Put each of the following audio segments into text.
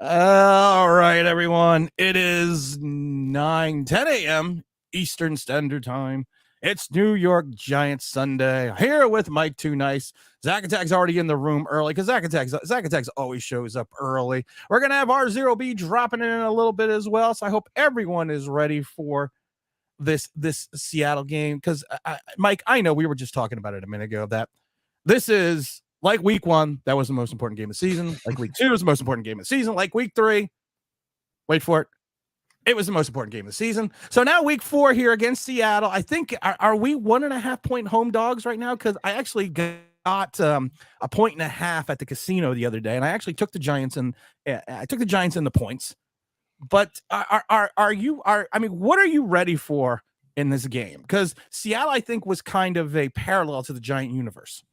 All right, everyone. It is 10 a.m. Eastern Standard Time. It's New York Giants Sunday. Here with MikeTooNice. Zach Attack's already in the room early because Zach Attack's always shows up early. We're going to have R0B dropping in a little bit as well. So I hope everyone is ready for this Seattle game because, Mike, I know we were just talking about it a minute ago that this is like week one, that was the most important game of the season. Like week two was the most important game of the season. Like week three, wait for it, it was the most important game of the season. So now week four here against Seattle. I think, are we 1.5 point home dogs right now? Because I actually got a 1.5 at the casino the other day, and I actually took the Giants and I took the Giants in the points. But are you what are you ready for in this game? Because Seattle, I think, was kind of a parallel to the Giant universe.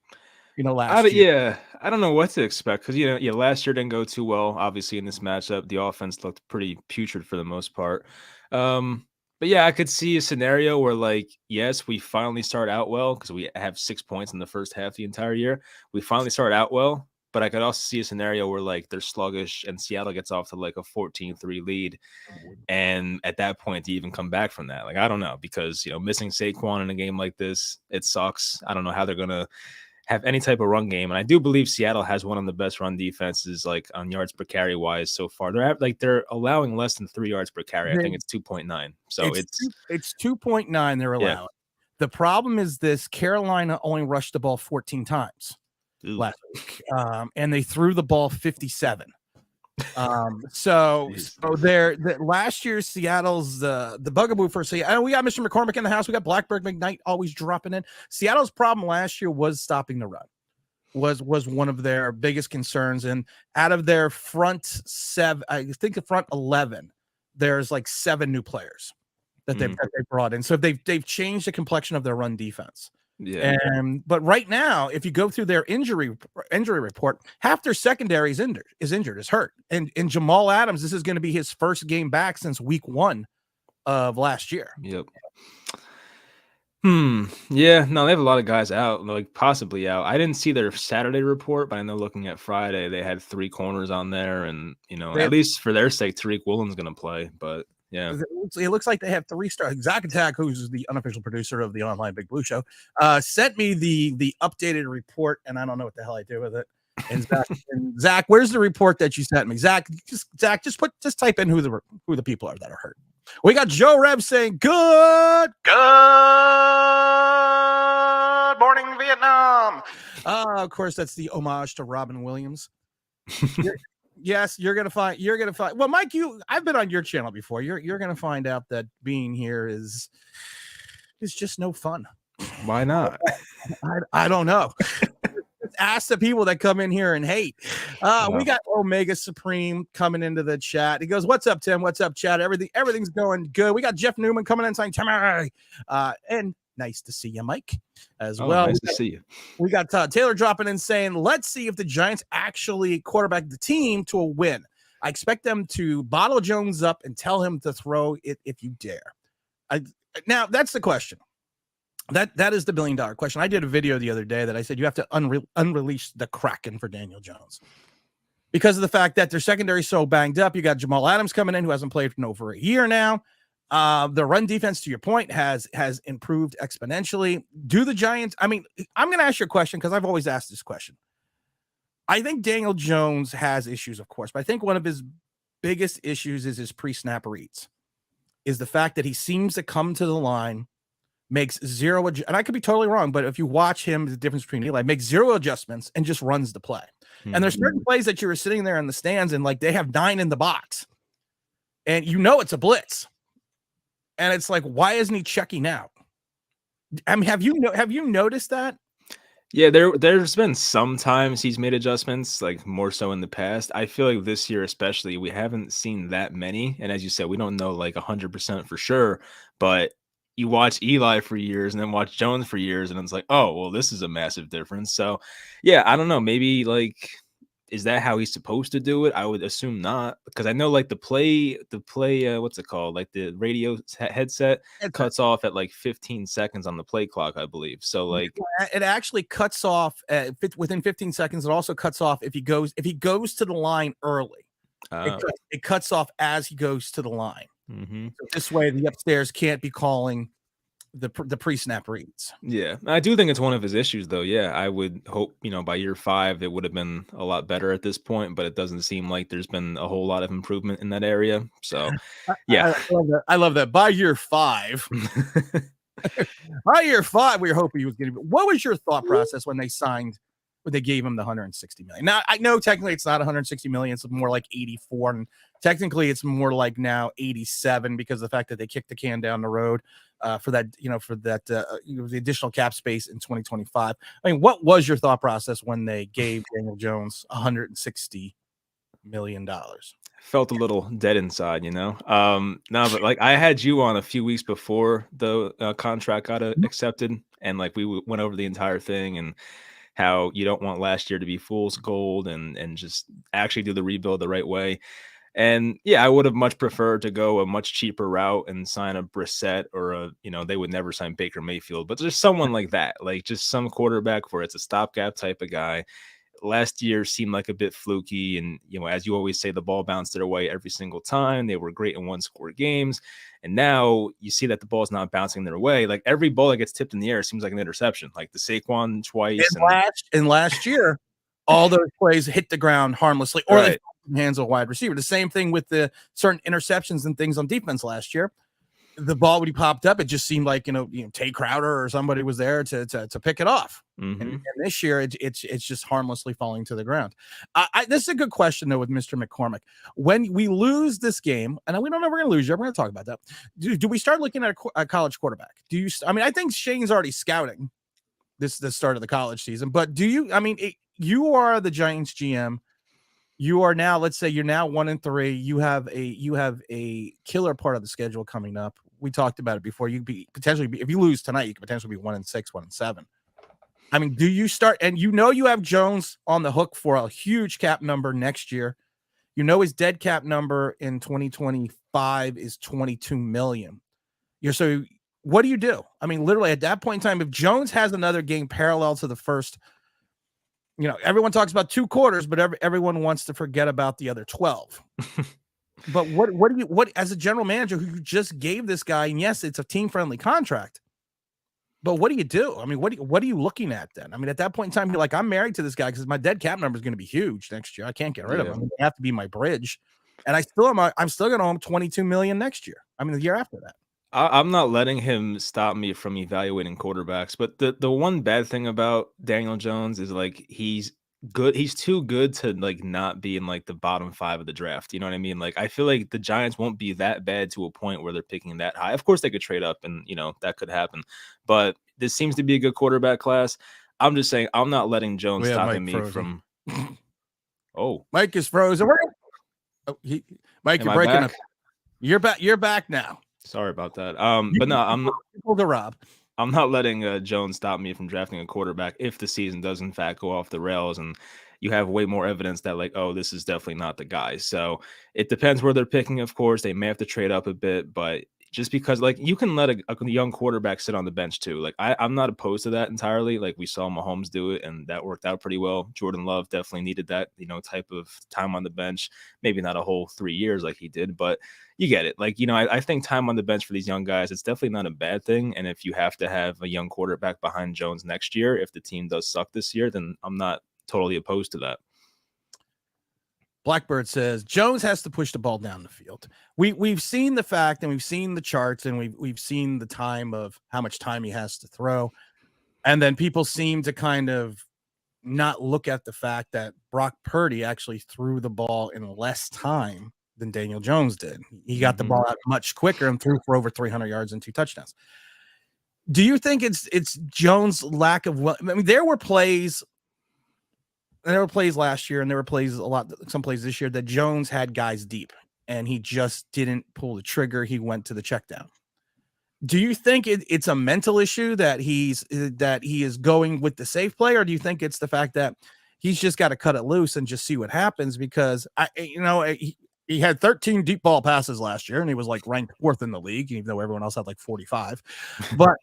Last year. Yeah, I don't know what to expect because last year didn't go too well. Obviously, in this matchup, the offense looked pretty putrid for the most part. But yeah, I could see a scenario where, yes, we finally start out well because we have 6 points in the first half the entire year. We finally start out well, but I could also see a scenario where they're sluggish and Seattle gets off to a 14-3 lead, and at that point to even come back from that, I don't know, because missing Saquon in a game like this, it sucks. I don't know how they're gonna have any type of run game. And I do believe Seattle has one of the best run defenses, on yards per carry wise so far. They're allowing less than 3 yards per carry. I think it's 2.9. So it's 2.9 they're allowing. Yeah. The problem is this: Carolina only rushed the ball 14 times last week. And they threw the ball 57. So last year Seattle's the bugaboo for Seattle. We got Mr. McCormick in the house. We got Blackbird McKnight always dropping in. Seattle's problem last year was stopping the run. Was one of their biggest concerns, and out of their front 7, I think the front 11, there's 7 new players that they've brought in. So they've changed the complexion of their run defense. Yeah. But right now, if you go through their injury report, half their secondary is hurt. And Jamal Adams, this is going to be his first game back since week 1 of last year. Yep. Yeah, no, they have a lot of guys out, possibly out. I didn't see their Saturday report, but I know looking at Friday, they had 3 corners on there, and at least for their sake, Tariq Woolen's going to play. But yeah, it looks like they have 3 stars. Zach Attack, who's the unofficial producer of the online Big Blue Show, sent me the updated report, and I don't know what the hell I did with it. And Zach, where's the report that you sent me? Zach, just type in who the people are that are hurt. We got Joe Reb saying good morning, Vietnam. Of course, that's the homage to Robin Williams. Yes, you're gonna find. Well, Mike, I've been on your channel before. You're gonna find out that being here is just no fun. Why not? I don't know. Ask the people that come in here and hate. We got Omega Supreme coming into the chat. He goes, "What's up, Tim? What's up, chat? Everything's going good." We got Jeff Newman coming in saying, "Timmy," and nice to see you, Mike, as well. Nice to see you. We got Taylor dropping in saying, "Let's see if the Giants actually quarterback the team to a win. I expect them to bottle Jones up and tell him to throw it if you dare." Now that's the question. That is the $1 billion question. I did a video the other day that I said you have to unrelease the Kraken for Daniel Jones because of the fact that their secondary is so banged up. You got Jamal Adams coming in who hasn't played in over a year now. The run defense, to your point, has improved exponentially. Do the Giants? I'm going to ask you a question because I've always asked this question. I think Daniel Jones has issues, of course, but I think one of his biggest issues is his pre-snap reads, is the fact that he seems to come to the line, makes zero, and I could be totally wrong, but if you watch him, the difference between Eli, makes 0 adjustments and just runs the play. Mm-hmm. And there's certain plays that you were sitting there in the stands and they have 9 in the box, and it's a blitz, and it's why isn't he checking out? Have you noticed that? Yeah, there's been some times he's made adjustments, more so in the past. I feel like this year especially, we haven't seen that many, and as you said, we don't know 100% for sure, but you watch Eli for years and then watch Jones for years, and it's oh, well, this is a massive difference. So, yeah, I don't know. Maybe, is that how he's supposed to do it? I would assume not, because I know, the play, what's it called? The radio headset cuts off at 15 seconds on the play clock, I believe. So, it actually cuts off within 15 seconds. It also cuts off if he goes to the line early. It cuts off as he goes to the line. Mm-hmm. So this way, the upstairs can't be calling the pre-snap reads. Yeah, I do think it's one of his issues, though. Yeah, I would hope, by year 5, it would have been a lot better at this point, but it doesn't seem like there's been a whole lot of improvement in that area. So, yeah. I love that. By year 5, by year 5, we were hoping he was going to be. What was your thought process when they gave him the 160 million? Now, I know technically it's not 160 million, it's more like 84, and technically it's more like now 87 because of the fact that they kicked the can down the road for the additional cap space in 2025. I mean, what was your thought process when they gave Daniel Jones 160 million dollars? Felt a little dead inside, No, but like I had you on a few weeks before the contract got accepted, and like we went over the entire thing and how you don't want last year to be fool's gold and just actually do the rebuild the right way. And yeah, I would have much preferred to go a much cheaper route and sign a Brissett or they would never sign Baker Mayfield, but there's someone like that, like just some quarterback where it's a stopgap type of guy. Last year seemed like a bit fluky, and as you always say, the ball bounced their way every single time. They were great in one-score games, and now you see that the ball's not bouncing their way. Like every ball that gets tipped in the air seems like an interception. Like the Saquon twice, and last year, all those plays hit the ground harmlessly, or right. They hands of a wide receiver. The same thing with the certain interceptions and things on defense last year. The ball when he popped up, it just seemed like Tay Crowder or somebody was there to pick it off. Mm-hmm. And this year, it's just harmlessly falling to the ground. This is a good question though with Mr. McCormick. When we lose this game, and we don't know we're going to lose. We're going to talk about that. Do we start looking at a college quarterback? I think Shane's already scouting the start of the college season. But do you? You are the Giants GM. You are now, let's say you're now 1-3. You have a killer part of the schedule coming up. We talked about it before. You'd be potentially, if you lose tonight, you could potentially be 1-6, 1-7. I mean, do you start? And you have Jones on the hook for a huge cap number next year. His dead cap number in 2025 is 22 million. So what do you do? I mean, literally at that point in time, if Jones has another game parallel to the first, everyone talks about 2 quarters, but everyone wants to forget about the other 12. But what as a general manager who just gave this guy, and yes, it's a team-friendly contract, but what do you do? I mean, what are you looking at then? I mean, at that point in time, you're like, I'm married to this guy because my dead cap number is going to be huge next year. I can't get rid of him. They have to be my bridge. And I'm still going to owe him 22 million next year. I mean, the year after that. I'm not letting him stop me from evaluating quarterbacks, but the one bad thing about Daniel Jones is like he's good. He's too good to like not be in like the bottom 5 of the draft. You know what I mean? Like I feel like the Giants won't be that bad to a point where they're picking that high. Of course they could trade up and that could happen, but this seems to be a good quarterback class. I'm just saying I'm not letting Jones stopping me from. Oh, Mike is frozen. Mike, you're breaking up. You're back. You're back now. Sorry about that. But no, I'm not letting Jones stop me from drafting a quarterback if the season does in fact go off the rails and you have way more evidence that like, oh, this is definitely not the guy. So it depends where they're picking. Of course, they may have to trade up a bit, but just because like you can let a young quarterback sit on the bench too. Like I'm not opposed to that entirely. Like we saw Mahomes do it and that worked out pretty well. Jordan Love definitely needed that, type of time on the bench. Maybe not a whole 3 years like he did, but you get it. Like, I think time on the bench for these young guys, it's definitely not a bad thing. And if you have to have a young quarterback behind Jones next year, if the team does suck this year, then I'm not totally opposed to that. Blackbird says Jones has to push the ball down the field. We've seen the fact and we've seen the charts and we've seen the time of how much time he has to throw. And then people seem to kind of not look at the fact that Brock Purdy actually threw the ball in less time than Daniel Jones did. He got the ball out much quicker and threw for over 300 yards and 2 touchdowns. Do you think it's Jones' lack of there were plays last year and there were plays some plays this year that Jones had guys deep and he just didn't pull the trigger. He went to the check down. Do you think it's a mental issue that he is going with the safe play, or do you think it's the fact that he's just got to cut it loose and just see what happens? Because he had 13 deep ball passes last year and he was like ranked 4th in the league, even though everyone else had like 45. But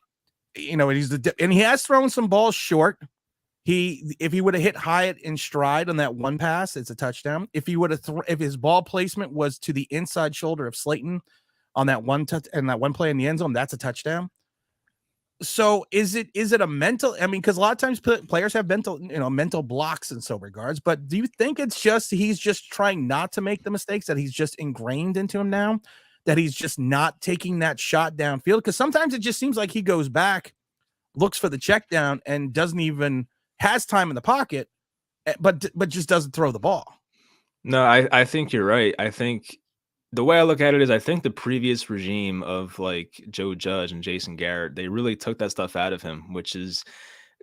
he has thrown some balls short. if he would have hit Hyatt in stride on that one pass, it's a touchdown. If he would have, if his ball placement was to the inside shoulder of Slayton on that one and that one play in the end zone, that's a touchdown. So is it a mental? I mean, because a lot of times players have mental blocks in some regards. But do you think it's just he's just trying not to make the mistakes that he's just ingrained into him now, that he's just not taking that shot downfield? Because sometimes it just seems like he goes back, looks for the check down, and doesn't even has time in the pocket, but just doesn't throw the ball. No, I think you're right. I think the way I look at it is I think the previous regime of like Joe Judge and Jason Garrett, they really took that stuff out of him, which is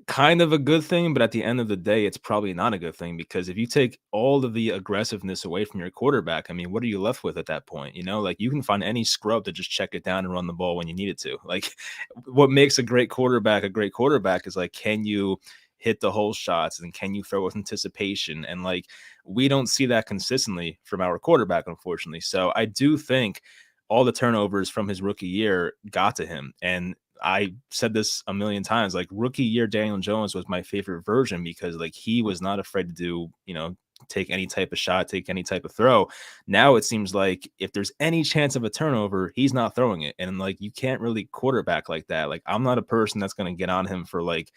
kind of a good thing. But at the end of the day, it's probably not a good thing, because if you take all of the aggressiveness away from your quarterback, I mean, what are you left with at that point? You know, like you can find any scrub to just check it down and run the ball when you need it to. Like what makes a great quarterback is like, can you hit the hole shots and can you throw with anticipation? And like, we don't see that consistently from our quarterback, unfortunately. So I do think all the turnovers from his rookie year got to him. And I said this a million times, like rookie year Daniel Jones was my favorite version, because like he was not afraid to do, take any type of shot, take any type of throw. Now it seems like if there's any chance of a turnover, he's not throwing it. And like, you can't really quarterback like that. Like, I'm not a person that's going to get on him for like,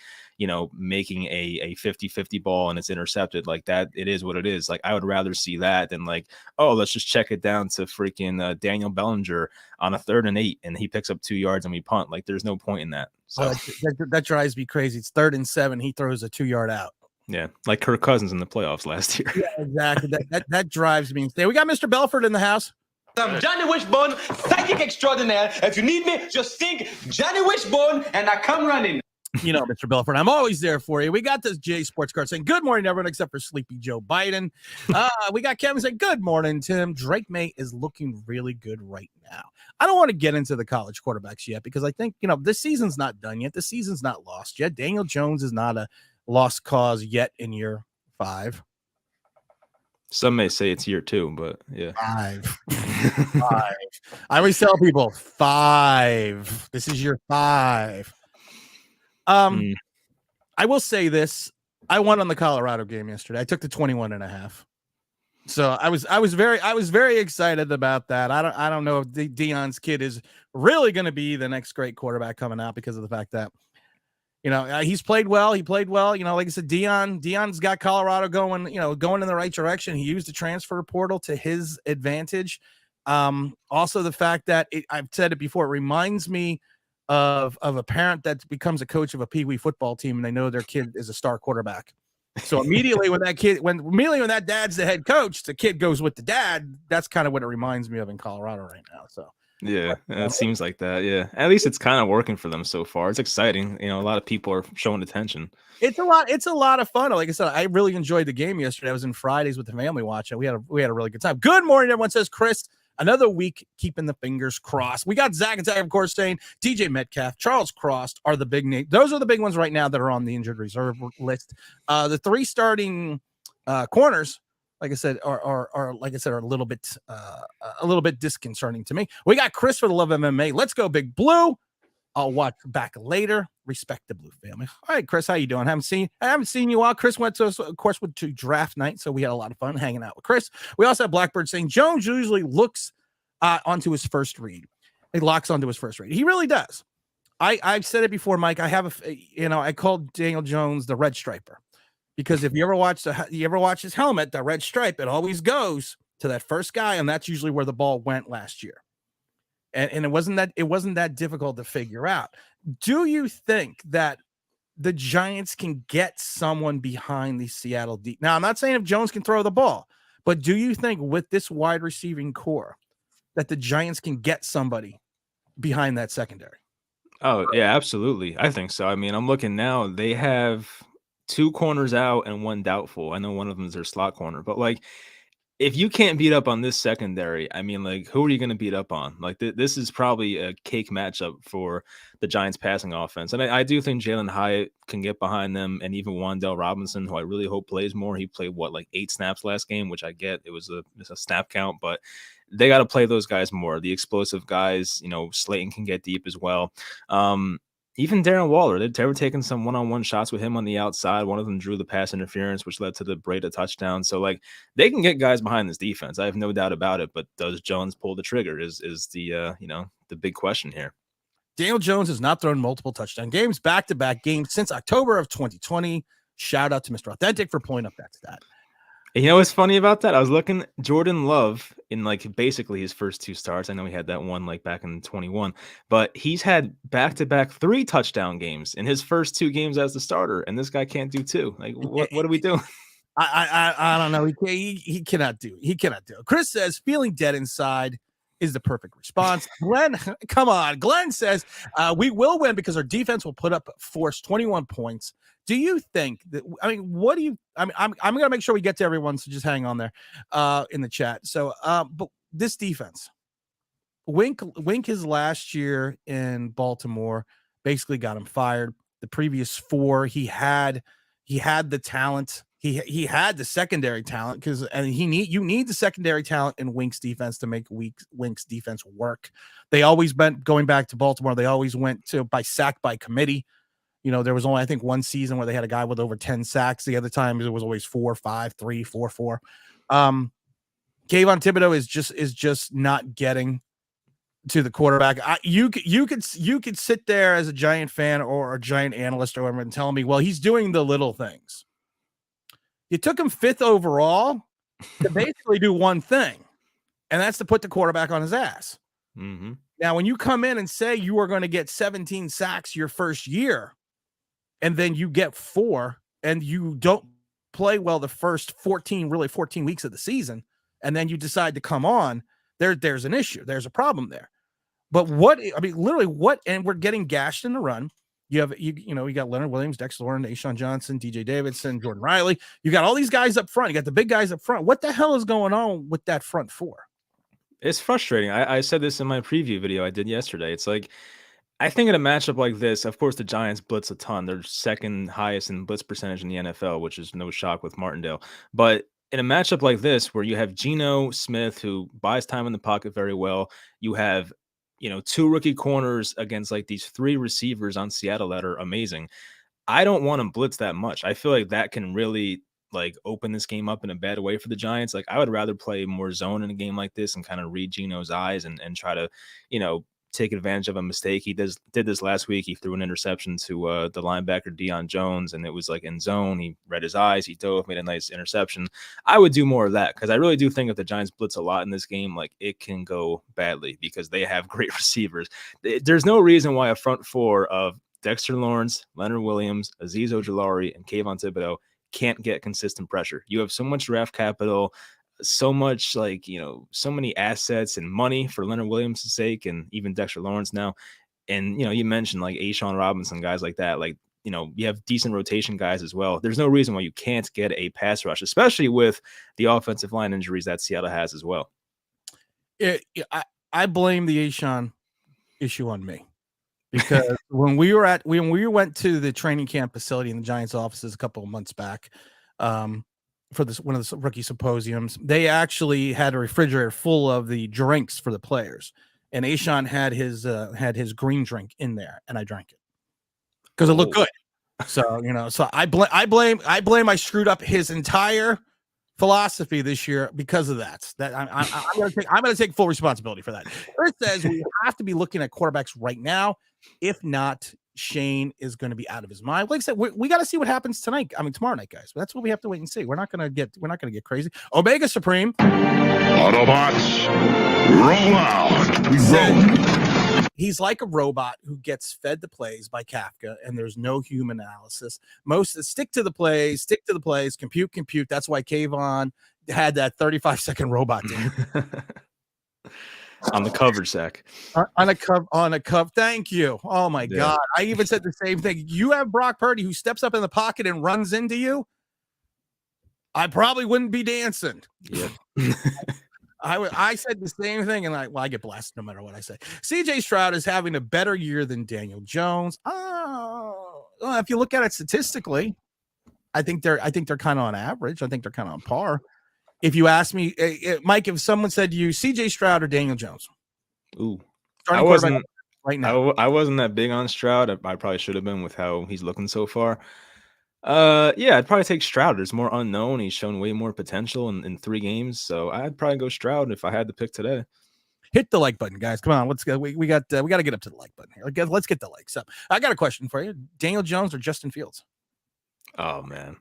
making a 50-50 ball and it's intercepted like that. It is what it is. Like, I would rather see that than like, oh, let's just check it down to freaking Daniel Bellinger on a 3rd and 8 and he picks up 2 yards and we punt. Like, there's no point in that. So that drives me crazy. It's 3rd and 7. He throws a 2-yard out. Yeah, like Kirk Cousins in the playoffs last year. Yeah, exactly. That drives me insane. We got Mr. Belford in the house. I'm Johnny Wishbone, psychic extraordinaire. If you need me, just think Johnny Wishbone, and I come running. Mr. Belford, I'm always there for you. We got this J Sports Card saying, good morning, everyone, except for Sleepy Joe Biden. We got Kevin saying, good morning, Tim. Drake May is looking really good right now. I don't want to get into the college quarterbacks yet, because I think, this season's not done yet. The season's not lost yet. Daniel Jones is not a lost cause yet in year 5. Some may say it's year 2, but yeah. 5. I always tell people 5. This is year 5. I will say this. I won on the Colorado game yesterday. I took the 21.5. So I was very excited about that. I don't know if Deion's kid is really going to be the next great quarterback coming out, because of the fact that he's played well. He played well. Like I said, Deion's got Colorado going in the right direction. He used the transfer portal to his advantage. Also the fact that I've said it before, it reminds me of a parent that becomes a coach of a Pee Wee football team, and they know their kid is a star quarterback. So immediately when that dad's the head coach, the kid goes with the dad. That's kind of what it reminds me of in Colorado right now. So. Yeah, it seems like that. Yeah, at least it's kind of working for them so far. It's exciting. A lot of people are showing attention. It's a lot of fun. Like I said, I really enjoyed the game yesterday. I was in Fridays with the family watching. We had a really good time. Good morning, everyone. Says Chris. Another week, keeping the fingers crossed. We got Zach and Zach, of course, saying DJ Metcalf, Charles Cross are the big names. Those are the big ones right now that are on the injured reserve list. The 3 starting corners, like I said, are a little bit disconcerting to me. We got Chris for the love of MMA. Let's go, Big Blue. I'll watch back later. Respect the Blue family. All right, Chris, how you doing? I haven't seen you all. Chris went to draft night, so we had a lot of fun hanging out with Chris. We also have Blackbird saying Jones usually looks onto his first read. He locks onto his first read. He really does. I've said it before, Mike. I called Daniel Jones the red striper, because if you ever watch his helmet, the red stripe, it always goes to that first guy, and that's usually where the ball went last year. And it wasn't that difficult to figure out. Do you think that the Giants can get someone behind the Seattle D? Now, I'm not saying if Jones can throw the ball, but do you think with this wide receiving core that the Giants can get somebody behind that secondary? Oh, yeah, absolutely. I think so. I mean, I'm looking now. They have 2 corners out and 1 doubtful. I know one of them is their slot corner, but like, if you can't beat up on this secondary, I mean, like, who are you going to beat up on? Like, this is probably a cake matchup for the Giants passing offense. And I do think Jalen Hyatt can get behind them, and even Wan'Dale Robinson, who I really hope plays more. He played, 8 snaps last game, which I get. It was a snap count, but they got to play those guys more. The explosive guys, Slayton can get deep as well. even Darren Waller, they were taking some one-on-one shots with him on the outside. One of them drew the pass interference, which led to the Breda touchdown. So, like, they can get guys behind this defense. I have no doubt about it. But does Jones pull the trigger? Is the the big question here. Daniel Jones has not thrown multiple touchdown games, back-to-back games since October of 2020. Shout out to Mr. Authentic for pulling up that stat. You know what's funny about that? I was looking Jordan Love in like basically his first 2 starts. I know he had that one like back in 21, but he's had back-to-back 3 touchdown games in his first 2 games as the starter, and this guy can't do 2. Like, what are we doing? I don't know. He cannot do. He cannot do. Chris says feeling dead inside is the perfect response. Glenn, come on. Glenn says we will win because our defense will force 21 points. Do you think that? I mean, what do you? I mean, I'm going to make sure we get to everyone, so just hang on there in the chat. So, but this defense, Wink his last year in Baltimore basically got him fired. The previous 4, he had the talent. He had the secondary talent you need the secondary talent in Wink's defense to make Wink's defense work. They always been going back to Baltimore. They always went to sack by committee. You know, there was only, I think, one season where they had a guy with over 10 sacks. The other time it was always 4, 5, 3, 4, 4. Kayvon Thibodeau is just not getting to the quarterback. You could sit there as a Giant fan or a Giant analyst or whatever and tell me, well, he's doing the little things. You took him 5th overall to basically do one thing, and that's to put the quarterback on his ass. Mm-hmm. Now, when you come in and say you are going to get 17 sacks your first year, and then you get 4, and you don't play well the first 14 weeks of the season, and then you decide to come on, there's an issue. There's a problem there. But literally what, and we're getting gashed in the run. You got Leonard Williams, Dexter Lawrence, Ashawn Johnson, DJ Davidson, Jordan Riley. You got all these guys up front. You got the big guys up front. What the hell is going on with that front 4? It's frustrating. I said this in my preview video I did yesterday. It's like, I think in a matchup like this, of course, the Giants blitz a ton. They're second highest in blitz percentage in the NFL, which is no shock with Martindale. But in a matchup like this, where you have Geno Smith, who buys time in the pocket very well, you have 2 rookie corners against like these 3 receivers on Seattle that are amazing. I don't want to blitz that much. I feel like that can really like open this game up in a bad way for the Giants. Like, I would rather play more zone in a game like this and kind of read Geno's eyes and try to, take advantage of a mistake. He did this last week. He threw an interception to the linebacker Deion Jones, and it was like in zone. He read his eyes. He dove, made a nice interception. I would do more of that because I really do think if the Giants blitz a lot in this game, like, it can go badly because they have great receivers. There's no reason why a front 4 of Dexter Lawrence, Leonard Williams, Azeez Ojulari, and Kayvon Thibodeau can't get consistent pressure. You have so much draft capital, so much so many assets and money for Leonard Williams' sake, and even Dexter Lawrence now. And, you mentioned like Ashawn Robinson, guys like that. Like, you have decent rotation guys as well. There's no reason why you can't get a pass rush, especially with the offensive line injuries that Seattle has as well. I blame the Ashawn issue on me because when we went to the training camp facility in the Giants offices a couple of months back, for one of the rookie symposiums, they actually had a refrigerator full of the drinks for the players, and Ashawn had his green drink in there, and I drank it because it looked good. So so I blame I screwed up his entire philosophy this year because of that. I'm going to take full responsibility for that. It says we have to be looking at quarterbacks right now. If not, Shane is going to be out of his mind. Like I said, we got to see what happens tonight. I mean, tomorrow night, guys. But that's what we have to wait and see. We're not going to get crazy. Omega Supreme. Autobots, roll out. We roll. He's like a robot who gets fed the plays by Kafka, and there's no human analysis. Most stick to the plays, compute. That's why Kayvon had that 35-second robot dance. On the coverage sack. On a cover. Thank you. Oh my God. I even said the same thing. You have Brock Purdy who steps up in the pocket and runs into you. I probably wouldn't be dancing. Yeah. I said the same thing, and I get blasted no matter what I say. CJ Stroud is having a better year than Daniel Jones. If you look at it statistically, I think they're kind of on average. I think they're kind of on par. If you ask me, Mike, if someone said to you, CJ Stroud or Daniel Jones, ooh, right now. I wasn't that big on Stroud. I probably should have been with how he's looking so far. Yeah, I'd probably take Stroud. There's more unknown. He's shown way more potential in 3 games, so I'd probably go Stroud if I had to pick today. Hit the like button, guys. Come on, let's go. We got to get up to the like button here. Let's get the likes up. I got a question for you: Daniel Jones or Justin Fields? Oh man,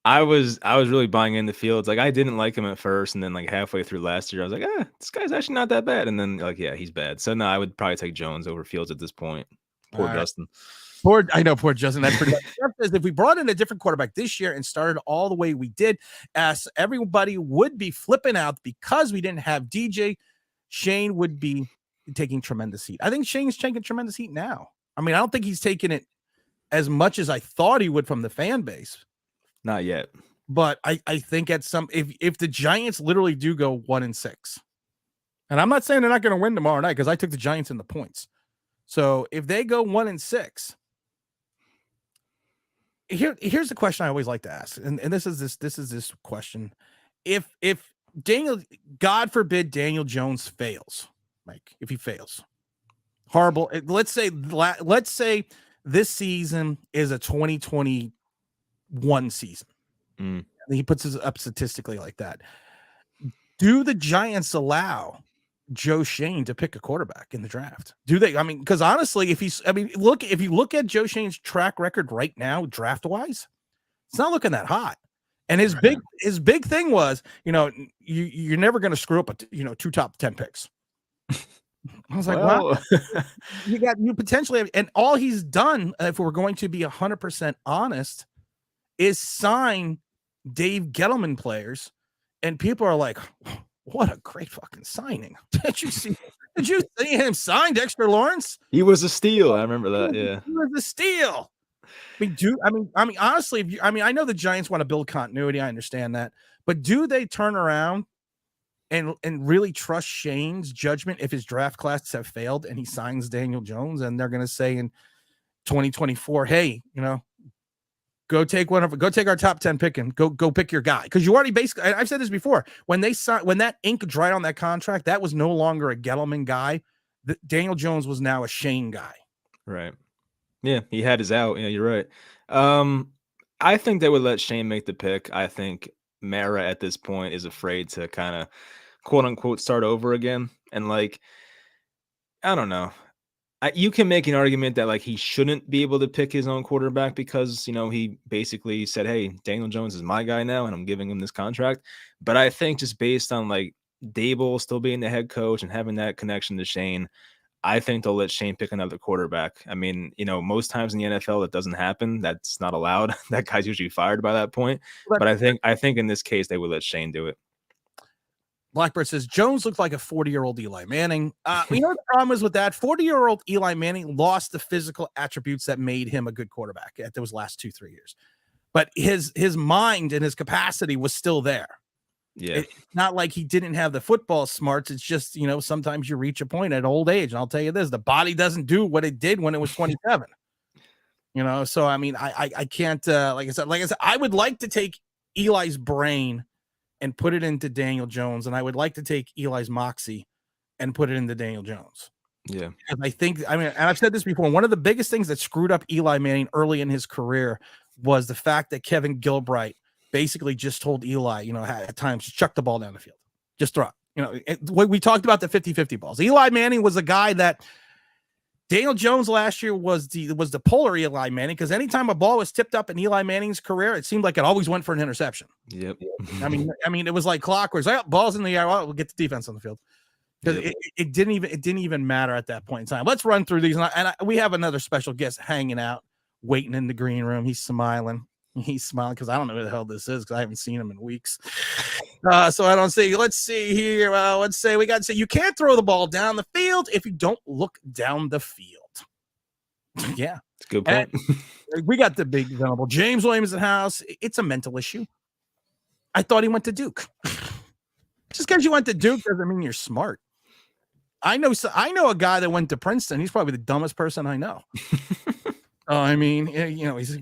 I was really buying into Fields. Like I didn't like him at first, and then like halfway through last year, I was like, this guy's actually not that bad. And then like, yeah, he's bad. So no, I would probably take Jones over Fields at this point. Poor Justin. I know, poor Justin. That's pretty. If we brought in a different quarterback this year and started all the way we did, as everybody would be flipping out because we didn't have DJ. Shane would be taking tremendous heat. I think Shane's taking tremendous heat now. I mean, I don't think he's taking it as much as I thought he would from the fan base. Not yet. But I think at some if the Giants literally do go 1-6, and I'm not saying they're not going to win tomorrow night because I took the Giants in the points. So if they go 1-6, here's the question I always like to ask, and this is this question: if Daniel, God forbid, Daniel Jones fails, like if he fails, horrible. Let's say this season is a 2021 season. He puts it up statistically like that. Do the Giants allow Joe Shane to pick a quarterback in the draft? Do they? I mean, because honestly, if you look at Joe Shane's track record right now, draft wise, it's not looking that hot. And his big thing was, you're never going to screw up 2 top 10 picks. I was like, wow, you potentially have, and all he's done, if we're going to be 100% honest, is sign Dave Gettleman players, and people are like, what a great fucking signing. Did you see him sign Dexter Lawrence? He was a steal. I remember that. Yeah. He was a steal. I mean, honestly, I know the Giants want to build continuity. I understand that, but do they turn around and really trust Shane's judgment if his draft classes have failed and he signs Daniel Jones, and they're going to say in 2024, hey, go take our top 10 pick and go pick your guy. Cause you already basically, I've said this before, when that ink dried on that contract, that was no longer a Gettleman guy. Daniel Jones was now a Shane guy. Right. Yeah, he had his out. Yeah, you're right. I think they would let Shane make the pick. I think Mara at this point is afraid to kind of quote unquote start over again. And like, I don't know. You can make an argument that like he shouldn't be able to pick his own quarterback because, he basically said, hey, Daniel Jones is my guy now and I'm giving him this contract. But I think just based on like Dable still being the head coach and having that connection to Shane, I think they'll let Shane pick another quarterback. I mean, most times in the NFL that doesn't happen. That's not allowed. That guy's usually fired by that point. But I think in this case they would let Shane do it. Blackbird says Jones looked like a 40-year-old Eli Manning. The problem is with that 40-year-old Eli Manning lost the physical attributes that made him a good quarterback at those last 2-3 years. But his mind and his capacity was still there. Yeah. It's not like he didn't have the football smarts. It's just, sometimes you reach a point at old age. And I'll tell you this, the body doesn't do what it did when it was 27. So I mean, I can't like I said, I would like to take Eli's brain and put it into Daniel Jones, and I would like to take Eli's moxie and put it into Daniel Jones. Yeah. And and I've said this before, one of the biggest things that screwed up Eli Manning early in his career was the fact that Kevin Gilbride basically just told Eli, at times, just chuck the ball down the field. Just throw it. We talked about the 50-50 balls. Eli Manning was a guy that Daniel Jones last year was the polar Eli Manning, because anytime a ball was tipped up in Eli Manning's career, it seemed like it always went for an interception. Yep. I mean, it was like clockwork. Balls in the air. We'll get the defense on the field. Because it didn't even matter at that point in time. Let's run through these, and we have another special guest hanging out, waiting in the green room. He's smiling. He's smiling because I don't know who the hell this is, because I haven't seen him in weeks. So I don't see. Let's see here. Let's say we got to say you can't throw the ball down the field if you don't look down the field. Yeah, it's a good point. We got the big venerable James Williams in the house. It's a mental issue. I thought he went to Duke. Just because you went to Duke doesn't mean you're smart. I know a guy that went to Princeton. He's probably the dumbest person I know. I mean, he's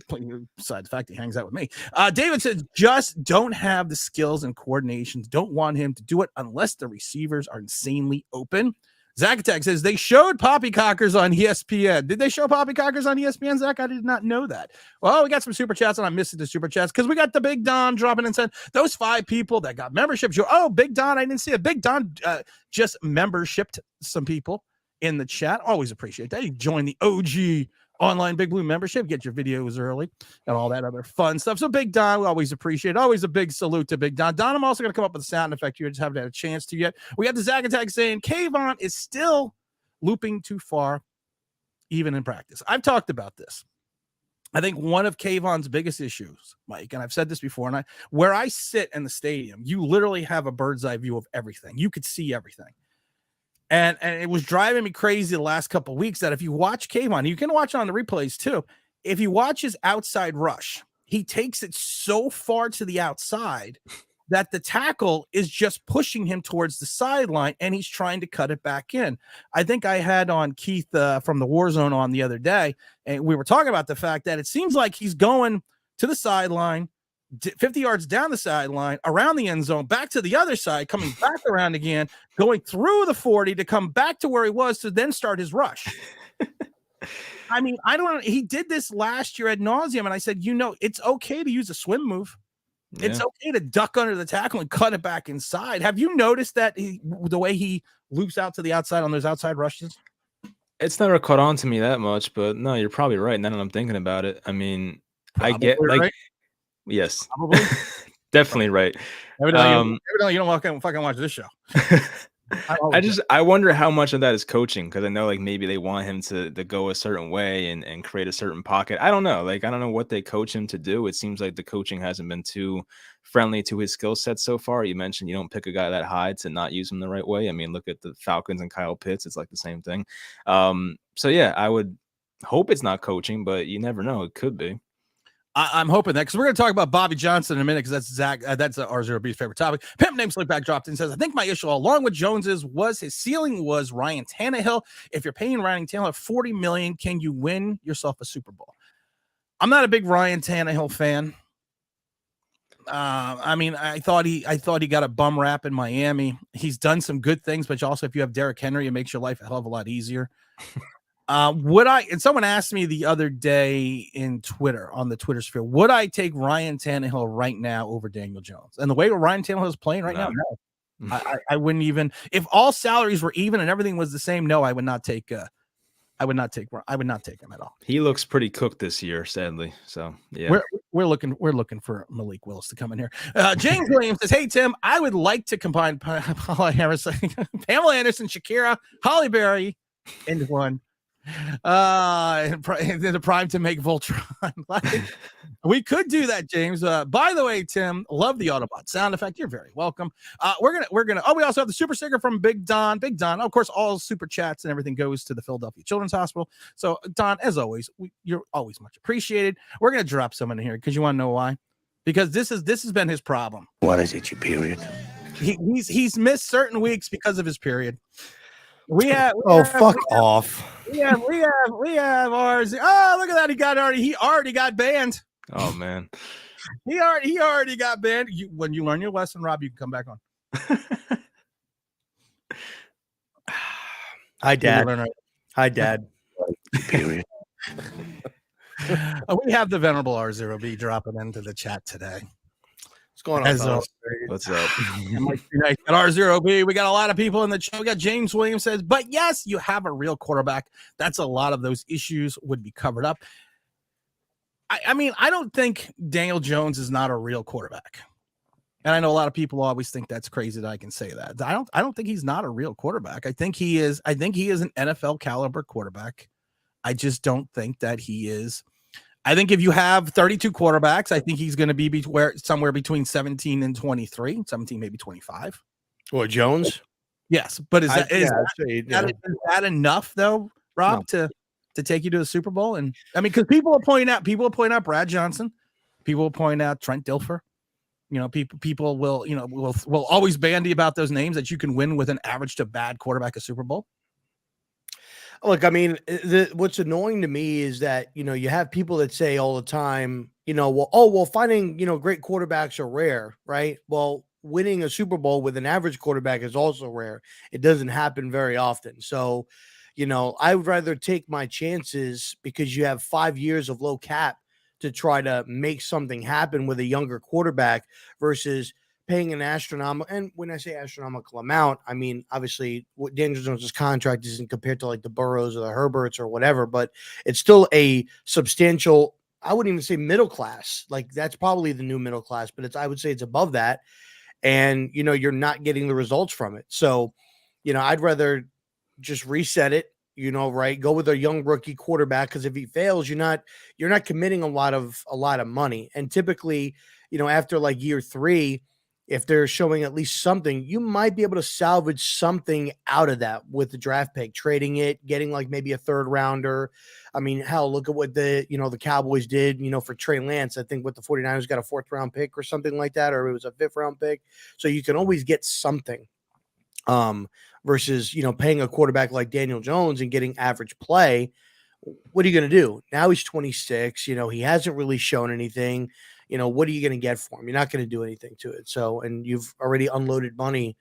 besides the fact he hangs out with me. David says, just don't have the skills and coordinations. Don't want him to do it unless the receivers are insanely open. Zach Attack says they showed poppycockers on ESPN. Did they show poppycockers on ESPN, Zach? I did not know that. Well, we got some super chats, and I'm missing the super chats because we got the Big Don dropping and said those 5 people that got memberships. Oh, Big Don, I didn't see it. Big Don just membershiped some people in the chat. Always appreciate that. You join the OG online Big Blue membership, get your videos early and all that other fun stuff. So Big Don, we always appreciate it. Always a big salute to Big Don. Don, I'm also going to come up with a sound effect you just haven't had a chance to yet. We got the Zach Attack saying Kayvon is still looping too far, even in practice. I've talked about this. I think one of Kayvon's biggest issues, Mike, and I've said this before, and where I sit in the stadium, you literally have a bird's eye view of everything. You could see everything. And it was driving me crazy the last couple of weeks that if you watch Kayvon, you can watch it on the replays too. If you watch his outside rush, he takes it so far to the outside that the tackle is just pushing him towards the sideline and he's trying to cut it back in. I think I had on Keith from the War Zone on the other day, and we were talking about the fact that it seems like he's going to the sideline, 50 yards down the sideline, around the end zone, back to the other side, coming back around again, going through the 40 to come back to where he was to then start his rush. I mean, I don't know. He did this last year ad nauseum, and I said, it's okay to use a swim move. Yeah. It's okay to duck under the tackle and cut it back inside. Have you noticed that the way he loops out to the outside on those outside rushes? It's never caught on to me that much, but no, you're probably right. Now that I'm thinking about it, I mean, probably I get like. Right? Yes, definitely right. You don't fucking watch this show. I wonder how much of that is coaching, because I know like maybe they want him to go a certain way and create a certain pocket. I don't know. Like I don't know what they coach him to do. It seems like the coaching hasn't been too friendly to his skill set so far. You mentioned you don't pick a guy that high to not use him the right way. I mean, look at the Falcons and Kyle Pitts. It's like the same thing. So yeah, I would hope it's not coaching, but you never know. It could be. I'm hoping that, because we're going to talk about Bobby Johnson in a minute, because that's Zach. That's R0B's favorite topic. Pimp name Slickback dropped in and says, I think my issue along with Jones's was his ceiling was Ryan Tannehill. If you're paying Ryan Tannehill $40 million, can you win yourself a Super Bowl? I'm not a big Ryan Tannehill fan. I mean, I thought he got a bum rap in Miami. He's done some good things, but also if you have Derrick Henry, it makes your life a hell of a lot easier. And someone asked me the other day in Twitter, on the Twitter sphere, would I take Ryan Tannehill right now over Daniel Jones? And the way Ryan Tannehill is playing right now, no. I wouldn't even, if all salaries were even and everything was the same, no, I would not take him at all. He looks pretty cooked this year, sadly. So yeah, we're looking for Malik Willis to come in here. James Williams says, "Hey Tim, I would like to combine Pamela Anderson, Shakira, Holly Berry into one. In the prime to make Voltron." We could do that, James. By the way, Tim, love the Autobot sound effect. You're very welcome. We're gonna. Oh, we also have the super sticker from Big Don. Big Don, of course, all super chats and everything goes to the Philadelphia Children's Hospital. So, Don, as always, you're always much appreciated. We're gonna drop someone in here because you want to know why? Because this has been his problem. What is it, your period? He's missed certain weeks because of his period. Fuck off. We have ours. Oh, look at that. He already got banned. Oh man. He already got banned. When you learn your lesson, Rob, you can come back on. Hi, Dad. Hi, Dad. Period. We have the venerable R0B dropping into the chat today. What's going on? What's up? MikeTooNice at R0B. We got a lot of people in the chat. We got James Williams says, but yes, you have a real quarterback. That's a lot of those issues would be covered up. I mean, I don't think Daniel Jones is not a real quarterback. And I know a lot of people always think that's crazy that I can say that. I don't think he's not a real quarterback. I think he is an NFL caliber quarterback. I just don't think that he is. I think if you have 32 quarterbacks, I think he's going to be somewhere between 17 and 23, 17, maybe 25. What, Jones? Yes. But is that enough though, Rob, to take you to the Super Bowl? And I mean, because people will point out Brad Johnson, people will point out Trent Dilfer. You know, people will, will always bandy about those names that you can win with an average to bad quarterback a Super Bowl. Look, I mean, what's annoying to me is that, you have people that say all the time, finding, great quarterbacks are rare, right? Well, winning a Super Bowl with an average quarterback is also rare. It doesn't happen very often. So, I would rather take my chances because you have 5 years of low cap to try to make something happen with a younger quarterback versus paying an astronomical, and when I say astronomical amount, I mean, obviously what Daniel Jones's contract isn't compared to like the Burrows or the Herberts or whatever, but it's still a substantial, I wouldn't even say middle class. Like that's probably the new middle class, but I would say it's above that. And, you're not getting the results from it. So, I'd rather just reset it, right. Go with a young rookie quarterback. Cause if he fails, you're not committing a lot of money. And typically, after like year 3, if they're showing at least something, you might be able to salvage something out of that with the draft pick, trading it, getting like maybe a 3rd rounder. I mean, hell, look at what the Cowboys did, for Trey Lance. I think with the 49ers got a 4th round pick or something like that, or it was a 5th round pick. So you can always get something versus, paying a quarterback like Daniel Jones and getting average play. What are you going to do? Now he's 26, he hasn't really shown anything. What are you going to get for him? You're not going to do anything to it. So, and you've already unloaded money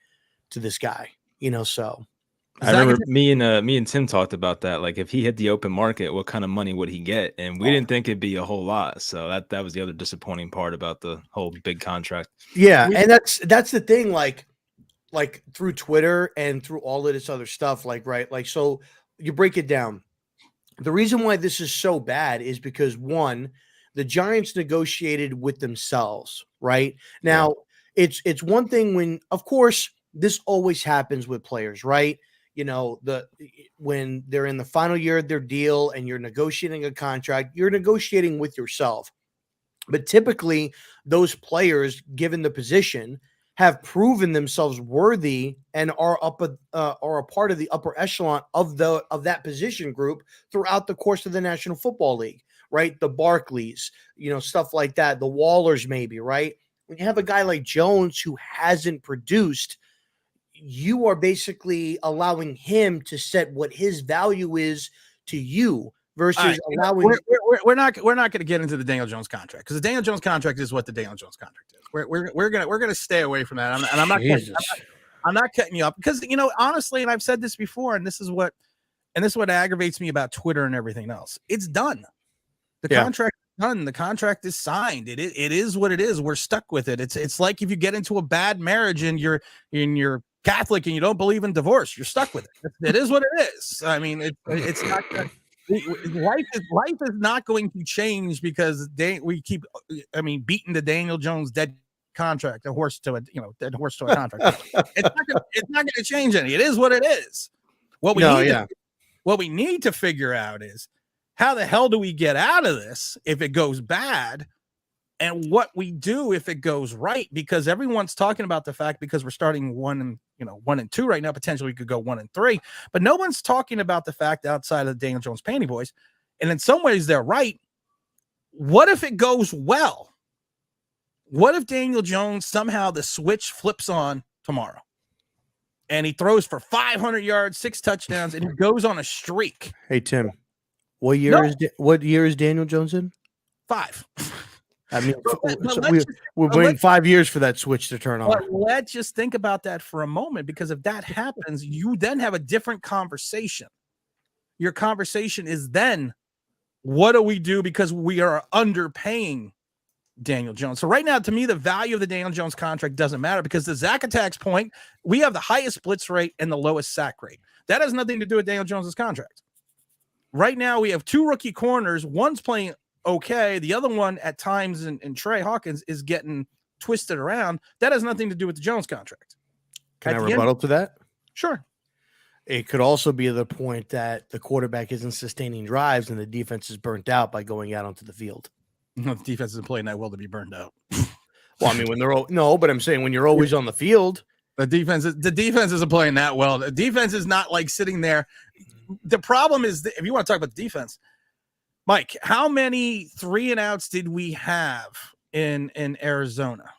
to this guy, so. I remember me and Tim talked about that. Like if he hit the open market, what kind of money would he get? And we didn't think it'd be a whole lot. So that was the other disappointing part about the whole big contract. Yeah. And that's the thing, like through Twitter and through all of this other stuff, like, right. Like, so you break it down. The reason why this is so bad is because one, the Giants negotiated with themselves, right? Now, it's one thing when, of course, this always happens with players, right? When they're in the final year of their deal and you're negotiating a contract, you're negotiating with yourself. But typically, those players, given the position, have proven themselves worthy and are a part of the upper echelon of that position group throughout the course of the National Football League. Right? The Barkleys, stuff like that. The Wallers, maybe, right? When you have a guy like Jones who hasn't produced, you are basically allowing him to set what his value is to you versus allowing. We're not going to get into the Daniel Jones contract because the Daniel Jones contract is what the Daniel Jones contract is. We're gonna stay away from that. I'm not cutting you up because honestly, and I've said this before, and this is what aggravates me about Twitter and everything else. It's done. The contract is done. The contract is signed. It is what it is. We're stuck with it. It's like if you get into a bad marriage and you're Catholic and you don't believe in divorce, you're stuck with it. It is what it is. I mean, it's not. Life is not going to change because we keep. I mean, beating the Daniel Jones dead contract, dead horse to a contract. It's not going to change any. It is what it is. What we need to figure out is, how the hell do we get out of this if it goes bad, and what we do if it goes right? Because everyone's talking about the fact because we're starting 1 and 2 right now. Potentially we could go 1 and 3, but no one's talking about the fact outside of the Daniel Jones Panty Boys. And in some ways they're right. What if it goes well? What if Daniel Jones somehow the switch flips on tomorrow and he throws for 500 yards, 6 touchdowns, and he goes on a streak? Hey, Tim. What year is Daniel Jones in? 5. I mean, we're waiting 5 years for that switch to turn on. But let's just think about that for a moment, because if that happens, you then have a different conversation. Your conversation is then, what do we do because we are underpaying Daniel Jones? So right now, to me, the value of the Daniel Jones contract doesn't matter because the Zach Attack's point, we have the highest blitz rate and the lowest sack rate. That has nothing to do with Daniel Jones's contract. Right now, we have 2 rookie corners. One's playing okay. The other one at times, and Trey Hawkins is getting twisted around. That has nothing to do with the Jones contract. Can I rebuttal to that? Sure. It could also be the point that the quarterback isn't sustaining drives and the defense is burnt out by going out onto the field. No, the defense isn't playing that well to be burned out. Well, I mean, but I'm saying when you're always on the field, the defense isn't playing that well. The defense is not like sitting there. The problem is if you want to talk about the defense, Mike, how many 3-and-outs did we have in Arizona?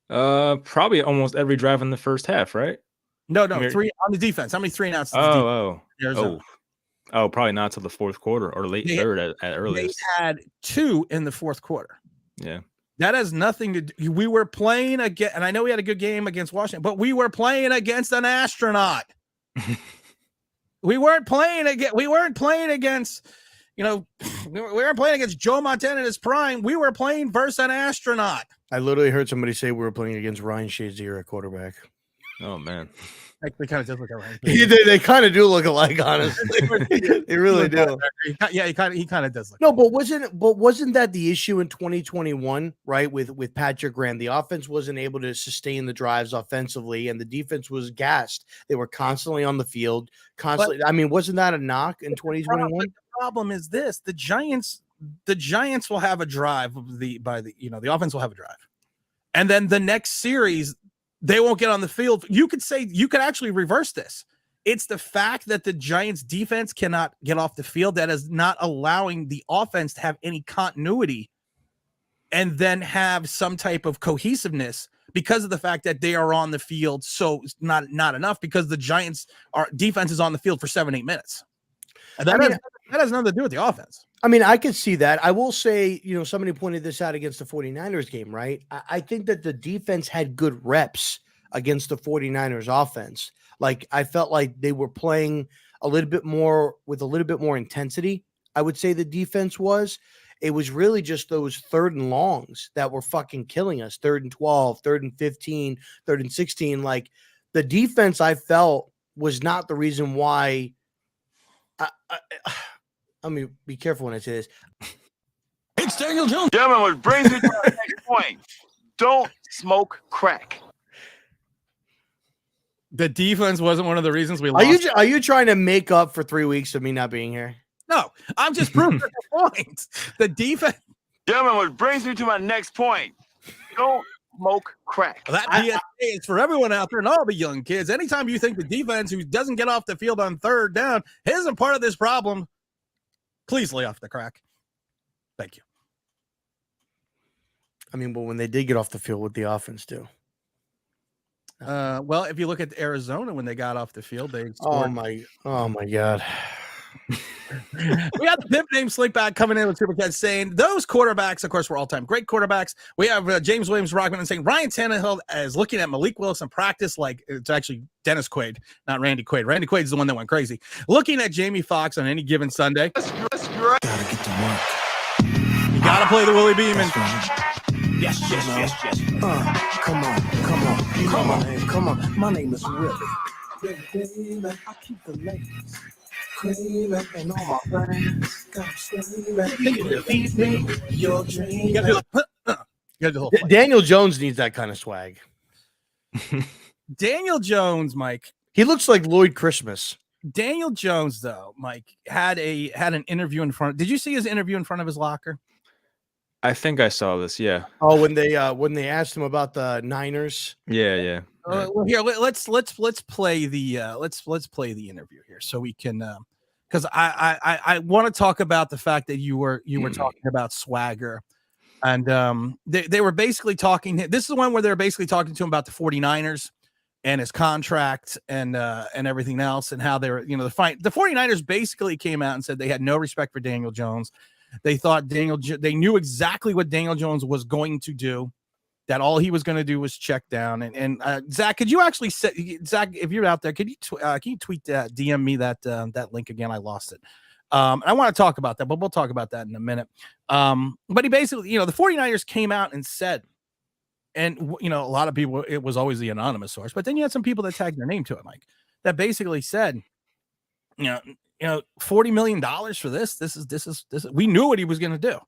Probably almost every drive in the first half, right? No, 3 on the defense. How many 3-and-outs? Probably not till the fourth quarter or late third at earliest. They had 2 in the fourth quarter. Yeah. That has nothing to do. We were playing again, and I know we had a good game against Washington, but we were playing against an astronaut. We weren't playing against, we weren't playing against Joe Montana in his prime. We were playing versus an astronaut. I literally heard somebody say we were playing against Ryan Shazier at quarterback. Oh man. They kind of does look alike. They kind of do look alike, honestly. They really do. Yeah, he kind of does look. No, but wasn't that the issue in 2021, right? With Patrick Graham, the offense wasn't able to sustain the drives offensively, and the defense was gassed. They were constantly on the field, constantly. I mean, wasn't that a knock in 2021? The problem is this: the Giants will have a drive the offense will have a drive, and then the next series they won't get on the field. You could actually reverse this. It's the fact that the Giants defense cannot get off the field that is not allowing the offense to have any continuity and then have some type of cohesiveness because of the fact that they are on the field. So it's not enough because the Giants defense is on the field for 7-8 minutes. And that has nothing to do with the offense. I mean, I could see that. I will say, somebody pointed this out against the 49ers game, right? I think that the defense had good reps against the 49ers offense. Like, I felt like they were playing a little bit more with a little bit more intensity. I would say the defense was. It was really just those 3rd and longs that were fucking killing us. 3rd and 12, 3rd and 15, 3rd and 16. Like, the defense, I felt, was not the reason why. I mean, be careful when I say this. It's Daniel Jones. Gentlemen, what brings me to the next point. Don't smoke crack. The defense wasn't one of the reasons we lost. Are you trying to make up for 3 weeks of me not being here? No, I'm just proving the point. The defense. Gentlemen, what brings me to my next point. Don't smoke crack. That PSA is for everyone out there and all the young kids. Anytime you think the defense who doesn't get off the field on 3rd down isn't part of this problem, please lay off the crack. Thank you. I mean, but when they did get off the field with the offense too. Well, if you look at Arizona when they got off the field, they scored. Oh my God. We got the pimp named Slickback coming in with Supercat saying those quarterbacks, of course, were all-time great quarterbacks. We have James Williams Rockman saying Ryan Tannehill is looking at Malik Willis in practice like it's actually Dennis Quaid, not Randy Quaid. Randy Quaid is the one that went crazy. Looking at Jamie Foxx on any given Sunday. Gotta get to work. You gotta play the Willie Beeman. Yes. Come on. My name is Willie. I keep the ladies screaming and all my friends got screaming. You can defeat me, your dream. You gotta do the whole play. Daniel Jones needs that kind of swag. Daniel Jones, Mike. He looks like Lloyd Christmas. Daniel Jones, though, Mike, had an interview in front. Did you see his interview in front of his locker? I think I saw this. Yeah. Oh, when they asked him about the Niners. Yeah. Well, here let's play the let's play the interview here so we can because I want to talk about the fact that you were talking about swagger and they were basically talking. This is the one where they're basically talking to him about the 49ers and his contract and everything else and how they were the 49ers basically came out and said they had no respect for Daniel Jones. They thought they knew exactly what Daniel Jones was going to do, that all he was going to do was check down. And Zach, could you actually Zach, if you're out there, can you tweet DM me that link again? I lost it. I want to talk about that, but we'll talk about that in a minute. But he basically, the 49ers came out and said, and a lot of people, it was always the anonymous source, but then you had some people that tagged their name to it, Mike, that basically said, $40 million for this. This is we knew what he was going to do.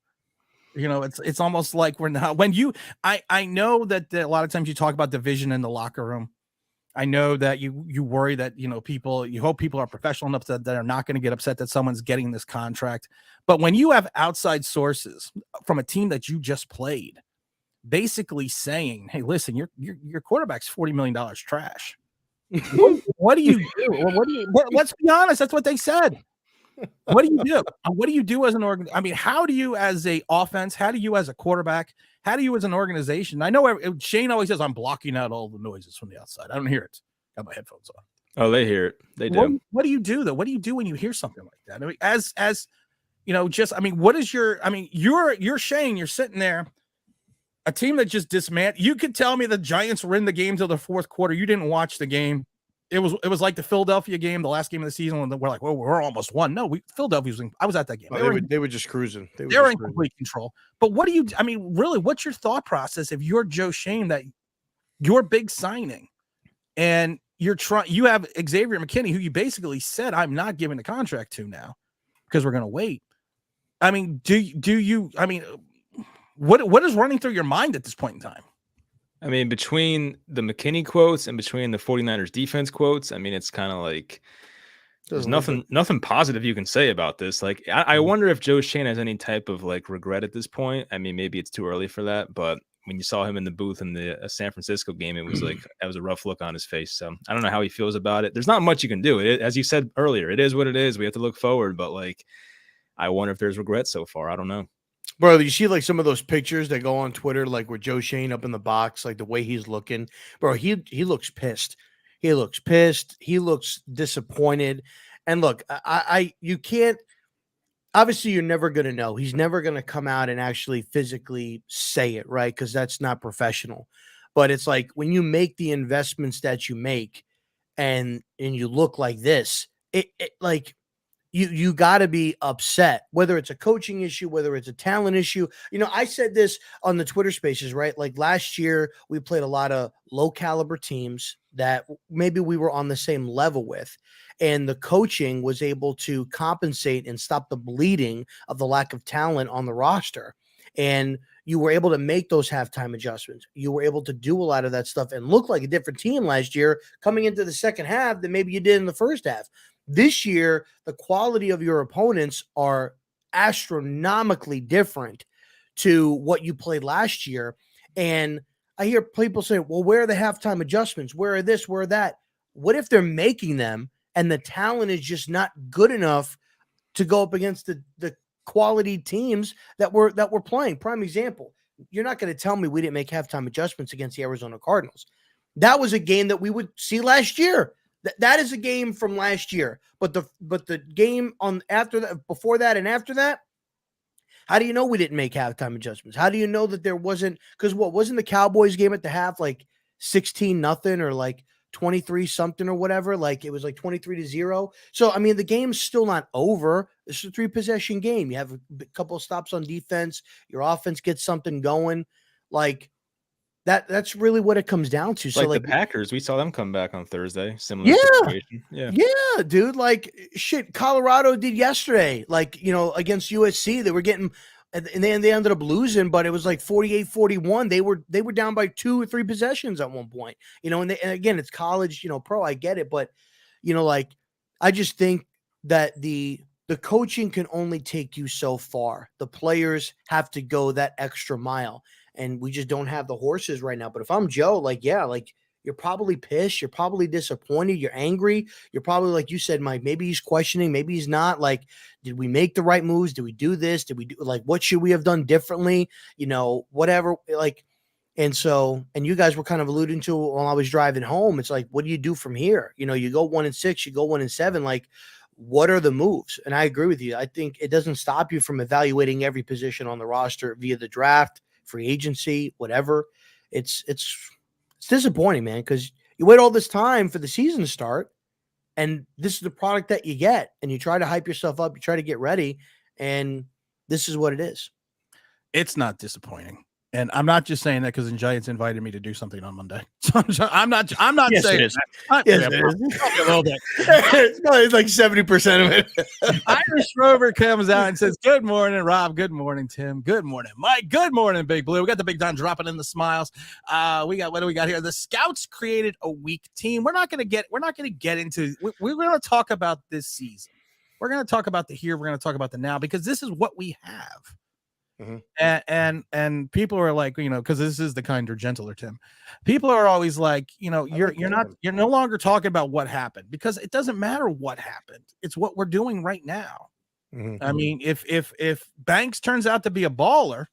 It's almost like we're now I know that a lot of times you talk about division in the locker room. I know that you worry that, you hope people are professional enough that are not going to get upset that someone's getting this contract. But when you have outside sources from a team that you just played, basically saying, hey, listen, your quarterback's $40 million trash. What do you do? Let's be honest. That's what they said. What do you do? What do you do as an organ? I mean, how do you as a offense? How do you as a quarterback? How do you as an organization? I know Shane always says I'm blocking out all the noises from the outside. I don't hear it. Got my headphones on. Oh, they hear it. They do. What do you do though? What do you do when you hear something like that? I mean, what is your? I mean, you're Shane. You're sitting there. a team that just dismantled. You could tell me the Giants were in the game till the fourth quarter. You didn't watch the game. It was like the Philadelphia game, the last game of the season, when we're like, well, we're almost won. No, Philadelphia was. I was at that game. They were just cruising. They were in complete control. But what do you? I mean, really, what's your thought process if you're Joe Schoen, that your big signing, and you have Xavier McKinney, who you basically said, I'm not giving the contract to now because we're going to wait. I mean, do you? I mean, what is running through your mind at this point in time? I mean, between the McKinney quotes and between the 49ers defense quotes, I mean, it's kind of like there's nothing positive you can say about this. Like, I wonder if Joe Schoen has any type of like regret at this point. I mean, maybe it's too early for that, but when you saw him in the booth in the San Francisco game, it was like that was a rough look on his face. So I don't know how he feels about it. There's not much you can do. As you said earlier, it is what it is. We have to look forward, but like, I wonder if there's regret so far. I don't know. Bro, you see like some of those pictures that go on Twitter, like with Joe Schoen up in the box, like the way he's looking. Bro, he looks pissed. He looks pissed. He looks disappointed. And look, you can't, obviously you're never going to know. He's never going to come out and actually physically say it, right? Because that's not professional. But it's like when you make the investments that you make and you look like this, it like, you got to be upset, whether it's a coaching issue, whether it's a talent issue. You know, I said this on the Twitter spaces, right? Like last year, we played a lot of low caliber teams that maybe we were on the same level with. And the coaching was able to compensate and stop the bleeding of the lack of talent on the roster. And you were able to make those halftime adjustments. You were able to do a lot of that stuff and look like a different team last year coming into the second half than maybe you did in the first half. This year, the quality of your opponents are astronomically different to what you played last year. And I hear people say, well, where are the halftime adjustments? Where are this? Where are that? What if they're making them and the talent is just not good enough to go up against the quality teams that we're playing? Prime example, you're not going to tell me we didn't make halftime adjustments against the Arizona Cardinals. That was a game that we would see last year. That is a game from last year, but the game on after that, before that, and after that, how do you know we didn't make halftime adjustments? How do you know that there wasn't? Because what wasn't the Cowboys game at the half like 16-0 or like 23-something or whatever? Like it was like 23-0. So I mean, the game's still not over. It's a 3-possession game. You have a couple of stops on defense. Your offense gets something going, like. That's really what it comes down to. So like the Packers, we saw them come back on Thursday. Similar situation. Yeah, dude. Like shit, Colorado did yesterday. Like, you know, against USC, they were getting, and they ended up losing, but it was like 48-41. They were down by 2 or 3 possessions at one point. You know, and again, it's college, you know, pro. I get it, but you know, like I just think that the coaching can only take you so far. The players have to go that extra mile. And we just don't have the horses right now. But if I'm Joe, like, yeah, like you're probably pissed. You're probably disappointed. You're angry. You're probably, like you said, Mike, maybe he's questioning. Maybe he's not. Like, did we make the right moves? Did we do this? Did we do, like, what should we have done differently? You know, whatever. Like, and so, and you guys were kind of alluding to while I was driving home. It's like, what do you do from here? You know, you go 1-6, you go 1-7. Like, what are the moves? And I agree with you. I think it doesn't stop you from evaluating every position on the roster via the draft, free agency, whatever. It's disappointing, man, because you wait all this time for the season to start, and this is the product that you get, and you try to hype yourself up, you try to get ready, and this is what it is. It's not disappointing. And I'm not just saying that because the Giants invited me to do something on Monday. So I'm not yes, saying it is. that. Yes, it is. A little bit. It's like 70% of it. Irish Rover comes out and says, good morning, Rob. Good morning, Tim. Good morning, Mike. Good morning, Big Blue. We got the Big Don dropping in the smiles. We got, what do we got here? The Scouts created a weak team. We're not going to get into, we're going to talk about this season. We're going to talk about the here. We're going to talk about the now, because this is what we have. Mm-hmm. And people are like, you know, because this is the kinder, gentler Tim. People are always like, you know, you're no longer talking about what happened, because it doesn't matter what happened. It's what we're doing right now. Mm-hmm. I mean, if Banks turns out to be a baller,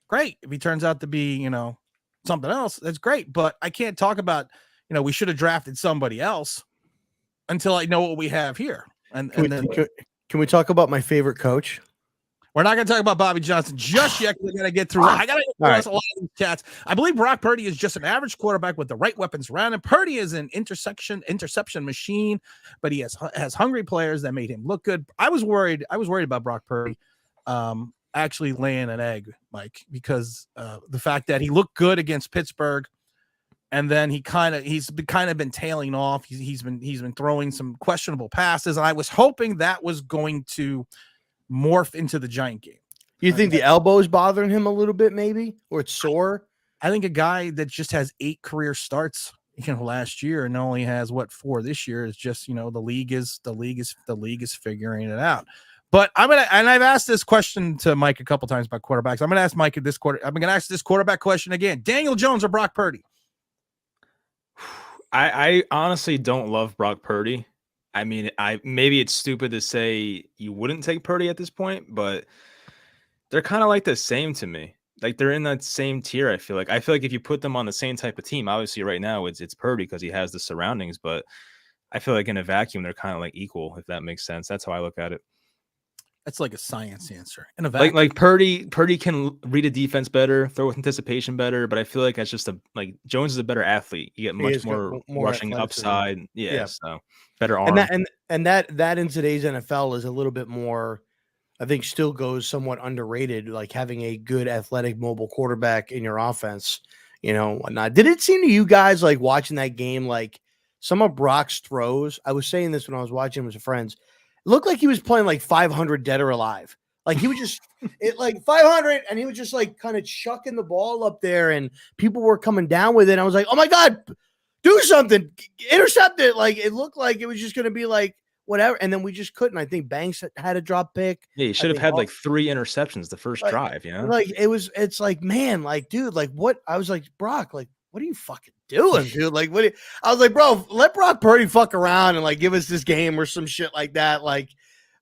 great. If he turns out to be, you know, something else, that's great. But I can't talk about, you know, we should have drafted somebody else until I know what we have here. And then can we talk about my favorite coach? We're not going to talk about Bobby Johnson just yet because I got to get through. I got to get through a lot of these chats. I believe Brock Purdy is just an average quarterback with the right weapons around him. Purdy is an interception machine, but he has hungry players that made him look good. I was worried about Brock Purdy actually laying an egg, Mike, because the fact that he looked good against Pittsburgh, and then he's been tailing off. He's been throwing some questionable passes, and I was hoping that was going to morph into the Giant game. You think the elbow is bothering him a little bit, maybe, or it's sore? I think a guy that just has 8 career starts, last year and only has 4 this year is just, the league is figuring it out. But I've asked this question to Mike a couple times about quarterbacks. I'm gonna ask Mike this quarterback question again. Daniel Jones or Brock Purdy? I honestly don't love Brock Purdy. I mean, maybe it's stupid to say you wouldn't take Purdy at this point, but they're kind of like the same to me. Like they're in that same tier. I feel like if you put them on the same type of team, obviously right now it's Purdy because he has the surroundings, but I feel like in a vacuum they're kind of like equal, if that makes sense. That's how I look at it. That's like a science answer. In a vacuum. Like Purdy can read a defense better, throw with anticipation better, but I feel like that's just Jones is a better athlete. You get much more rushing upside. Yeah, so better arm. And that in today's NFL is a little bit more, I think still goes somewhat underrated, like having a good athletic mobile quarterback in your offense, whatnot. Did it seem to you guys like watching that game, like some of Brock's throws? I was saying this when I was watching with some friends. It looked like he was playing like 500 Dead or Alive. Like he was just like 500 and he was just like kind of chucking the ball up there and people were coming down with it. And I was like, oh my God, do something, intercept it. Like it looked like it was just going to be like, whatever, and then we just couldn't. I think Banks had a drop pick. Yeah, you should have had like 3 interceptions the first drive, Like it's like, man, like, dude, like what? I was like, Brock, like, what are you fucking doing, dude? Like, I was like, bro, let Brock Purdy fuck around and like give us this game or some shit like that. Like,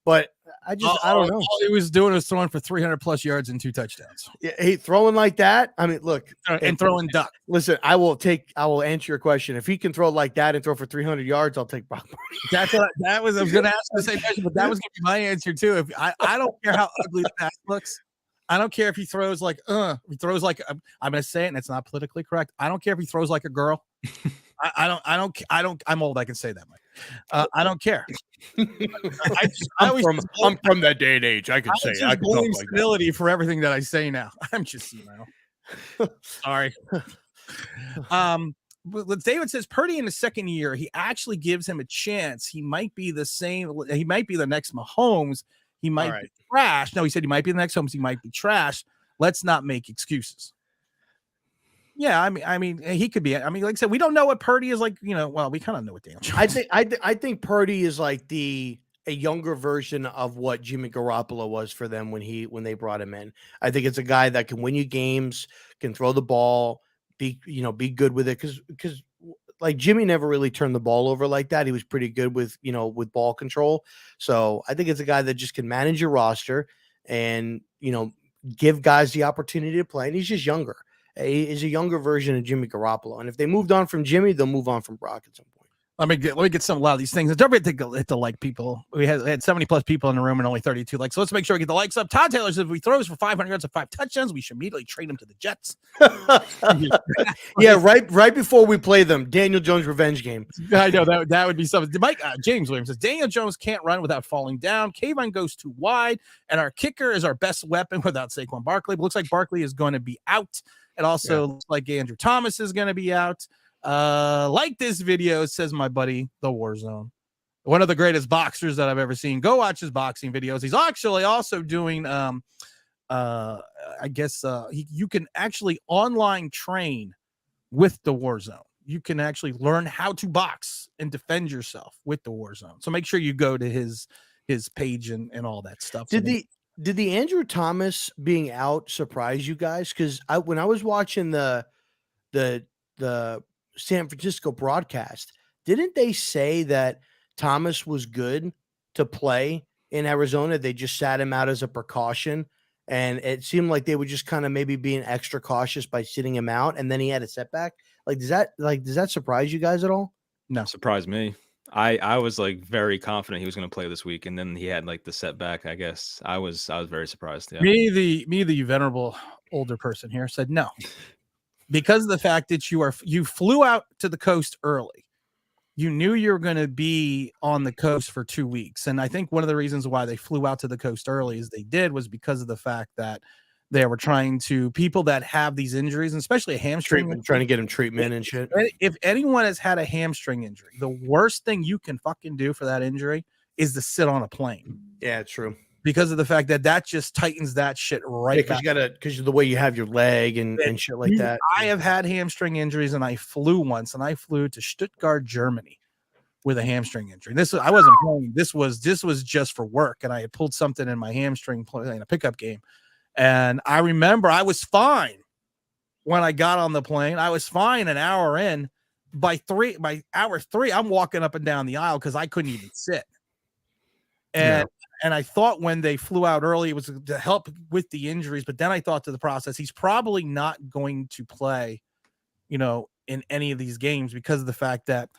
but I don't know. All he was doing was throwing for 300+ yards and 2 touchdowns. Yeah, he throwing like that. I mean, look, and throwing duck. Listen, I will answer your question. If he can throw like that and throw for 300 yards, I'll take Brock Purdy. I was going to ask the same question, but that was going to be my answer too. If I don't care how ugly the pass looks. I don't care if he throws like, I'm going to say it and it's not politically correct. I don't care if he throws like a girl. I'm old. I can say that, Mike. I don't care. I'm from that day and age. I can say I can blame stability for everything that I say now. I'm just, sorry. But David says Purdy in the second year, he actually gives him a chance. He might be the same. He might be the next Mahomes. He might be trash. No, he said he might be the next Mahomes. He might be trash. Let's not make excuses. Yeah, I mean, he could be. I mean, like I said, we don't know what Purdy is like. Well, we kind of know what Daniel Jones. I think Purdy is like a younger version of what Jimmy Garoppolo was for them when they brought him in. I think it's a guy that can win you games, can throw the ball, be good with it. Because like Jimmy never really turned the ball over like that. He was pretty good with ball control. So I think it's a guy that just can manage your roster and give guys the opportunity to play. And he's just younger. Is a younger version of Jimmy Garoppolo, and if they moved on from Jimmy, they'll move on from Brock at some point. Let me get a lot of these things. Don't forget to hit the like people. We had 70+ people in the room and only 32 likes. So let's make sure we get the likes up. Todd Taylor says if he throws for 500 yards and 5 touchdowns, we should immediately trade him to the Jets. Yeah, right before we play them, Daniel Jones revenge game. I know that would be something. Mike James Williams says Daniel Jones can't run without falling down. Kayvon goes too wide, and our kicker is our best weapon without Saquon Barkley. But looks like Barkley is going to be out. It also looks like Andrew Thomas is going to be out. Like this video, says my buddy, The Warzone. One of the greatest boxers that I've ever seen. Go watch his boxing videos. He's actually also doing, you can actually online train with The Warzone. You can actually learn how to box and defend yourself with The Warzone. So make sure you go to his page and all that stuff. Did the Andrew Thomas being out surprise you guys? Because when I was watching the San Francisco broadcast, didn't they say that Thomas was good to play in Arizona? They just sat him out as a precaution, and it seemed like they were just kind of maybe being extra cautious by sitting him out, and then he had a setback. Does that surprise you guys at all? No, surprise me. I was like very confident he was going to play this week, and then he had like the setback. I guess I was very surprised. Yeah. Me, the venerable older person here, said no, because of the fact that you flew out to the coast early. You knew you were going to be on the coast for 2 weeks, and I think one of the reasons why they flew out to the coast early as they did was because of the fact that they were trying to people that have these injuries, and especially a hamstring injury, trying to get him treatment and shit. If anyone has had a hamstring injury, the worst thing you can fucking do for that injury is to sit on a plane. Yeah, true. Because of the fact that just tightens that shit right back. Because of the way you have your leg and shit like that. I have had hamstring injuries, and I flew once, and I flew to Stuttgart, Germany, with a hamstring injury. I wasn't playing. This was just for work, and I had pulled something in my hamstring in a pickup game. And I remember I was fine when I got on the plane. I was fine an hour in. By hour 3, I'm walking up and down the aisle because I couldn't even sit. And I thought when they flew out early, it was to help with the injuries. But then I thought to the process, he's probably not going to play, in any of these games because of the fact that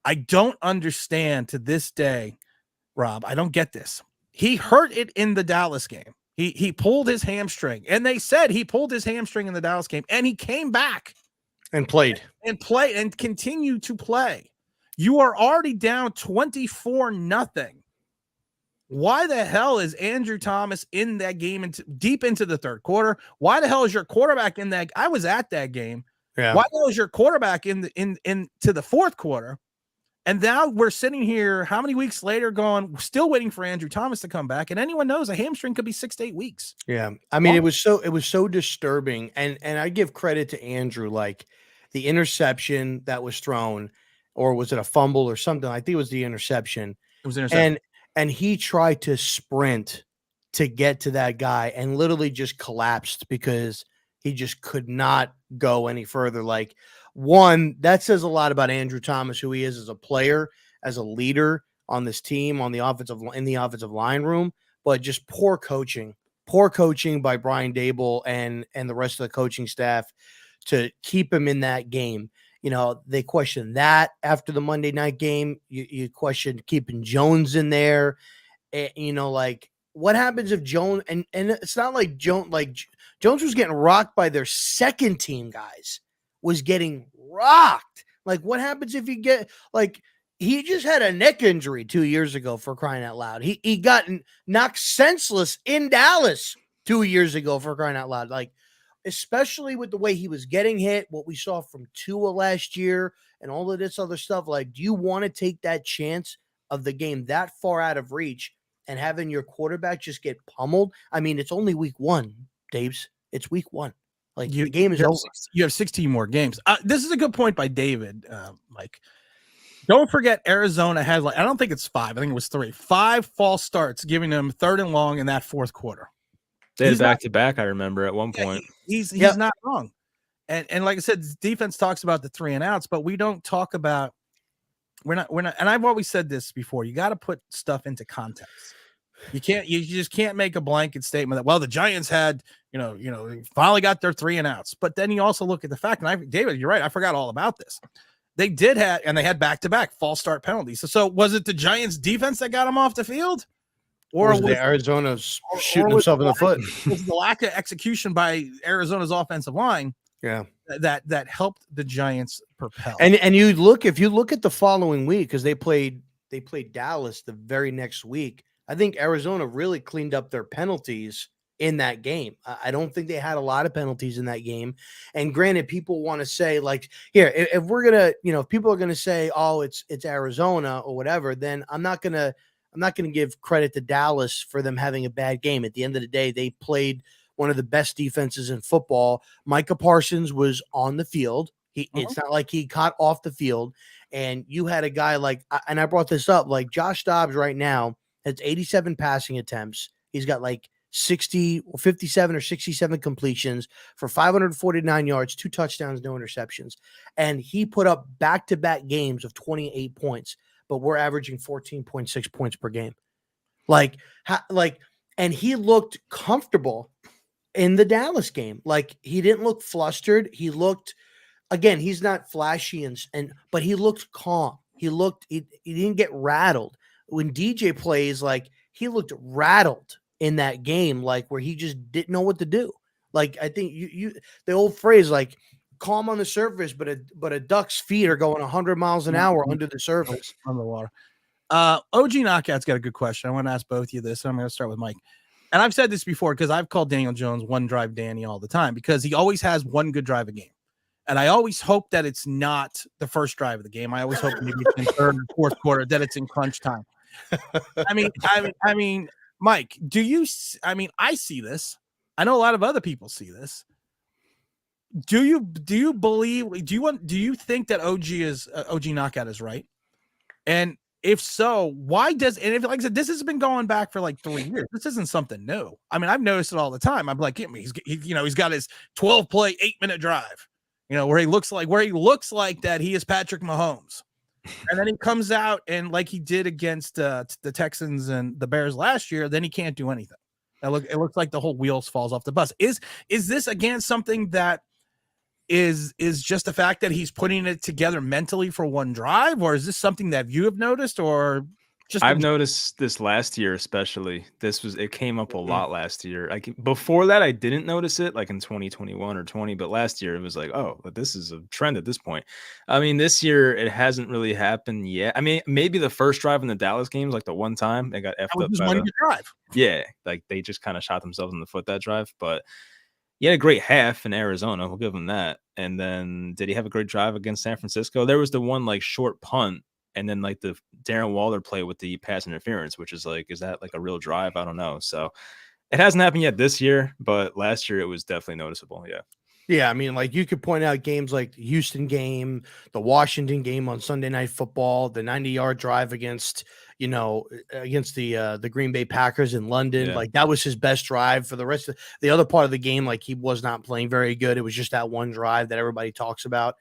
I don't understand to this day, Rob. I don't get this. He hurt it in the Dallas game. He pulled his hamstring, and they said he pulled his hamstring in the Dallas game, and he came back and played and continued to play. You are already down 24-0. Why the hell is Andrew Thomas in that game deep into the third quarter? Why the hell is your quarterback in that? I was at that game. Yeah. Why the hell is your quarterback into the fourth quarter? And now we're sitting here, how many weeks later, still waiting for Andrew Thomas to come back. And anyone knows a hamstring could be 6 to 8 weeks. Yeah. I mean, it was so disturbing. And I give credit to Andrew, like the interception that was thrown, or was it a fumble or something? I think it was the interception. It was interception. And he tried to sprint to get to that guy and literally just collapsed because he just could not go any further. Like, one, that says a lot about Andrew Thomas, who he is as a player, as a leader on this team, in the offensive line room, but just poor coaching by Brian Dable and the rest of the coaching staff to keep him in that game. They questioned that after the Monday night game. You questioned keeping Jones in there. Like, what happens if Jones and it's not like Jones was getting rocked by their second team guys. Was getting rocked. Like, what happens if you he just had a neck injury 2 years ago, for crying out loud. He got knocked senseless in Dallas 2 years ago, for crying out loud. Like, especially with the way he was getting hit, what we saw from Tua last year and all of this other stuff. Like, do you want to take that chance of the game that far out of reach and having your quarterback just get pummeled? I mean, it's only week 1, Daves. It's week 1. Like, the game is over. You have 16 more games. This is a good point by David, Mike. Don't forget Arizona had, I don't think it's 5. I think it was 3. 5 false starts, giving them 3rd and long in that fourth quarter. They had back-to-back, I remember, at one point. He's not wrong. And like I said, defense talks about the 3 and outs, but we don't talk about we're not and I've always said this before, you got to put stuff into context. You just can't make a blanket statement that, well, the Giants had, finally got their 3 and outs. But then you also look at the fact, and David, you're right, I forgot all about this. They had back-to-back false start penalties. So was it the Giants defense that got them off the field? Or was the Arizona's shooting himself in the foot? Was the lack of execution by Arizona's offensive line that helped the Giants propel? And if you look at the following week, because they played Dallas the very next week, I think Arizona really cleaned up their penalties in that game. I don't think they had a lot of penalties in that game. And granted, people want to say, like, here, if we're gonna, if people are gonna say, oh, it's Arizona or whatever, then I'm not gonna give credit to Dallas for them having a bad game. At the end of the day, they played one of the best defenses in football. Micah Parsons was on the field. It's not like he caught off the field. And you had a guy and I brought this up, like Josh Dobbs right now has 87 passing attempts. He's got 57 or 67 completions for 549 yards, 2 touchdowns, no interceptions. And he put up back-to-back games of 28 points, but we're averaging 14.6 points per game. And he looked comfortable in the Dallas game. Like, he didn't look flustered. He looked, again, he's not flashy but he looked calm. he didn't get rattled. When DJ plays, like he looked rattled in that game, like where he just didn't know what to do. Like I think the old phrase, like calm on the surface, but a duck's feet are going 100 miles an hour under the surface. On the water. OG Knockout's got a good question. I want to ask both of you this. I'm going to start with Mike. And I've said this before because I've called Daniel Jones one drive Danny all the time because he always has one good drive a game. And I always hope that it's not the first drive of the game. I always hope maybe it's in third or fourth quarter, that it's in crunch time. I mean, Mike, I see this. I know a lot of other people see this. Do you think that OG Knockout is right? And if so, why does, and if, like I said, this has been going back for like 3 years. This isn't something new. I mean, I've noticed it all the time. I'm like, he's got his 12-play, 8-minute drive, where he looks like that he is Patrick Mahomes. And then he comes out and like he did against the Texans and the Bears last year, then he can't do anything. It looks like the whole wheels falls off the bus. Is this again something that is just the fact that he's putting it together mentally for one drive, or is this something that you have noticed, or just I've noticed this last year, especially. It came up a lot last year. Before that, I didn't notice it, like in 2021 or 20, but last year it was like, oh, but this is a trend at this point. I mean, this year it hasn't really happened yet. I mean, maybe the first drive in the Dallas games, like the one time they got effed up by one good drive. Yeah, like they just kind of shot themselves in the foot that drive, but. He had a great half in Arizona. We'll give him that. And then did he have a great drive against San Francisco? There was the one like short punt and then like the Darren Waller play with the pass interference, which is like, is that like a real drive? I don't know. So it hasn't happened yet this year, but last year it was definitely noticeable. Yeah. Yeah, I mean, like you could point out games like the Houston game, the Washington game on Sunday Night Football, the 90-yard drive against the Green Bay Packers in London. Yeah. Like that was his best drive. For the rest of the other part of the game, like he was not playing very good. It was just that one drive that everybody talks about.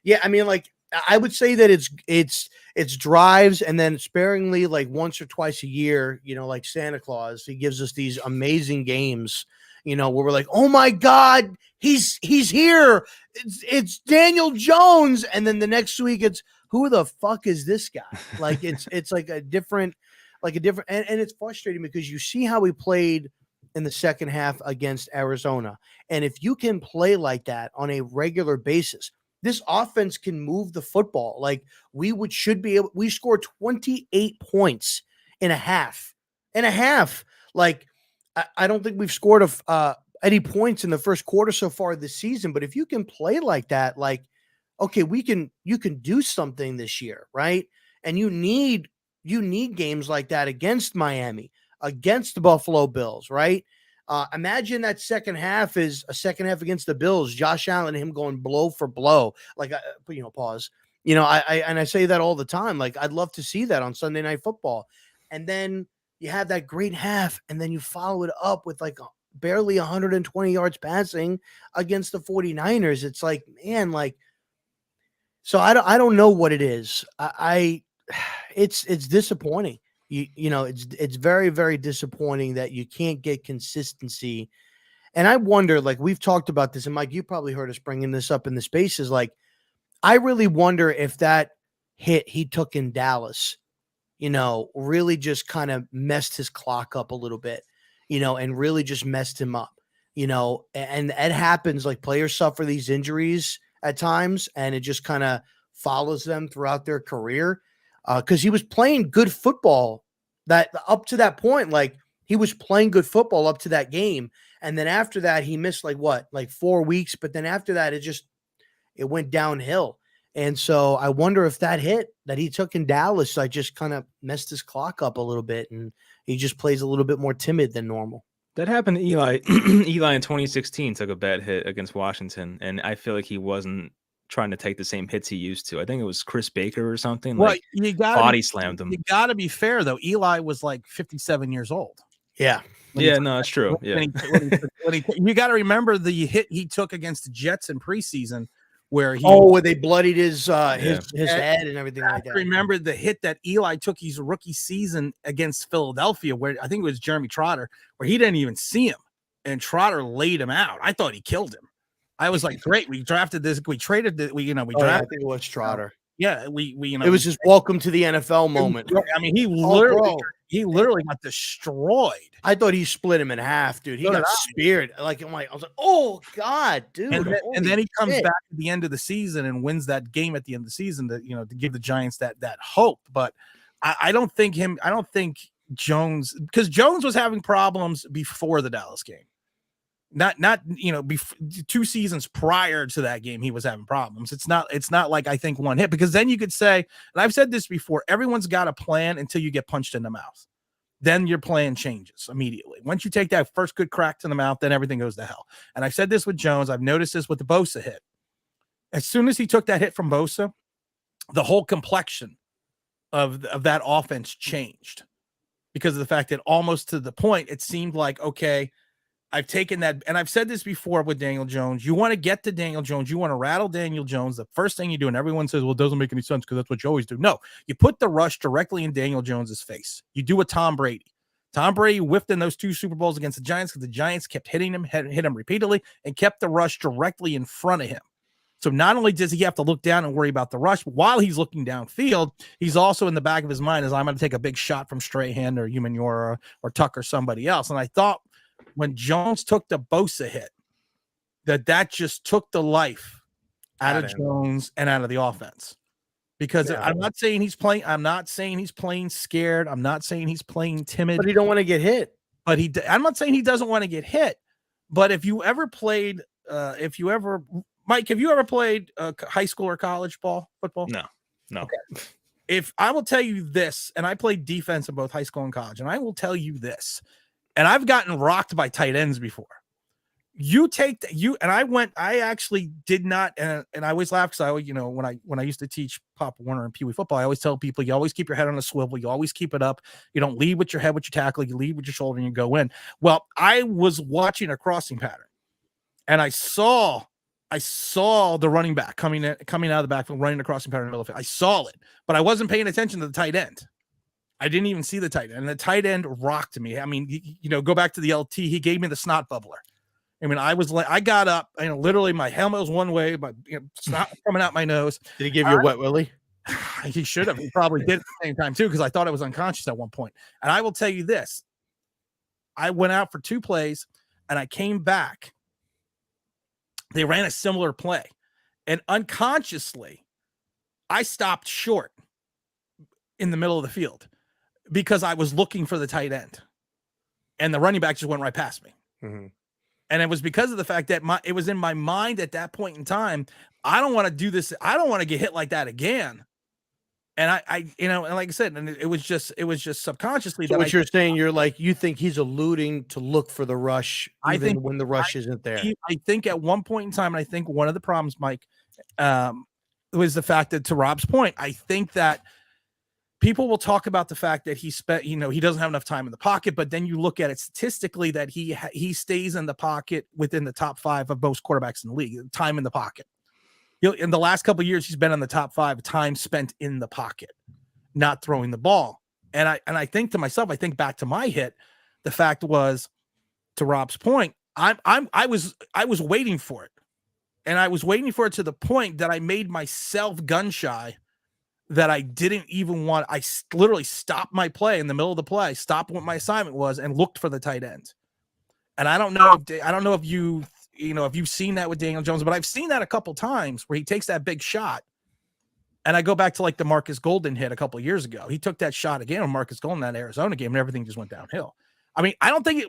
Yeah, I mean, like I would say that it's drives, and then sparingly, like once or twice a year, like Santa Claus, he gives us these amazing games. Where we're like, oh my God, he's here. It's Daniel Jones. And then the next week it's, who the fuck is this guy? Like it's like a different, and it's frustrating because you see how he played in the second half against Arizona. And if you can play like that on a regular basis, this offense can move the football. Like we scored 28 points in a half. Like, I don't think we've scored any points in the first quarter so far this season, but if you can play like that, like, okay, you can do something this year, right? And you need games like that against Miami, against the Buffalo Bills, right? Imagine that second half is a second half against the Bills, Josh Allen, him going blow for blow, like, pause. I say that all the time. Like, I'd love to see that on Sunday Night Football. And then you have that great half, and then you follow it up with like barely 120 yards passing against the 49ers. It's like, man, like, so I don't know what it is. It's disappointing. It's very, very disappointing that you can't get consistency. And I wonder, like we've talked about this, and Mike, you probably heard us bringing this up in the spaces. Like, I really wonder if that hit he took in Dallas, really just kind of messed his clock up a little bit, and really just messed him up, and it happens. Like players suffer these injuries at times, and it just kind of follows them throughout their career. Because he was playing good football that up to that point, like he was playing good football up to that game. And then after that, he missed like 4 weeks. But then after that, it went downhill. And so I wonder if that hit that he took in Dallas, I just kind of messed his clock up a little bit, and he just plays a little bit more timid than normal. That happened to Eli. Eli in 2016 took a bad hit against Washington, and I feel like he wasn't trying to take the same hits he used to. I think it was Chris Baker or something. Well, like body slammed him. You got to be fair though. Eli was like 57 years old. Yeah. No, it's true. Yeah. You got to remember the hit he took against the Jets in preseason, where they bloodied his head and everything like that. Remember the hit that Eli took his rookie season against Philadelphia, where I think it was Jeremy Trotter, where he didn't even see him, and Trotter laid him out. I thought he killed him. I was like, great. We drafted this. We traded. I think it was Trotter. Yeah, we It was just welcome to the NFL moment. I mean, he bro. literally got destroyed. I thought he split him in half, dude. He So got did I. speared. I was like, oh God, dude. And then holy he comes shit. back at the end of the season and wins that game at the end of the season to give the Giants that hope. But I don't think Jones, because Jones was having problems before the Dallas game. Not 2 seasons prior to that game, he was having problems. It's not like I think one hit, because then you could say, and I've said this before, everyone's got a plan until you get punched in the mouth. Then your plan changes immediately. Once you take that first good crack to the mouth, then everything goes to hell. And I've said this with Jones. I've noticed this with the Bosa hit. As soon as he took that hit from Bosa, the whole complexion of that offense changed, because of the fact that almost to the point, it seemed like, okay, I've taken that, and I've said this before with Daniel Jones. You want to get to Daniel Jones. You want to rattle Daniel Jones. The first thing you do, and everyone says, well, it doesn't make any sense because that's what you always do. No, you put the rush directly in Daniel Jones's face. You do a Tom Brady. Tom Brady whiffed in those 2 Super Bowls against the Giants because the Giants kept hitting him, hit him repeatedly, and kept the rush directly in front of him. So not only does he have to look down and worry about the rush, but while he's looking downfield, he's also in the back of his mind is, I'm going to take a big shot from Strahan or Umanura or Tuck or somebody else. And I thought, when Jones took the Bosa hit, that just took the life out of Jones and out of the offense. Because I'm not saying he's playing scared. I'm not saying he's playing timid. But he don't want to get hit. But I'm not saying he doesn't want to get hit. But if you ever played, Mike, have you ever played high school or college football? No. Okay. If I will tell you this, and I played defense in both high school and college, and I will tell you this, and I've gotten rocked by tight ends before. I actually did not, and I always laugh because when I used to teach Pop Warner and Pee Wee football, I always tell people, you always keep your head on a swivel, you always keep it up, you don't lead with your head with your tackle, you lead with your shoulder and you go in. Well, I was watching a crossing pattern, and I saw the running back coming out of the backfield, running the crossing pattern in the middle of the field. I saw it, but I wasn't paying attention to the tight end. I didn't even see the tight end, and the tight end rocked me. I mean, go back to the LT. He gave me the snot bubbler. I mean, I got up, and literally my helmet was one way, but snot coming out my nose. Did he give you a wet willy? He should have. He probably did at the same time too, because I thought I was unconscious at one point. And I will tell you this: I went out for 2 plays, and I came back. They ran a similar play, and unconsciously, I stopped short in the middle of the field, because I was looking for the tight end, and the running back just went right past me. Mm-hmm. And it was because of the fact that it was in my mind at that point in time. I don't want to do this. I don't want to get hit like that again. And and like I said, and it was just subconsciously. So what you're saying, you think he's alluding to look for the rush, even when the rush isn't there. I think at one point in time, and I think one of the problems, Mike, was the fact that, to Rob's point, I think that people will talk about the fact that he doesn't have enough time in the pocket, but then you look at it statistically that he stays in the pocket within the top 5 of most quarterbacks in the league. Time in the pocket. In the last couple of years, he's been in the top 5 time spent in the pocket, not throwing the ball. And I think to myself, I think back to my hit. The fact was, to Rob's point, I was waiting for it, and I was waiting for it to the point that I made myself gun shy. That I didn't even want. I literally stopped my play in the middle of the play, stopped what my assignment was, and looked for the tight end. And I don't know if you've seen that with Daniel Jones, but I've seen that a couple times where he takes that big shot. And I go back to like the Marcus Golden hit a couple of years ago. He took that shot again on Marcus Golden, that Arizona game, and everything just went downhill. I mean, I don't think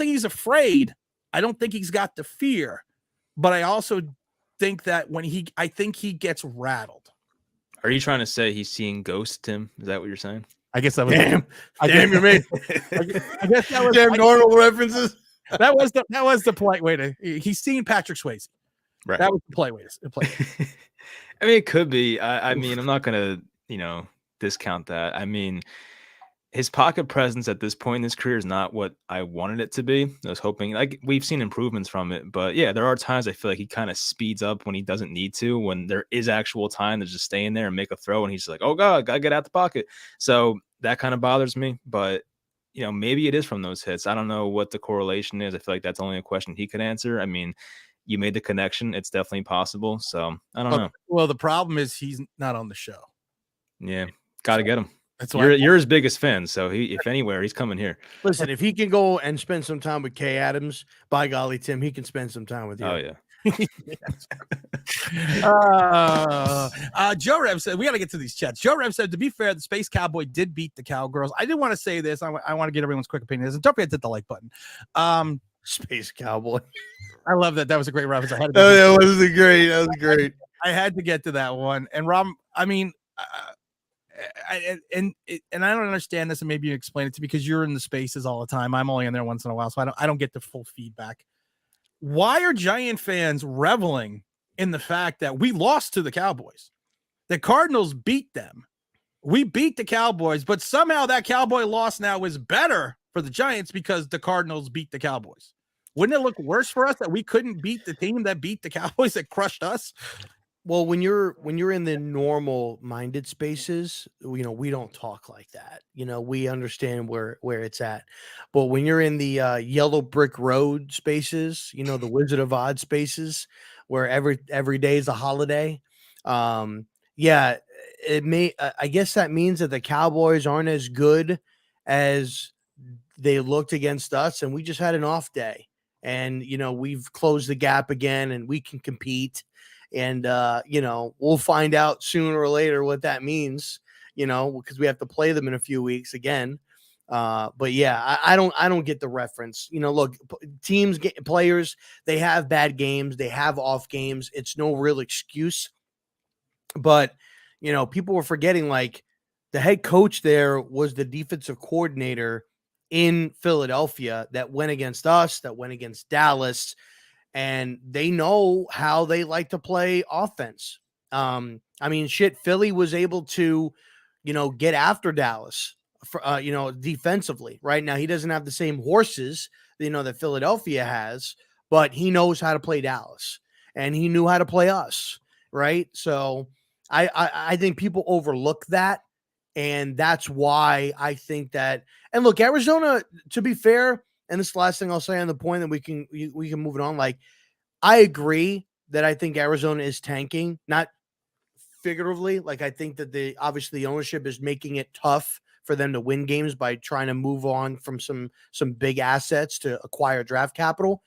he's afraid. I don't think he's got the fear, but I also think that I think he gets rattled. Are you trying to say he's seeing ghosts, Tim? Is that what you're saying? I guess that was damn you made. I guess that was damn normal references. That was the polite way to. He's seen Patrick Swayze. Right. That was the polite way to play. I mean, it could be. I mean, I'm not gonna discount that. I mean, his pocket presence at this point in his career is not what I wanted it to be. I was hoping, like, we've seen improvements from it, but yeah, there are times I feel like he kind of speeds up when he doesn't need to, when there is actual time to just stay in there and make a throw, and he's just like, oh God, gotta get out the pocket. So that kind of bothers me, but maybe it is from those hits. I don't know what the correlation is. I feel like that's only a question he could answer. I mean, you made the connection, it's definitely possible. So I don't know. Well, the problem is he's not on the show. Yeah, got to get him. That's why You're his biggest fan, so if anywhere, he's coming here. Listen, if he can go and spend some time with Kay Adams, by golly, Tim, he can spend some time with you. Oh yeah. Joe Rev said, we got to get to these chats. Joe Rev said, to be fair, the Space Cowboy did beat the Cowgirls. I did want to say this. I want to get everyone's quick opinion. And don't forget to hit the like button. Space Cowboy. I love that. That was a great reference. I had to That was great. That was great. I had to get to that one. And Rob, I mean, and I don't understand this, and maybe you explain it to me because you're in the spaces all the time. I'm only in there once in a while, so I don't get the full feedback. Why are Giant fans reveling in the fact that we lost to the Cowboys? The Cardinals beat them. We beat the Cowboys, but somehow that Cowboy loss now is better for the Giants because the Cardinals beat the Cowboys. Wouldn't it look worse for us that we couldn't beat the team that beat the Cowboys that crushed us? Well, when you're in the normal minded spaces, we don't talk like that. We understand where it's at. But when you're in the yellow brick road spaces, the Wizard of Oz spaces, where every day is a holiday, it may. I guess that means that the Cowboys aren't as good as they looked against us, and we just had an off day. And we've closed the gap again, and we can compete. And we'll find out sooner or later what that means, because we have to play them in a few weeks again. But yeah, I don't get the reference. Look, teams, players, they have bad games, they have off games. It's no real excuse. But people were forgetting, like, the head coach there was the defensive coordinator in Philadelphia that went against us, that went against Dallas. And they know how they like to play offense. Philly was able to, get after Dallas, defensively. Right now, he doesn't have the same horses, that Philadelphia has, but he knows how to play Dallas, and he knew how to play us. Right. So I think people overlook that. And that's why I think that, and look, Arizona, to be fair, and this is the last thing I'll say on the point that we can move it on. Like, I agree that I think Arizona is tanking, not figuratively. Like, I think that obviously the ownership is making it tough for them to win games by trying to move on from some big assets to acquire draft capital.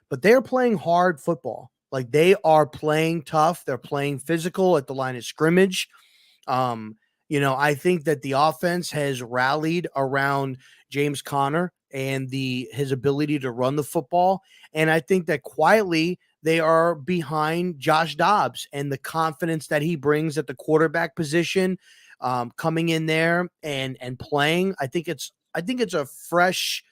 But they're playing hard football. Like, they are playing tough. They're playing physical at the line of scrimmage. I think that the offense has rallied around James Conner and his ability to run the football. And I think that quietly they are behind Josh Dobbs and the confidence that he brings at the quarterback position, coming in there and playing. I think it's a fresh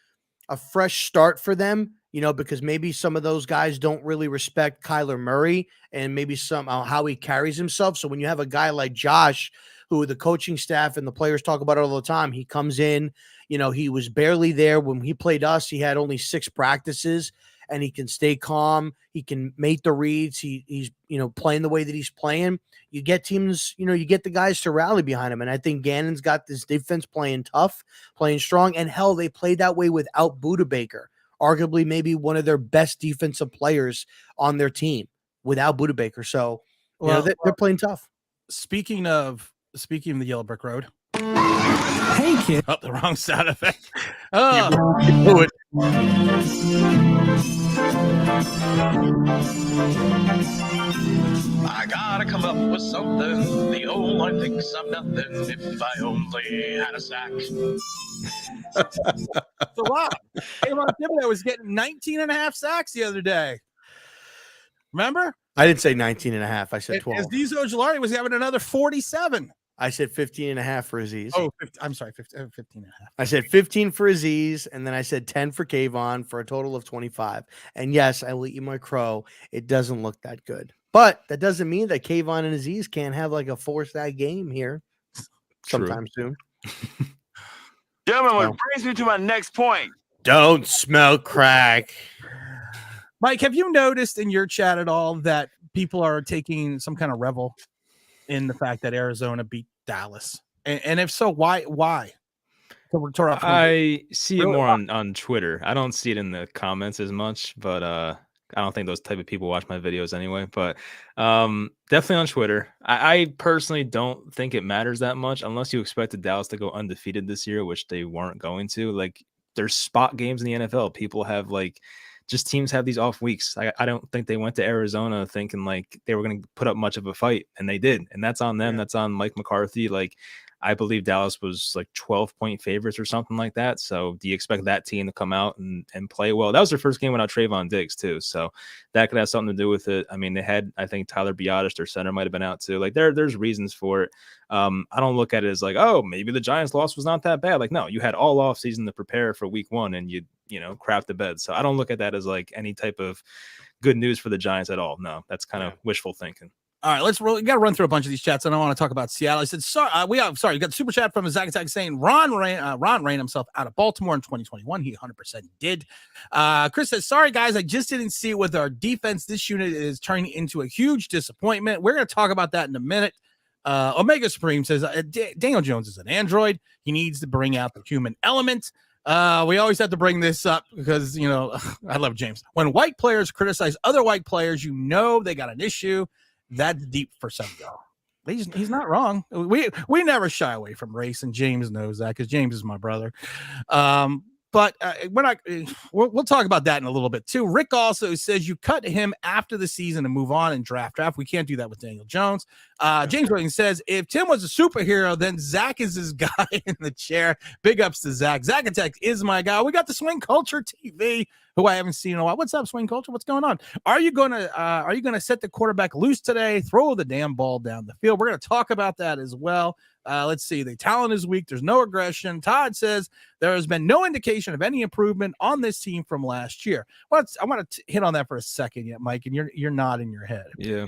start for them, because maybe some of those guys don't really respect Kyler Murray and maybe how he carries himself. So when you have a guy like Josh, who the coaching staff and the players talk about it all the time, he comes in, he was barely there when he played us. He had only 6 practices, and he can stay calm. He can make the reads. He's playing the way that he's playing. You get teams, you get the guys to rally behind him. And I think Gannon's got this defense playing tough, playing strong. And hell, they played that way without Budda Baker, arguably maybe one of their best defensive players on their team without Budda Baker. So, they're playing tough. Speaking of the yellow brick road. Hey, kid. Oh, the wrong sound effect. I gotta come up with something. The old line thinks I'm nothing if I only had a sack. So wow, Kayvon Thibodeau was getting 19 and a half sacks the other day. Remember? I didn't say 19 and a half. I said 12. Azeez Ojulari was having another 47. I said 15 and a half for Azeez. Oh, 15, I'm sorry, 15 and a half. I said 15 for Azeez, and then I said 10 for Kayvon for a total of 25. And yes, I will eat my crow. It doesn't look that good. But that doesn't mean that Kayvon and Azeez can't have like a 4-sack game here sometime soon. Gentlemen, which brings me to my next point. Don't smell crack. Mike, have you noticed in your chat at all that people are taking some kind of revel in the fact that Arizona beat Dallas? And if so, why? I see it more on Twitter. I don't see it in the comments as much, but I don't think those type of people watch my videos anyway, but definitely on Twitter. I personally don't think it matters that much unless you expected Dallas to go undefeated this year, which they weren't going to. Like, there's spot games in the NFL. People have like, just teams have these off weeks. I don't think they went to Arizona thinking like they were going to put up much of a fight, and they did. And that's on them. Yeah. That's on Mike McCarthy. Like, I believe Dallas was like 12-point favorites or something like that. So do you expect that team to come out and play well? That was their first game without Trayvon Diggs too. So that could have something to do with it. I mean, they had, I think Tyler Biadasz, their center, might've been out too. Like there's reasons for it. I don't look at it as like, oh, maybe the Giants loss was not that bad. Like, no, you had all off season to prepare for week 1 and you crap the bed. So I don't look at that as like any type of good news for the Giants at all. No, that's kind of wishful thinking. All right, we got to run through a bunch of these chats. And I want to talk about Seattle. I said, sorry, you got the super chat from Zach Attack saying Ron ran himself out of Baltimore in 2021. He 100% did. Chris says, sorry, guys, I just didn't see it with our defense. This unit is turning into a huge disappointment. We're going to talk about that in a minute. Omega Supreme says, Daniel Jones is an android. He needs to bring out the human element. We always have to bring this up because, I love James. When white players criticize other white players, they got an issue. That's deep for some y'all. He's not wrong. We never shy away from race, and James knows that because James is my brother. But we'll talk about that in a little bit too. Rick also says you cut him after the season and move on and draft. We can't do that with Daniel Jones. James Williams says if Tim was a superhero, then Zach is his guy in the chair. Big ups to Zach. Zach Attack is my guy. We got the Swing Culture TV, who I haven't seen in a while. What's up, Swing Culture? What's going on? Are you gonna set the quarterback loose today? Throw the damn ball down the field. We're gonna talk about that as well. Let's see. The talent is weak. There's no aggression. Todd says there has been no indication of any improvement on this team from last year. I want to hit on that for a second yet, Mike, and you're nodding your head. Yeah.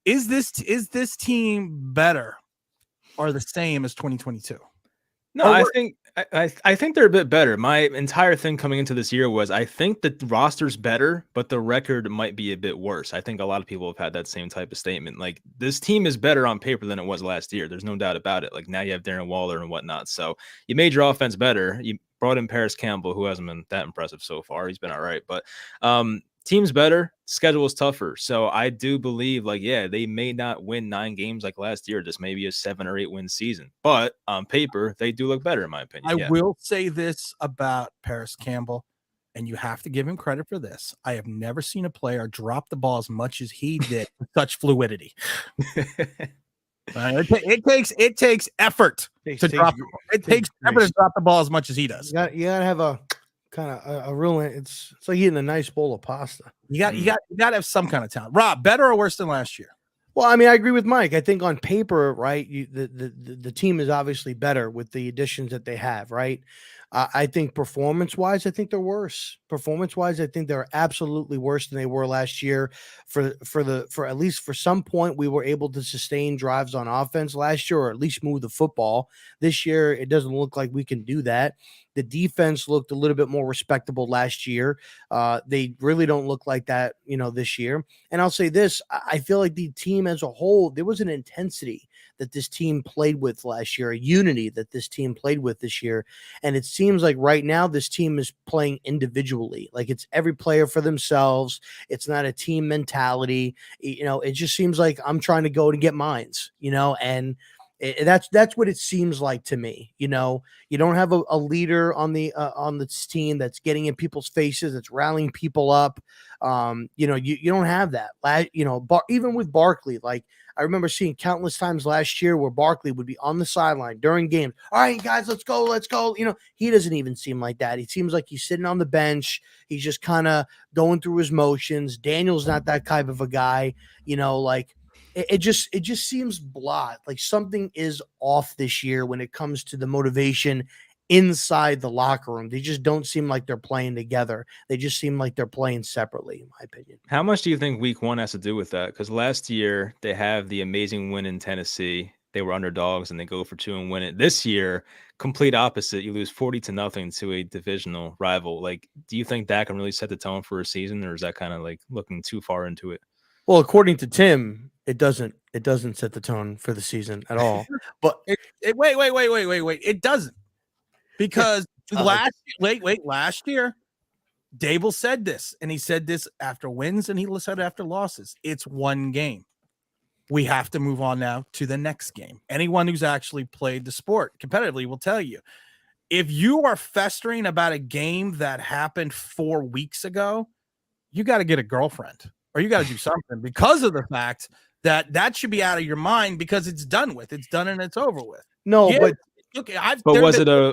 Is this team better or the same as 2022? No, I think they're a bit better. My entire thing coming into this year was I think the roster's better, but the record might be a bit worse. I think a lot of people have had that same type of statement. Like, this team is better on paper than it was last year. There's no doubt about it. Like, now you have Darren Waller and whatnot. So you made your offense better. You brought in Paris Campbell, who hasn't been that impressive so far. He's been all right, but team's better, schedule is tougher. So I do believe, like, yeah, they may not win 9 games like last year. This may be a 7 or 8 win season, but on paper, they do look better, in my opinion. I will say this about Paris Campbell, and you have to give him credit for this. I have never seen a player drop the ball as much as he did with such fluidity. It takes effort to drop the ball. It takes effort to drop the ball as much as he does. You gotta have a kind of a real. It's like eating a nice bowl of pasta. You got to have some kind of talent. Rob, better or worse than last year? Well, I mean, I agree with Mike. I think on paper, right, the team is obviously better with the additions that they have, right? I think performance-wise, I think they're worse. Performance-wise, I think they're absolutely worse than they were last year. For at least for some point, we were able to sustain drives on offense last year, or at least move the football. This year, it doesn't look like we can do that. The defense looked a little bit more respectable last year. They really don't look like that, this year. And I'll say this, I feel like the team as a whole, there was an intensity that this team played with last year, a unity that this team played with this year. And it seems like right now this team is playing individually. Like, it's every player for themselves. It's not a team mentality. It just seems like I'm trying to go and get mines, and that's what it seems like to me. You don't have a leader on this team that's getting in people's faces, that's rallying people up. You don't have that. Even with Barkley, like, I remember seeing countless times last year where Barkley would be on the sideline during games. All right, guys, let's go. He doesn't even seem like that. He seems like he's sitting on the bench. He's just kind of going through his motions. Daniel's not that type of a guy, It just seems blah. Like, something is off this year when it comes to the motivation inside the locker room. They just don't seem like they're playing together. They just seem like they're playing separately, in my opinion. How much do you think week 1 has to do with that? Because last year they have the amazing win in Tennessee. They were underdogs and they go for 2 and win it. This year, complete opposite. You lose 40-0 to a divisional rival. Like, do you think that can really set the tone for a season, or is that kind of like looking too far into it? Well, according to Tim, it doesn't set the tone for the season at all. But wait. It doesn't, because last year Dable said this, and he said this after wins, and he said after losses. It's one game. We have to move on now to the next game. Anyone who's actually played the sport competitively will tell you, if you are festering about a game that happened 4 weeks ago, you got to get a girlfriend or you got to do something, because of the fact that should be out of your mind, because it's done with. It's done and it's over with. No, Yeah, but look, But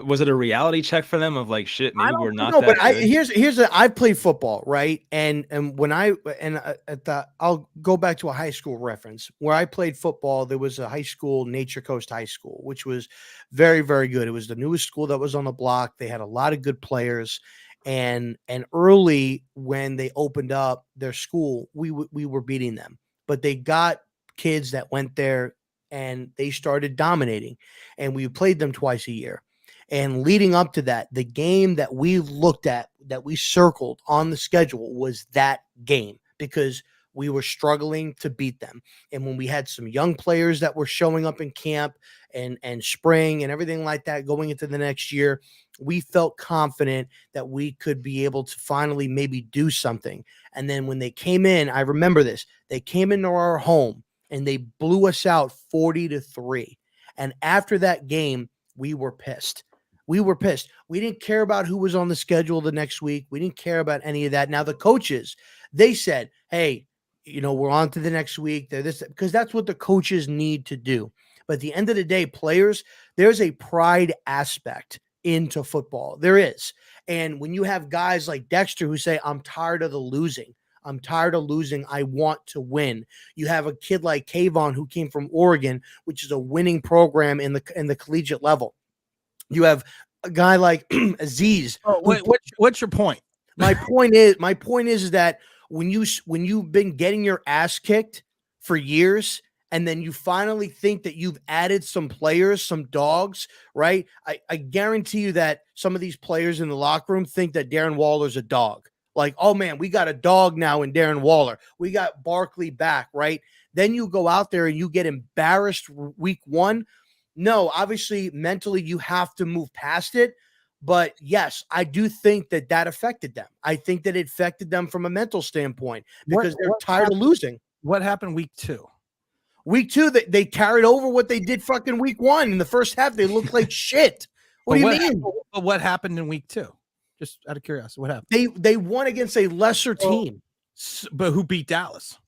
was it a reality check for them of like, shit, maybe we're not no, that but good? I played football, right? And when I'll go back to a high school reference where I played football. There was a high school, Nature Coast High School, which was very, very good. It was the newest school that was on the block. They had a lot of good players, and early when they opened up their school, we were beating them, but they got kids that went there and they started dominating, and we played them twice a year. And leading up to that, the game that we looked at, that we circled on the schedule, was that game, because we were struggling to beat them. And when we had some young players that were showing up in camp and spring and everything like that going into the next year, we felt confident that we could be able to finally maybe do something. And then when they came in, I remember this, they came into our home and they blew us out 40-3. And after that game, we were pissed. We were pissed. We didn't care about who was on the schedule the next week. We didn't care about any of that. Now, the coaches, they said, hey, we're on to the next week. They're this, because that's what the coaches need to do. But at the end of the day, players, there's a pride aspect into football. There is. And when you have guys like Dexter who say, I'm tired of the losing. I'm tired of losing. I want to win. You have a kid like Kayvon who came from Oregon, which is a winning program in the collegiate level. You have a guy like Aziz. What's your point? My point is that when you've been getting your ass kicked for years, and then you finally think that you've added some players, some dogs, right? I guarantee you that some of these players in the locker room think that Darren Waller's a dog. Like, oh man, we got a dog now in Darren Waller. We got Barkley back, right? Then you go out there and you get embarrassed week one. No, obviously mentally you have to move past it. But yes, I do think that affected them. I think that it affected them from a mental standpoint, because they're tired of losing. What happened week 2? Week 2, they carried over what they did fucking week 1. In the first half, they looked like shit. What do you mean? But what happened in week 2? Just out of curiosity, what happened? They won against a lesser team. But who beat Dallas?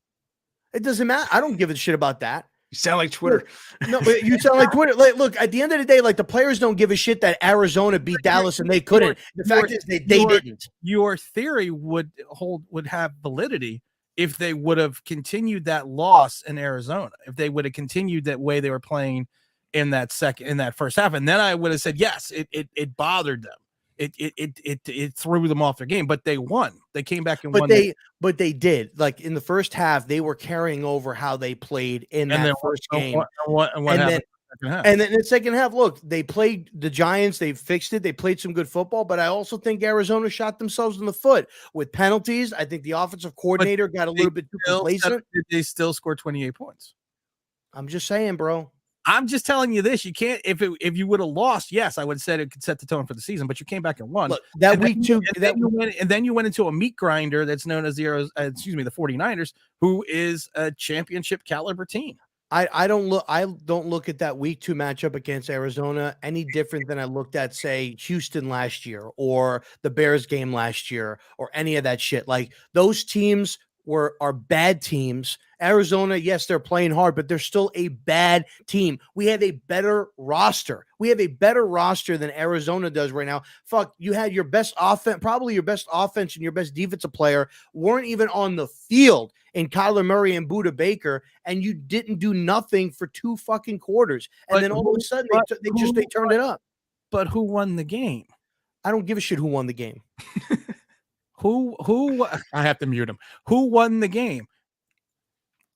It doesn't matter. I don't give a shit about that. You sound like Twitter. No, but you sound like Twitter. Look, at the end of the day, like, the players don't give a shit that Arizona beat Dallas and they couldn't. The fact is they didn't. Your theory would have validity if they would have continued that loss in Arizona, if they would have continued that way they were playing in that first half. And then I would have said, yes, it bothered them. It threw them off their game, but they won. They came back and won. But they did. Like, in the first half, they were carrying over how they played in that first game. And then in the second half, look, they played the Giants. They fixed it. They played some good football. But I also think Arizona shot themselves in the foot with penalties. I think the offensive coordinator got a little bit too complacent. They still scored 28 points. I'm just saying, bro. I'm just telling you this. You can't, if you would have lost, yes, I would have said it could set the tone for the season, but you came back and won. Look, that week 2, and then you went into a meat grinder that's known as the 49ers, who is a championship caliber team. I don't look at that week 2 matchup against Arizona any different than I looked at, say, Houston last year or the Bears game last year or any of that shit. Like, those teams are bad teams. Arizona, yes, they're playing hard, but they're still a bad team. We have a better roster. We have a better roster than Arizona does right now. Fuck, you had your best offense, probably your best offense and your best defensive player weren't even on the field in Kyler Murray and Budda Baker, and you didn't do nothing for 2 fucking quarters. And then all of a sudden they turned it up. But who won the game? I don't give a shit who won the game. Who I have to mute him. Who won the game?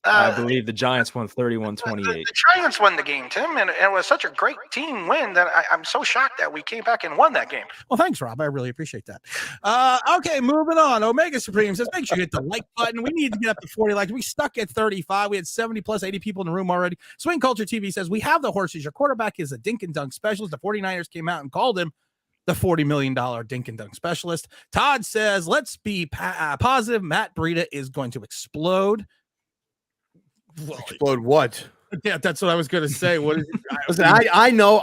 I believe the Giants won 31-28. The Giants won the game, Tim, and it was such a great team win that I'm so shocked that we came back and won that game. Well, thanks, Rob. I really appreciate that. Okay, moving on. Omega Supreme says, make sure you hit the like button. We need to get up to 40 likes. We stuck at 35. We had 70 plus 80 people in the room already. Swing Culture TV says, we have the horses. Your quarterback is a dink and dunk specialist. The 49ers came out and called him. the $40 million dink and dunk specialist. Todd says, let's be positive. Matt Breida is going to explode. Explode what? Yeah, that's what I was going to say. What is Listen, I know,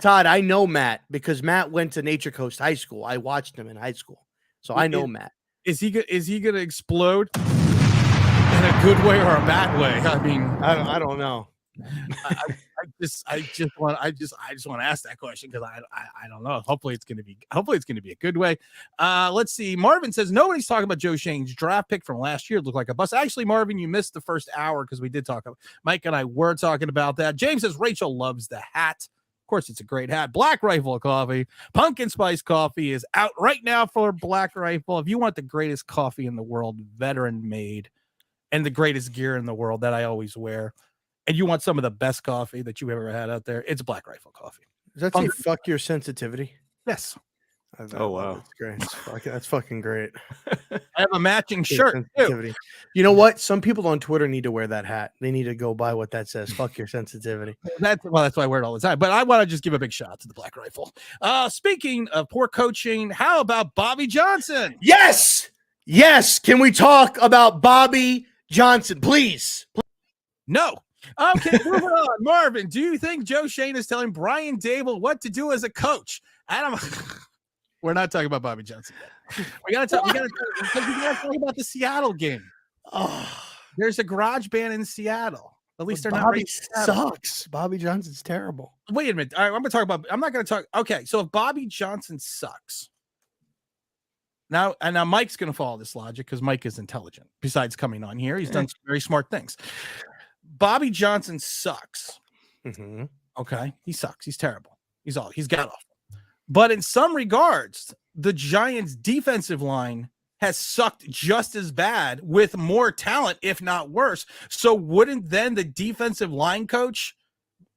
Todd, I know Matt because Matt went to Nature Coast High School. I watched him in high school. So I know Matt. Is he going to explode in a good way or a bad way? I mean, I don't know. I just want to ask that question because I don't know. Hopefully it's going to be a good way. Let's see. Marvin says nobody's talking about Joe Shane's draft pick from last year. It looked like a bust. Actually, Marvin, you missed the first hour because we did talk about Mike and I were talking about that. James says Rachel loves the hat. Of course, it's a great hat. Black Rifle Coffee, Pumpkin Spice Coffee is out right now for Black Rifle. If you want the greatest coffee in the world, veteran made, and the greatest gear in the world that I always wear, and you want some of the best coffee that you ever had out there, it's Black Rifle Coffee. Does that say fuck your sensitivity? Yes. Oh, wow. That's great. That's fucking great. I have a matching shirt too. You know what? Some people on Twitter need to wear that hat. They need to go by what that says. Fuck your sensitivity. That's why I wear it all the time. But I want to just give a big shout out to the Black Rifle. Speaking of poor coaching, how about Bobby Johnson? Yes. Can we talk about Bobby Johnson, please? No. Okay, moving on. Marvin, do you think Joe Shane is telling Brian Dable what to do as a coach? Adam, we're not talking about Bobby Johnson yet. We gotta talk about the Seattle game. Oh, there's a garage band in Seattle. At least they're not. Bobby sucks. Bobby Johnson's terrible. Wait a minute. All right, I'm not going to talk. Okay, so if Bobby Johnson sucks, now Mike's going to follow this logic because Mike is intelligent. Besides coming on here, he's done some very smart things. Bobby Johnson sucks. Mm-hmm. Okay, he sucks. He's terrible. He's got off. But in some regards, the Giants' defensive line has sucked just as bad with more talent, if not worse. So wouldn't then the defensive line coach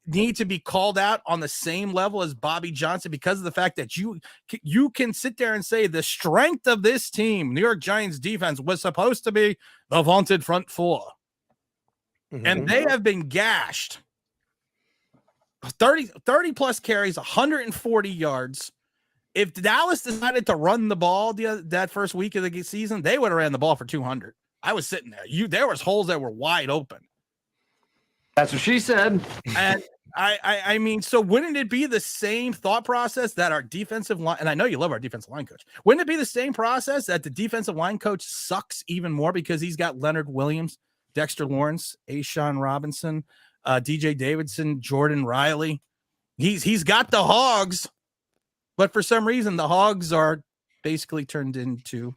need to be called out on the same level as Bobby Johnson because of the fact that you can sit there and say the strength of this team, New York Giants defense, was supposed to be the vaunted front four. Mm-hmm. And they have been gashed. 30 plus carries, 140 yards. If Dallas decided to run the ball that first week of the season, they would have ran the ball for 200. I was sitting there. There was holes that were wide open. That's what she said. And I mean, so wouldn't it be the same thought process that our defensive line, and I know you love our defensive line coach, wouldn't it be the same process that the defensive line coach sucks even more because he's got Leonard Williams, Dexter Lawrence, Ashawn Robinson, DJ Davidson, Jordan Riley. He's got the Hogs, but for some reason the Hogs are basically turned into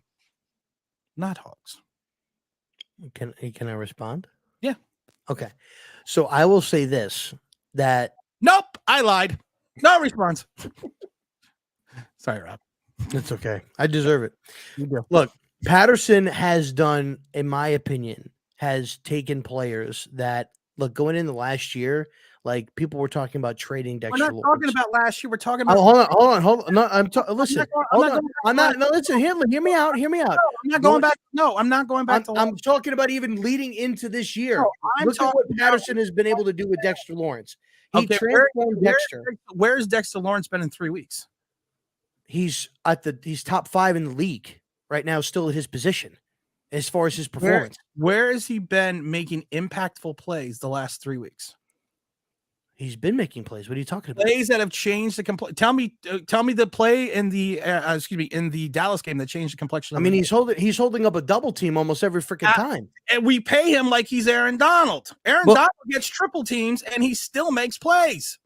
not Hogs. Can I respond? Yeah. Okay. So I will say this, that nope, I lied. No response. Sorry, Rob. It's okay. I deserve it. You do. Look, Patterson has done, in my opinion, has taken players that going into last year, like people were talking about trading Dexter. We're not talking about last year. We're talking about. Oh, hold on. No, listen. I'm not. No, listen. Hear me out. No, I'm not going back. No, I'm not going back. I'm talking about even leading into this year. No, Look at what Patterson has been able to do with Dexter Lawrence. He transformed Dexter. Where's Dexter Lawrence been in 3 weeks? He's top 5 in the league right now, still at his position as far as his performance. Where has he been making impactful plays the last 3 weeks? He's been making plays. What are you talking about? Plays that have changed the tell me the play in the in the Dallas game that changed the complexion. I mean, he's holding up a double team almost every freaking time. And we pay him like he's Aaron Donald. Donald gets triple teams and he still makes plays.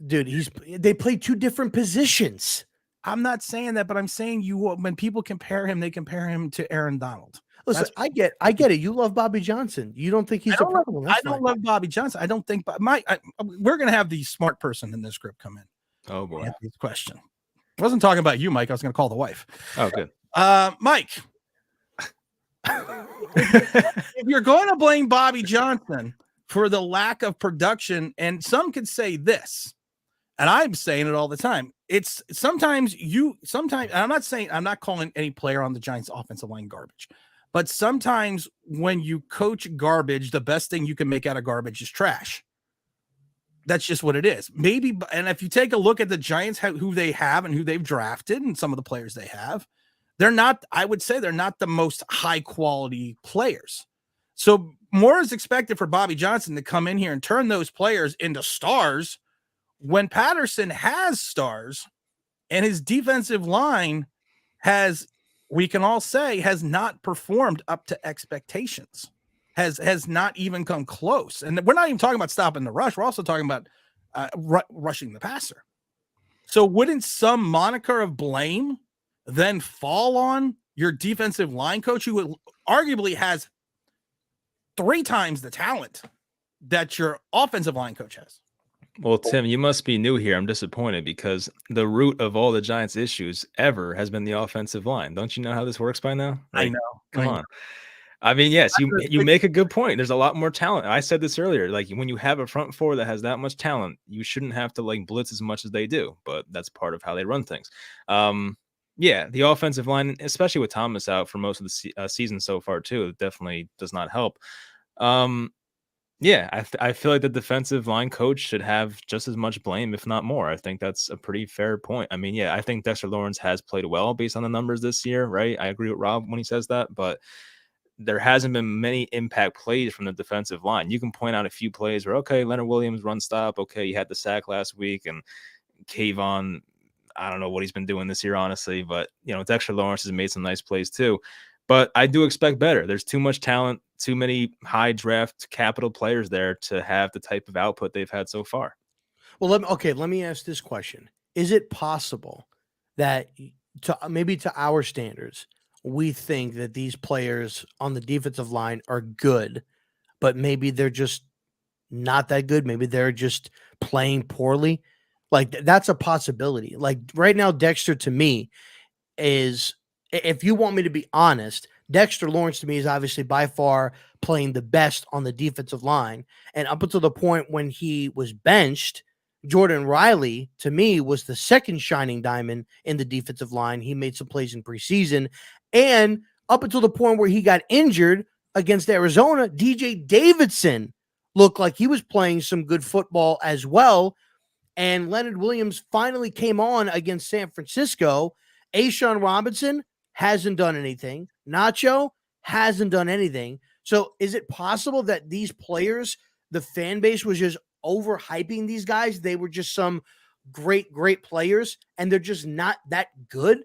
They play 2 different positions. I'm not saying that, but I'm saying when people compare him, they compare him to Aaron Donald. Listen, I get it. You love Bobby Johnson. You don't think he's a problem. I don't love Bobby Johnson. I don't think we're going to have the smart person in this group come in. Oh boy. This question. I wasn't talking about you, Mike. I was going to call the wife. Oh, good. Mike, if you're going to blame Bobby Johnson for the lack of production, and some could say this, and I'm saying it all the time. It's sometimes, and I'm not calling any player on the Giants offensive line garbage. But sometimes when you coach garbage, the best thing you can make out of garbage is trash. That's just what it is. Maybe, and if you take a look at the Giants, who they have and who they've drafted and some of the players they have, they're not, I would say they're not the most high quality players. So more is expected for Bobby Johnson to come in here and turn those players into stars when Patterson has stars and his defensive line has, we can all say, has not performed up to expectations. Has not even come close. And we're not even talking about stopping the rush. We're also talking about rushing the passer. So wouldn't some moniker of blame then fall on your defensive line coach, who arguably has 3 times the talent that your offensive line coach has? Well, Tim, you must be new here. I'm disappointed because the root of all the Giants' issues ever has been the offensive line. Don't you know how this works by now? I Like, know. Come on. I mean, yes, you make a good point. There's a lot more talent. I said this earlier. Like, when you have a front four that has that much talent, you shouldn't have to like blitz as much as they do. But that's part of how they run things. Yeah, the offensive line, especially with Thomas out for most of the season so far too, it definitely does not help. Yeah, I feel like the defensive line coach should have just as much blame, if not more. I think that's a pretty fair point. I mean, yeah, I think Dexter Lawrence has played well based on the numbers this year, right? I agree with Rob when he says that, but there hasn't been many impact plays from the defensive line. You can point out a few plays where, okay, Leonard Williams run stop. Okay, you had the sack last week, and Kayvon, I don't know what he's been doing this year, honestly, but Dexter Lawrence has made some nice plays too. But I do expect better. There's too much talent, too many high draft capital players there to have the type of output they've had so far. Well, let me ask this question. Is it possible that to our standards, we think that these players on the defensive line are good, but maybe they're just not that good? Maybe they're just playing poorly. Like, that's a possibility. Like, right now, Dexter, to me, is, if you want me to be honest, Dexter Lawrence to me is obviously by far playing the best on the defensive line. And up until the point when he was benched, Jordan Riley, to me, was the second shining diamond in the defensive line. He made some plays in preseason. And up until the point where he got injured against Arizona, DJ Davidson looked like he was playing some good football as well. And Leonard Williams finally came on against San Francisco. A'Shaun Robinson hasn't done anything. Nacho hasn't done anything. So is it possible that these players, the fan base was just overhyping these guys? They were just some great players, and they're just not that good.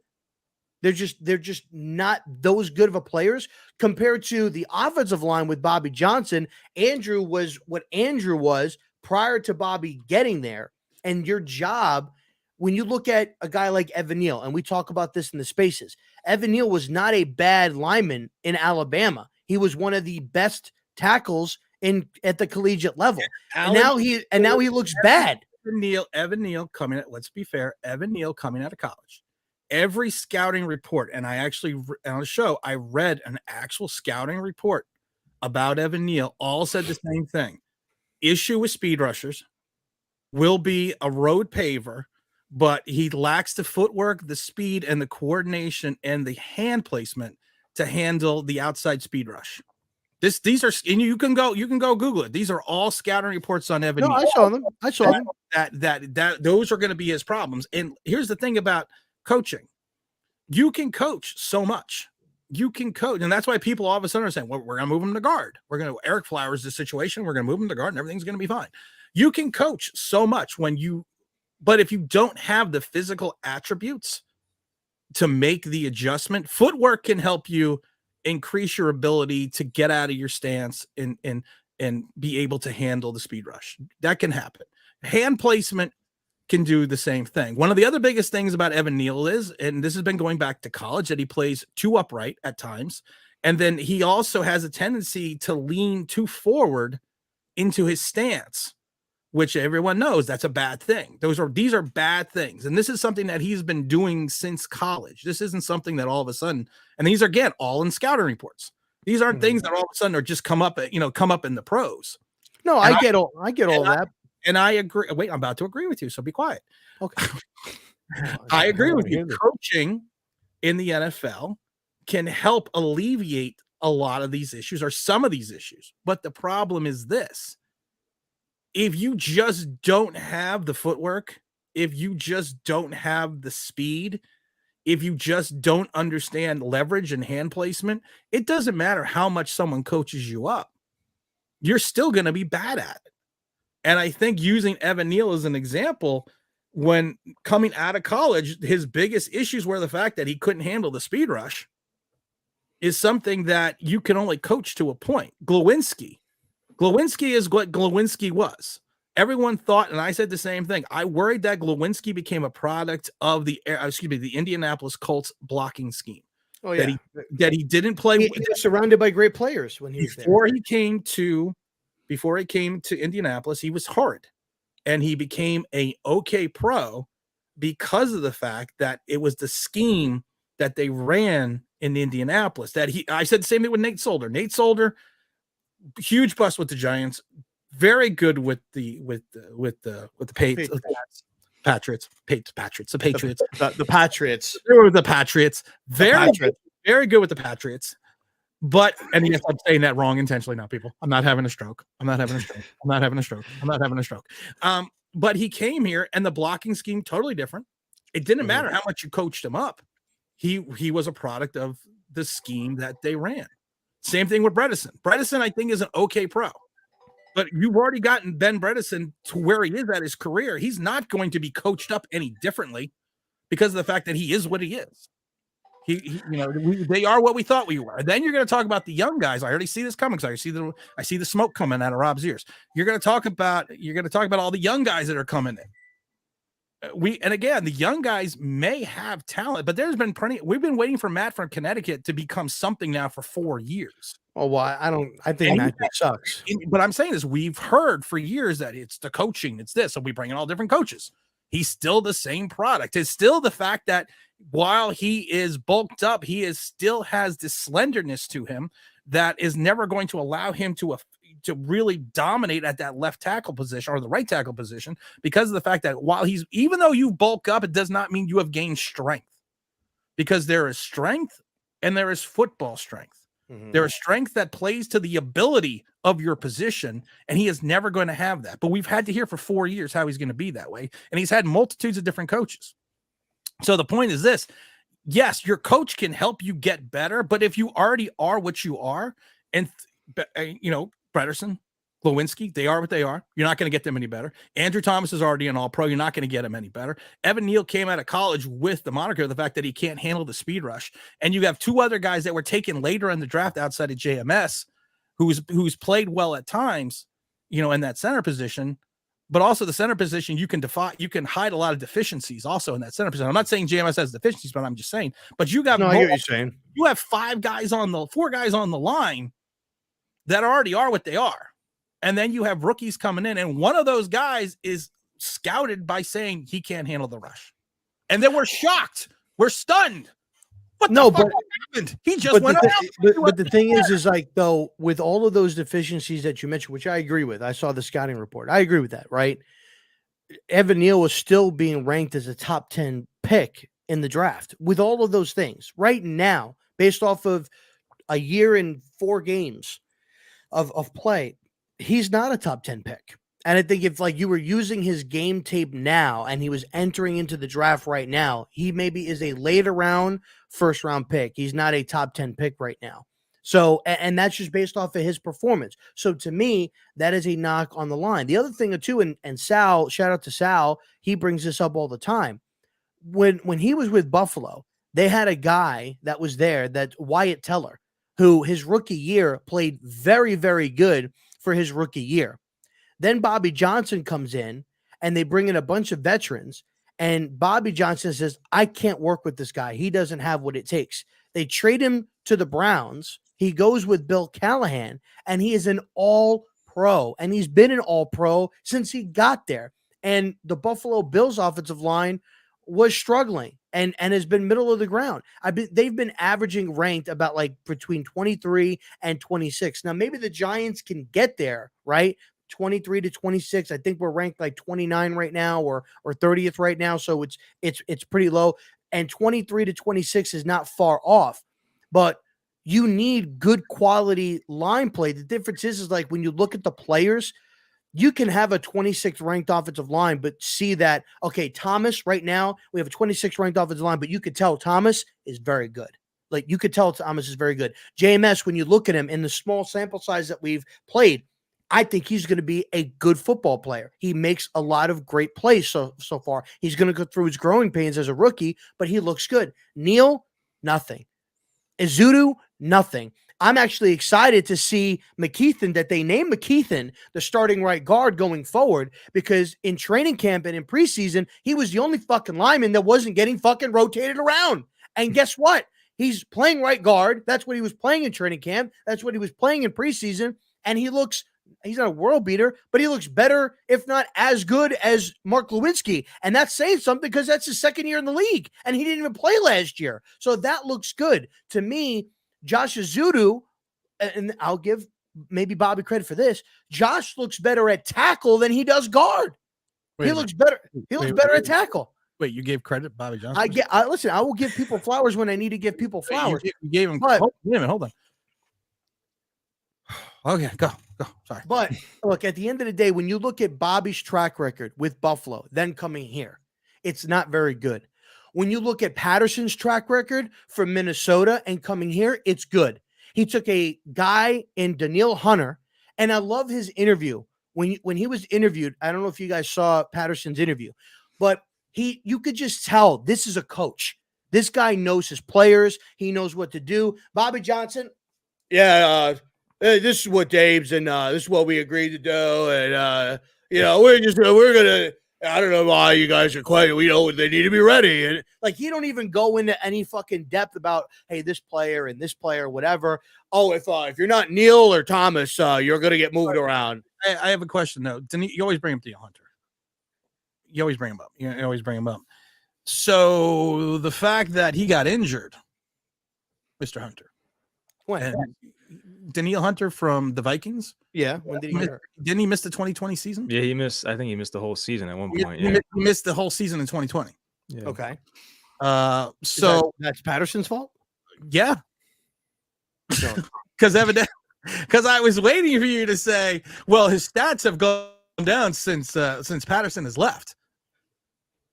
They're just not those good of a players compared to the offensive line with Bobby Johnson. Andrew was what Andrew was prior to Bobby getting there. And your job, when you look at a guy like Evan Neal, and we talk about this in the spaces, Evan Neal was not a bad lineman in Alabama. He was one of the best tackles at the collegiate level. And now he looks bad. Evan Neal coming at, let's be fair, Evan Neal coming out of college. Every scouting report, and I actually on the show, I read an actual scouting report about Evan Neal, all said the same thing. Issue with speed rushers, will be a road paver, but he lacks the footwork, the speed, and the coordination and the hand placement to handle the outside speed rush. These are, and you can go Google it. These are all scouting reports on Evan. No, Neal. I saw them. That those are going to be his problems. And here's the thing about coaching. You can coach so much. You can coach. And that's why people all of a sudden are saying, well, we're going to move him to guard. Eric Flowers, the situation, we're going to move him to guard and everything's going to be fine. You can coach so much but if you don't have the physical attributes to make the adjustment, footwork can help you increase your ability to get out of your stance and be able to handle the speed rush. That can happen. Hand placement can do the same thing. One of the other biggest things about Evan Neal is, and this has been going back to college, that he plays too upright at times. And then he also has a tendency to lean too forward into his stance, which everyone knows that's a bad thing. These are bad things. And this is something that he's been doing since college. This isn't something that all of a sudden, and these are, again, all in scouting reports. These aren't things that all of a sudden are just come up in the pros. No, I get all that. And I agree. Wait, I'm about to agree with you, so be quiet. Okay. I agree with you. Coaching in the NFL can help alleviate a lot of these issues or some of these issues. But the problem is this. if you just don't have the footwork, if you just don't have the speed, if you just don't understand leverage and hand placement, it doesn't matter how much someone coaches you up. You're still going to be bad at it. And I think using Evan Neal as an example, when coming out of college, his biggest issues were the fact that he couldn't handle the speed rush, is something that you can only coach to a point. Glowinski is what Glowinski was. Everyone thought, and I said the same thing, I worried that Glowinski became a product of the Indianapolis Colts blocking scheme. Oh, yeah. That he didn't play. He was surrounded by great players when he was there. Before he came to Indianapolis, he was hard, and he became a okay pro because of the fact that it was the scheme that they ran in Indianapolis. I said the same thing with Nate Solder. Nate Solder, huge bust with the Giants, very good with the Patriots. The Patriots. They were the Patriots. Very good with the Patriots. But, and yes, I'm saying that wrong intentionally now, people. I'm not having a stroke. But he came here, and the blocking scheme totally different. It didn't matter how much you coached him up. He was a product of the scheme that they ran. Same thing with Bredesen. Bredesen, I think, is an okay pro. But you've already gotten Ben Bredesen to where he is at his career. He's not going to be coached up any differently because of the fact that he is what he is. They are what we thought we were. And then you're going to talk about the young guys. I already see this coming because I see the smoke coming out of Rob's ears. You're going to talk about all the young guys that are coming in. And again, the young guys may have talent, but there's been plenty. We've been waiting for Matt from Connecticut to become something now for 4 years. Oh, well, I think Matt sucks. But I'm saying this, we've heard for years that it's the coaching, it's this, so we bring in all different coaches. He's still the same product. It's still the fact that while he is bulked up, he still has this slenderness to him that is never going to allow him to really dominate at that left tackle position or the right tackle position, because of the fact that even though you bulk up, it does not mean you have gained strength, because there is strength and there is football strength. Mm-hmm. There is strength that plays to the ability of your position, and he is never going to have that. But we've had to hear for 4 years how he's going to be that way, and he's had multitudes of different coaches. So the point is this: yes, your coach can help you get better, but if you already are what you are, and Patterson, Lewinsky, they are what they are. You're not going to get them any better. Andrew Thomas is already an all-pro. You're not going to get him any better. Evan Neal came out of college with the moniker of the fact that he can't handle the speed rush. And you have two other guys that were taken later in the draft outside of JMS who's played well at times, in that center position. But also the center position, you can hide a lot of deficiencies also in that center position. I'm not saying JMS has deficiencies, but I'm just saying. But I get what you're saying. You have 4 guys on the line that already are what they are. And then you have rookies coming in, and one of those guys is scouted by saying he can't handle the rush. And then we're shocked. We're stunned. What the fuck happened? He just went out. But the thing is like, though, with all of those deficiencies that you mentioned, which I agree with, I saw the scouting report. I agree with that, right? Evan Neal was still being ranked as a top 10 pick in the draft with all of those things. Right now, based off of a year and 4 games of play, he's not a top 10 pick. And I think if you were using his game tape now and he was entering into the draft right now, he maybe is a later round, first round pick. He's not a top 10 pick right now. So, and that's just based off of his performance. So to me, that is a knock on the line. The other thing too, and Sal, shout out to Sal, he brings this up all the time. When he was with Buffalo, they had a guy that was there, that Wyatt Teller, who his rookie year played very, very good for his rookie year. Then Bobby Johnson comes in, and they bring in a bunch of veterans, and Bobby Johnson says, I can't work with this guy. He doesn't have what it takes. They trade him to the Browns. He goes with Bill Callahan, and he is an all-pro, and he's been an all-pro since he got there. And the Buffalo Bills offensive line was struggling and has been middle of the ground. They've been averaging ranked about between 23 and 26. Now, maybe the Giants can get there, right? 23 to 26. I think we're ranked 29 right now or 30th right now. So it's pretty low. And 23 to 26 is not far off. But you need good quality line play. The difference is when you look at the players, you can have a 26th ranked offensive line, but see that, okay, Thomas, right now, we have a 26th ranked offensive line, but you could tell Thomas is very good. Like, you could tell Thomas is very good. JMS, when you look at him in the small sample size that we've played, I think he's going to be a good football player. He makes a lot of great plays so far. He's going to go through his growing pains as a rookie, but he looks good. Neal, nothing. Izudu, nothing. I'm actually excited to see McKeithen, that they named McKeithen the starting right guard going forward, because in training camp and in preseason, he was the only fucking lineman that wasn't getting fucking rotated around. And guess what? He's playing right guard. That's what he was playing in training camp. That's what he was playing in preseason. And he's not a world beater, but he looks better, if not as good as Mark Lewinsky. And that's saying something, because that's his second year in the league and he didn't even play last year. So that looks good to me. Josh Izudu, and I'll give maybe Bobby credit for this, Josh looks better at tackle than he does guard. He looks better. He looks better at tackle. Wait, you gave credit Bobby Johnson? Listen, I will give people flowers when I need to give people flowers. You gave him. But, wait a minute, hold on. Okay, go. Sorry. But look, at the end of the day, when you look at Bobby's track record with Buffalo, then coming here, it's not very good. When you look at Patterson's track record from Minnesota and coming here, it's good. He took a guy in Danielle Hunter, and I love his interview. When he was interviewed, I don't know if you guys saw Patterson's interview, but you could just tell this is a coach. This guy knows his players. He knows what to do. Bobby Johnson, this is what Dave's and this is what we agreed to do. And, we're going to, I don't know why you guys are quiet. We know they need to be ready. And like, you don't even go into any fucking depth about, hey, this player and this player, whatever. Oh, if you're not Neal or Thomas, you're going to get moved around. I have a question though. You always bring up the Hunter. You always bring him up. So the fact that he got injured, Mr. Hunter. When? Danielle Hunter from the Vikings. Yeah. When did he get hurt? Didn't he miss the 2020 season? Yeah, I think he missed the whole season at one point. He missed the whole season in 2020. Yeah. Okay. So that's Patterson's fault? Yeah. Because I was waiting for you to say, well, his stats have gone down since Patterson has left.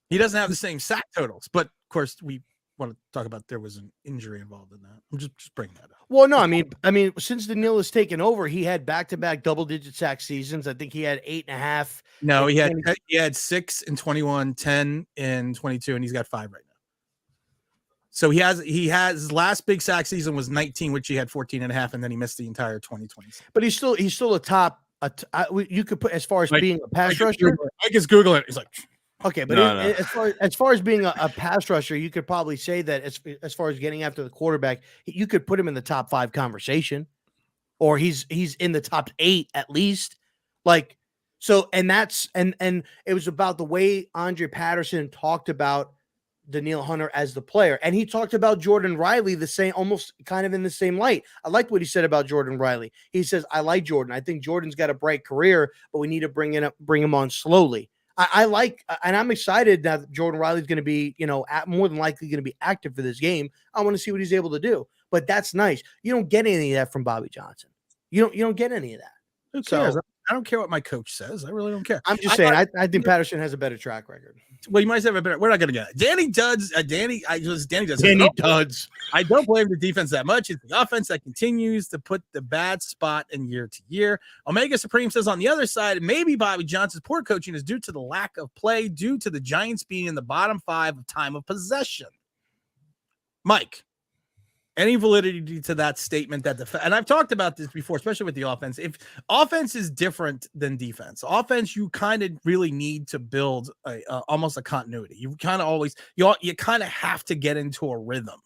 He doesn't have the same sack totals, but of course we want to talk about there was an injury involved in that. I'm just bringing that up. Well, no, I mean, since Danielle has taken over, he had back-to-back double-digit sack seasons. I think he had 8.5. No, he had 6 in 21, 10 in 22, and he's got 5 right now. So he has his last big sack season was 19, which he had 14.5, and then he missed the entire 2020 season. But he's still a top. You could put as far as being a pass rusher. I just Google it. He's like, okay, but as far as being a pass rusher, you could probably say that as far as getting after the quarterback, you could put him in the top 5 conversation, or he's in the top 8 at least. Like, so, and that's and it was about the way Andre Patterson talked about Danielle Hunter as the player, and he talked about Jordan Riley the same, almost kind of in the same light. I liked what he said about Jordan Riley. He says, "I like Jordan. I think Jordan's got a bright career, but we need to bring him on slowly." I like, and I'm excited that Jordan Riley's going to be, more than likely going to be active for this game. I want to see what he's able to do, but that's nice. You don't get any of that from Bobby Johnson. You don't get any of that. Who cares? I don't care what my coach says. I really don't care. I'm just saying. I think Patterson has a better track record. Well, you might have a better. We're not going to get it. Danny Duds. Danny Duds. I don't blame the defense that much. It's the offense that continues to put the bad spot in year to year. Omega Supreme says on the other side, maybe Bobby Johnson's poor coaching is due to the lack of play, due to the Giants being in the bottom 5 of time of possession. Mike, any validity to that statement? And I've talked about this before, especially with the offense. If offense is different than defense, offense, you kind of really need to build almost a continuity. You kind of always, you kind of have to get into a rhythm.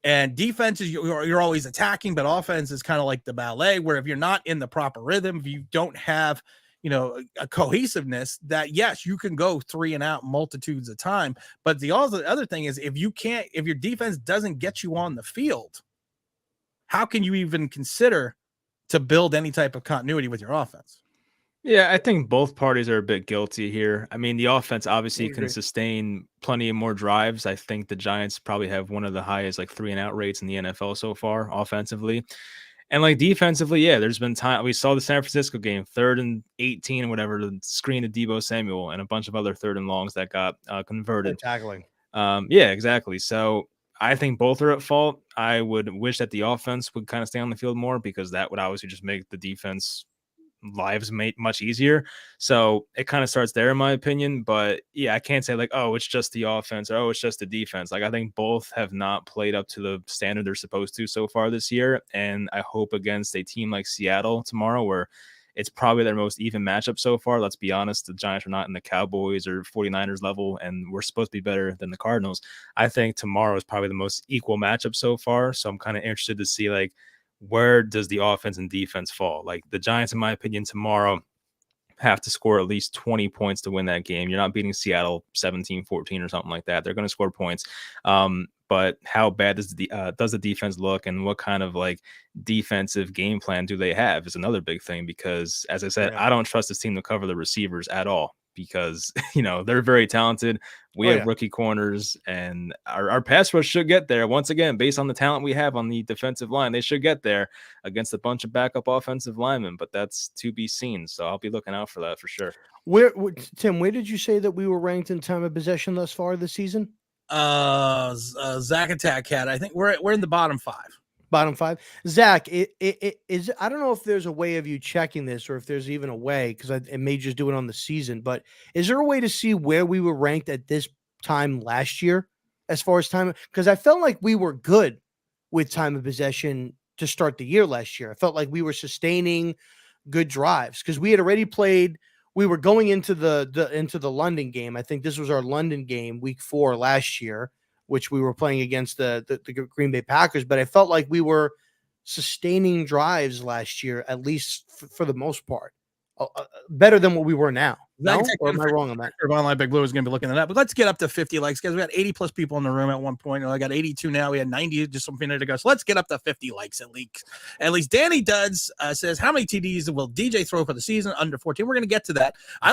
And defense is you're always attacking, but offense is kind of like the ballet, where if you're not in the proper rhythm, if you don't have, a cohesiveness, that yes, you can go 3 and out multitudes of time. But the other thing is, if your defense doesn't get you on the field, how can you even consider to build any type of continuity with your offense? Yeah, I think both parties are a bit guilty here. I mean, the offense obviously can sustain plenty of more drives. I think the Giants probably have one of the highest 3 and out rates in the NFL so far offensively. And like defensively, yeah, there's been time. We saw the San Francisco game, 3rd and 18, whatever, the screen to Deebo Samuel and a bunch of other 3rd and longs that got converted. Tackling. Yeah, exactly. So I think both are at fault. I would wish that the offense would kind of stay on the field more, because that would obviously just make the defense lives made much easier. So it kind of starts there, in my opinion. But yeah, I can't say like, oh, it's just the offense, or oh, it's just the defense. Like, I think both have not played up to the standard they're supposed to so far this year. And I hope against a team like Seattle tomorrow, where it's probably their most even matchup so far. Let's be honest, the Giants are not in the Cowboys or 49ers level, and we're supposed to be better than the Cardinals. I think tomorrow is probably the most equal matchup so far. So I'm kind of interested to see, like, where does the offense and defense fall? Like, the Giants, in my opinion, tomorrow have to score at least 20 points to win that game. You're not beating Seattle 17-14 or something like that. They're going to score points. But how bad does the defense look, and what kind of like defensive game plan do they have is another big thing, because as I said, I don't trust this team to cover the receivers at all, because they're very talented. We have rookie corners, and our pass rush should get there. Once again, based on the talent we have on the defensive line, they should get there against a bunch of backup offensive linemen, but that's to be seen. So I'll be looking out for that for sure. Tim, where did you say that we were ranked in time of possession thus far this season? Zach Attack Cat. I think we're in the bottom 5. Bottom 5. Zach, it is. I don't know if there's a way of you checking this, or if there's even a way, because it may just do it on the season. But is there a way to see where we were ranked at this time last year, as far as time? Because I felt like we were good with time of possession to start the year last year. I felt like we were sustaining good drives, because we had already played. We were going into the London game. I think this was our London game, week 4 last year, which we were playing against the Green Bay Packers. But I felt like we were sustaining drives last year, at least for the most part, better than what we were now. No? Or am I wrong on that? Online Big Blue is going to be looking at that. But let's get up to 50 likes, guys. We had 80 plus people in the room at one point. I got 82 now. We had 90 just a minute ago. So let's get up to 50 likes at least. At least Danny Duds says, how many TDs will DJ throw for the season? Under 14. We're going to get to that. I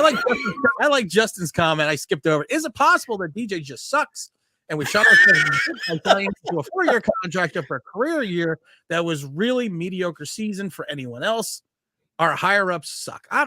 like Justin's comment. I skipped over. Is it possible that DJ just sucks, and we shot ourselves into a 4-year contract for a career year that was really mediocre season for anyone else? Our higher ups suck. We're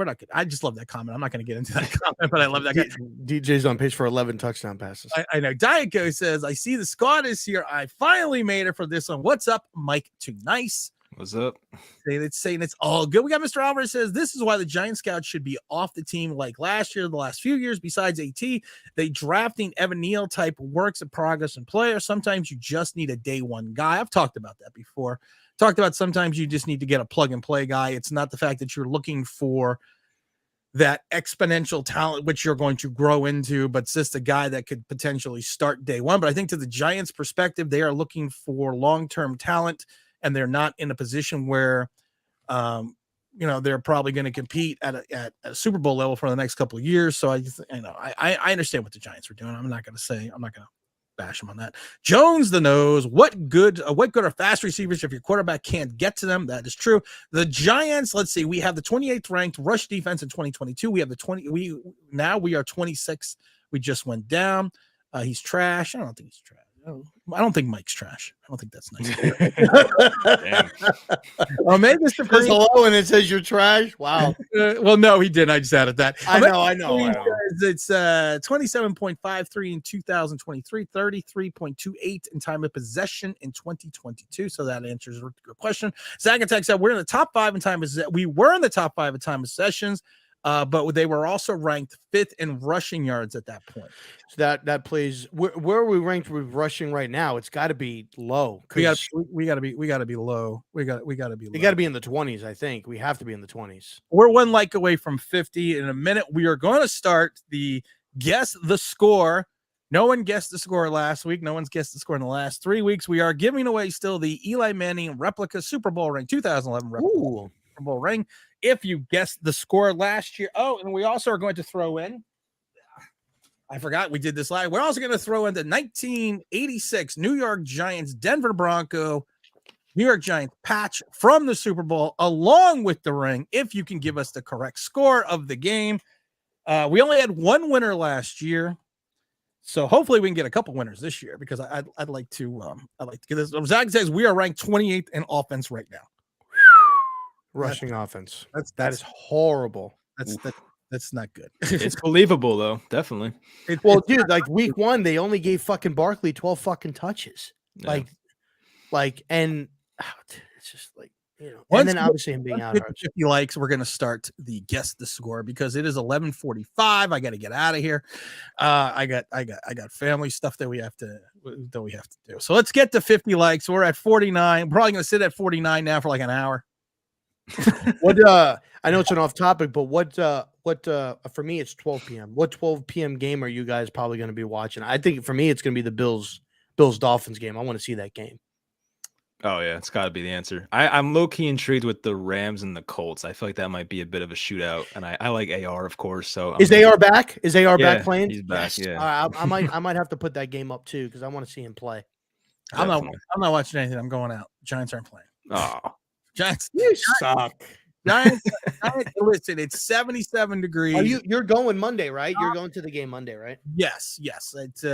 not good. I just love that comment. I'm not going to get into that comment, but I love that guy. DJ's on pace for 11 touchdown passes. I know. Diet Go says, I see the squad is here. I finally made it for this one. What's up, MikeTooNice? What's up? It's saying it's all good. We got Mr. Alvarez says, this is why the Giant scouts should be off the team like last year, the last few years. Besides AT, they drafting Evan Neal type works in progress and player. Sometimes you just need a day one guy. I've talked about that before. Talked about sometimes you just need to get a plug and play guy. It's not the fact that you're looking for that exponential talent, which you're going to grow into, but it's just a guy that could potentially start day one. But I think to the Giants' perspective, they are looking for long-term talent, and they're not in a position where, they're probably going to compete at a Super Bowl level for the next couple of years. So I understand what the Giants are doing. I'm not going to bash him on that. Jones the nose. What good are fast receivers if your quarterback can't get to them? That is true. The Giants, let's see, we have the 28th ranked rush defense in 2022. We have we are 26th. We just went down. He's trash. I don't think he's trash. I don't think Mike's trash. I don't think that's nice. Maybe Mr. Says hello and it says you're trash. Wow. Well, no, he didn't. I just added that. I know. It's 27.53 in 2023, 33.28 in time of possession in 2022. So that answers your question. Zach Attack said we're in the top 5 in time. We were in the top 5 in time possessions. But they were also ranked 5th in rushing yards at that point. So that plays where are we ranked with rushing right now? It's got to be low. We got to be low. We got to be low. You got to be in the 20s. I think we have to be in the 20s. We're one like away from 50. In a minute, we are going to start the guess the score. No one guessed the score last week. No one's guessed the score in the last 3 weeks. We are giving away still the Eli Manning replica Super Bowl ring, 2011 replica Super Bowl ring. If you guessed the score last year. Oh, and we also are going to throw in, I forgot we did this live. We're also going to throw in the 1986 New York Giants, Denver Bronco, New York Giants patch from the Super Bowl, along with the ring, if you can give us the correct score of the game. We only had one winner last year. So hopefully we can get a couple winners this year because I'd like to get this. Zach says we are ranked 28th in offense right now. Rushing offense. That is horrible. That's not good. It's believable though, definitely. Well, dude, like week 1, they only gave fucking Barkley 12 fucking touches. Yeah. And it's just like, you know. Once And then obviously him being out. 50 likes, we're gonna start the guess the score because it is 11:45. I got to get out of here. I got family stuff that we have to do. So let's get to 50 likes. We're at 49. We're probably gonna sit at 49 now for like an hour. What I know it's an off topic, but what for me it's 12 p.m. What 12 p.m. game are you guys probably going to be watching? I think for me it's going to be the Bills Dolphins game. I want to see that game. Oh yeah, it's got to be the answer. I'm low key intrigued with the Rams and the Colts. I feel like that might be a bit of a shootout, and I like AR of course. So is AR back? Is AR back playing? He's back. Yes. Yeah, I might have to put that game up too because I want to see him play. I'm not watching anything. I'm going out. Giants aren't playing. Oh, Giants, you suck. Giants, listen, it's 77 degrees. You're going Monday, right? You're going to the game Monday, right? Yes. It's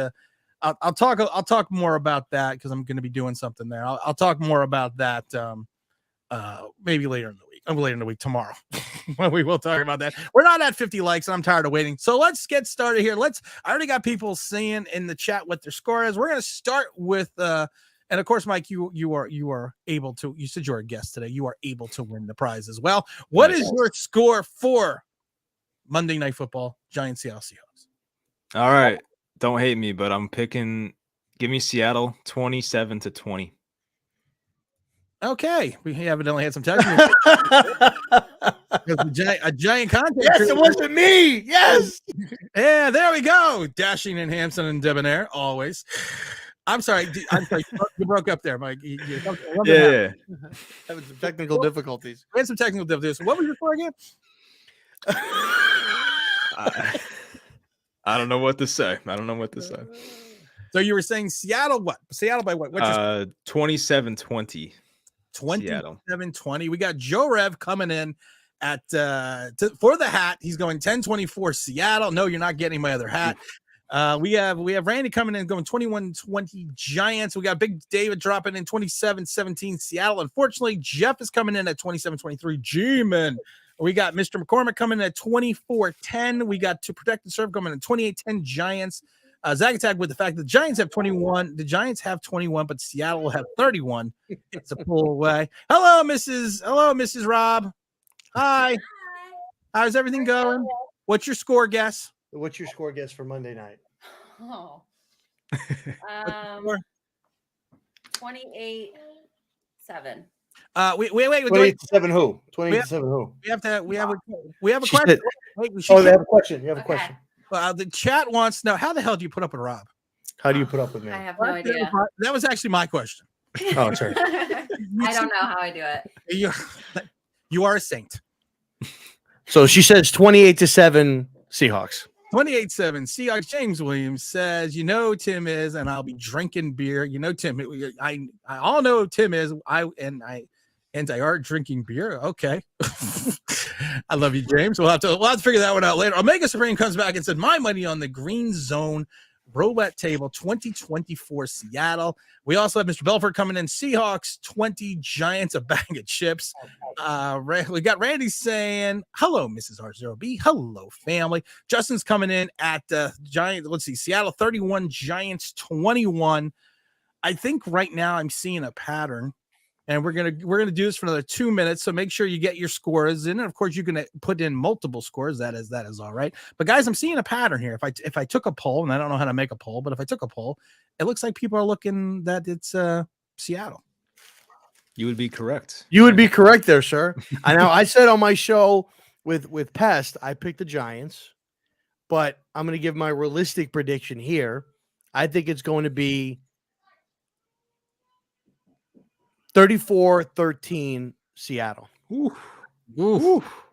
I'll talk more about that because I'm going to be doing something there. I'll talk more about that maybe later in the week. Later in the week tomorrow. We will talk about that. We're not at 50 likes, and I'm tired of waiting. So let's get started here. I already got people saying in the chat what their score is. We're going to start with and of course, Mike, you are able to. You said you're a guest today. You are able to win the prize as well. What is your score for Monday Night Football? Giants Seattle Seahawks. all right. Don't hate me, but I'm picking. Give me Seattle 27-20. Okay, we evidently had some technical. a giant content. Yes, it wasn't me. Yes. Yeah, there we go. Dashing and Hampson and Debonair always. I'm sorry. You broke up there, Mike. Yeah. Having some technical difficulties. We had some technical difficulties. What was your score again? I don't know what to say. So you were saying Seattle what? Seattle by what? 27-20. 27-20. We got Joe Rev coming in at for the hat. He's going 10-24 Seattle. No, you're not getting my other hat. We have Randy coming in going 21-20 Giants. We got Big David dropping in 27-17 Seattle. Unfortunately, Jeff is coming in at 27-23 G-Man. We got Mr. McCormick coming in at 24-10. We got To Protect and Serve coming in 28-10 Giants. Zag Attack with the fact that the Giants have 21. The Giants have 21, but Seattle will have 31. It's a pull away. Hello, Mrs. Rob. Hi. How's everything going? What's your score guess? What's your score guess for Monday night? Oh. 28-7. Wait. 28-7 who? 28-7 who? We have a question. They have a question. You have a question. The chat wants to know, how the hell do you put up with Rob? How do you put up with me? I have no idea. That was actually my question. Oh, sorry. I don't know how I do it. You are a saint. So she says 28-7 Seahawks. 28-7 Seahawks. James Williams says, Tim is, and I'll be drinking beer. Tim, I all know Tim is. And I are drinking beer. Okay. I love you, James. We'll have to figure that one out later. Omega Supreme comes back and said, my money on the green zone roulette table 2024 Seattle. We also have Mr. Belfort coming in. Seahawks 20, Giants a bag of chips. We got Randy saying, hello, Mrs. R0B. Hello, family. Justin's coming in at Giants. Let's see, Seattle 31, Giants 21. I think right now I'm seeing a pattern. And we're gonna do this for another 2 minutes. So make sure you get your scores in. And of course, you can put in multiple scores. That is all right. But guys, I'm seeing a pattern here. If I took a poll, and I don't know how to make a poll, but if I took a poll, it looks like people are looking that it's Seattle. You would be correct. You would be correct there, sir. I know. I said on my show with Pest, I picked the Giants, but I'm going to give my realistic prediction here. I think it's going to be 34-13 Seattle. Ooh.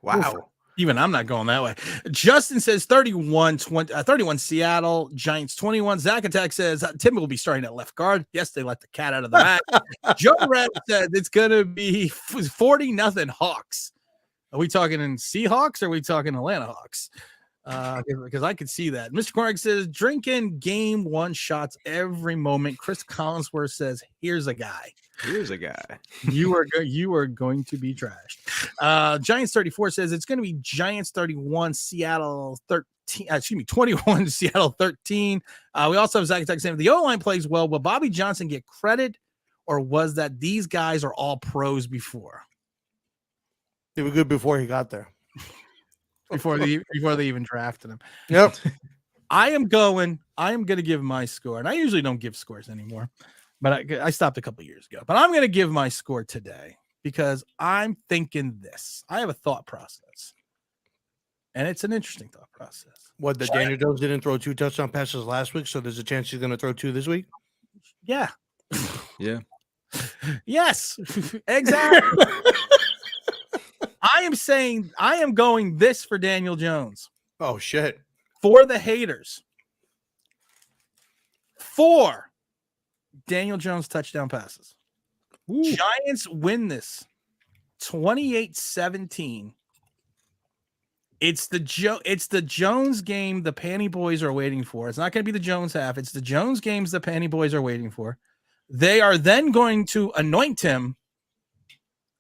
Wow. Even I'm not going that way. Justin says 31 Seattle, Giants 21. Zach Attack says Tim will be starting at left guard. Yes, they let the cat out of the bag. Joe Red said it's going to be 40-0 Hawks. Are we talking in Seahawks or are we talking Atlanta Hawks? because I could see that. Mr. Cornick says, drinking game one shots every moment. Chris Collinsworth says, here's a guy. Here's a guy. You are going to be trashed. Giants 34 says it's going to be Giants 31, Seattle 13. 21, Seattle 13. We also have Zach saying, if the O-line plays well, will Bobby Johnson get credit, or was that these guys are all pros before? They were good before he got there. Before they even drafted him. Yep. I am going to give my score, and I usually don't give scores anymore, but I stopped a couple years ago. But I'm going to give my score today because I'm thinking this. I have a thought process, and it's an interesting thought process. What, that Daniel Jones didn't throw 2 touchdown passes last week, so there's a chance he's going to throw 2 this week? Yeah. Yeah. Yes, exactly. I am going this for Daniel Jones. Oh, shit. For the haters. 4 Daniel Jones touchdown passes. Ooh. Giants win this 28-17. It's the Jones game the Panty Boys are waiting for. It's not going to be the Jones half. It's the Jones games the Panty Boys are waiting for. They are then going to anoint him.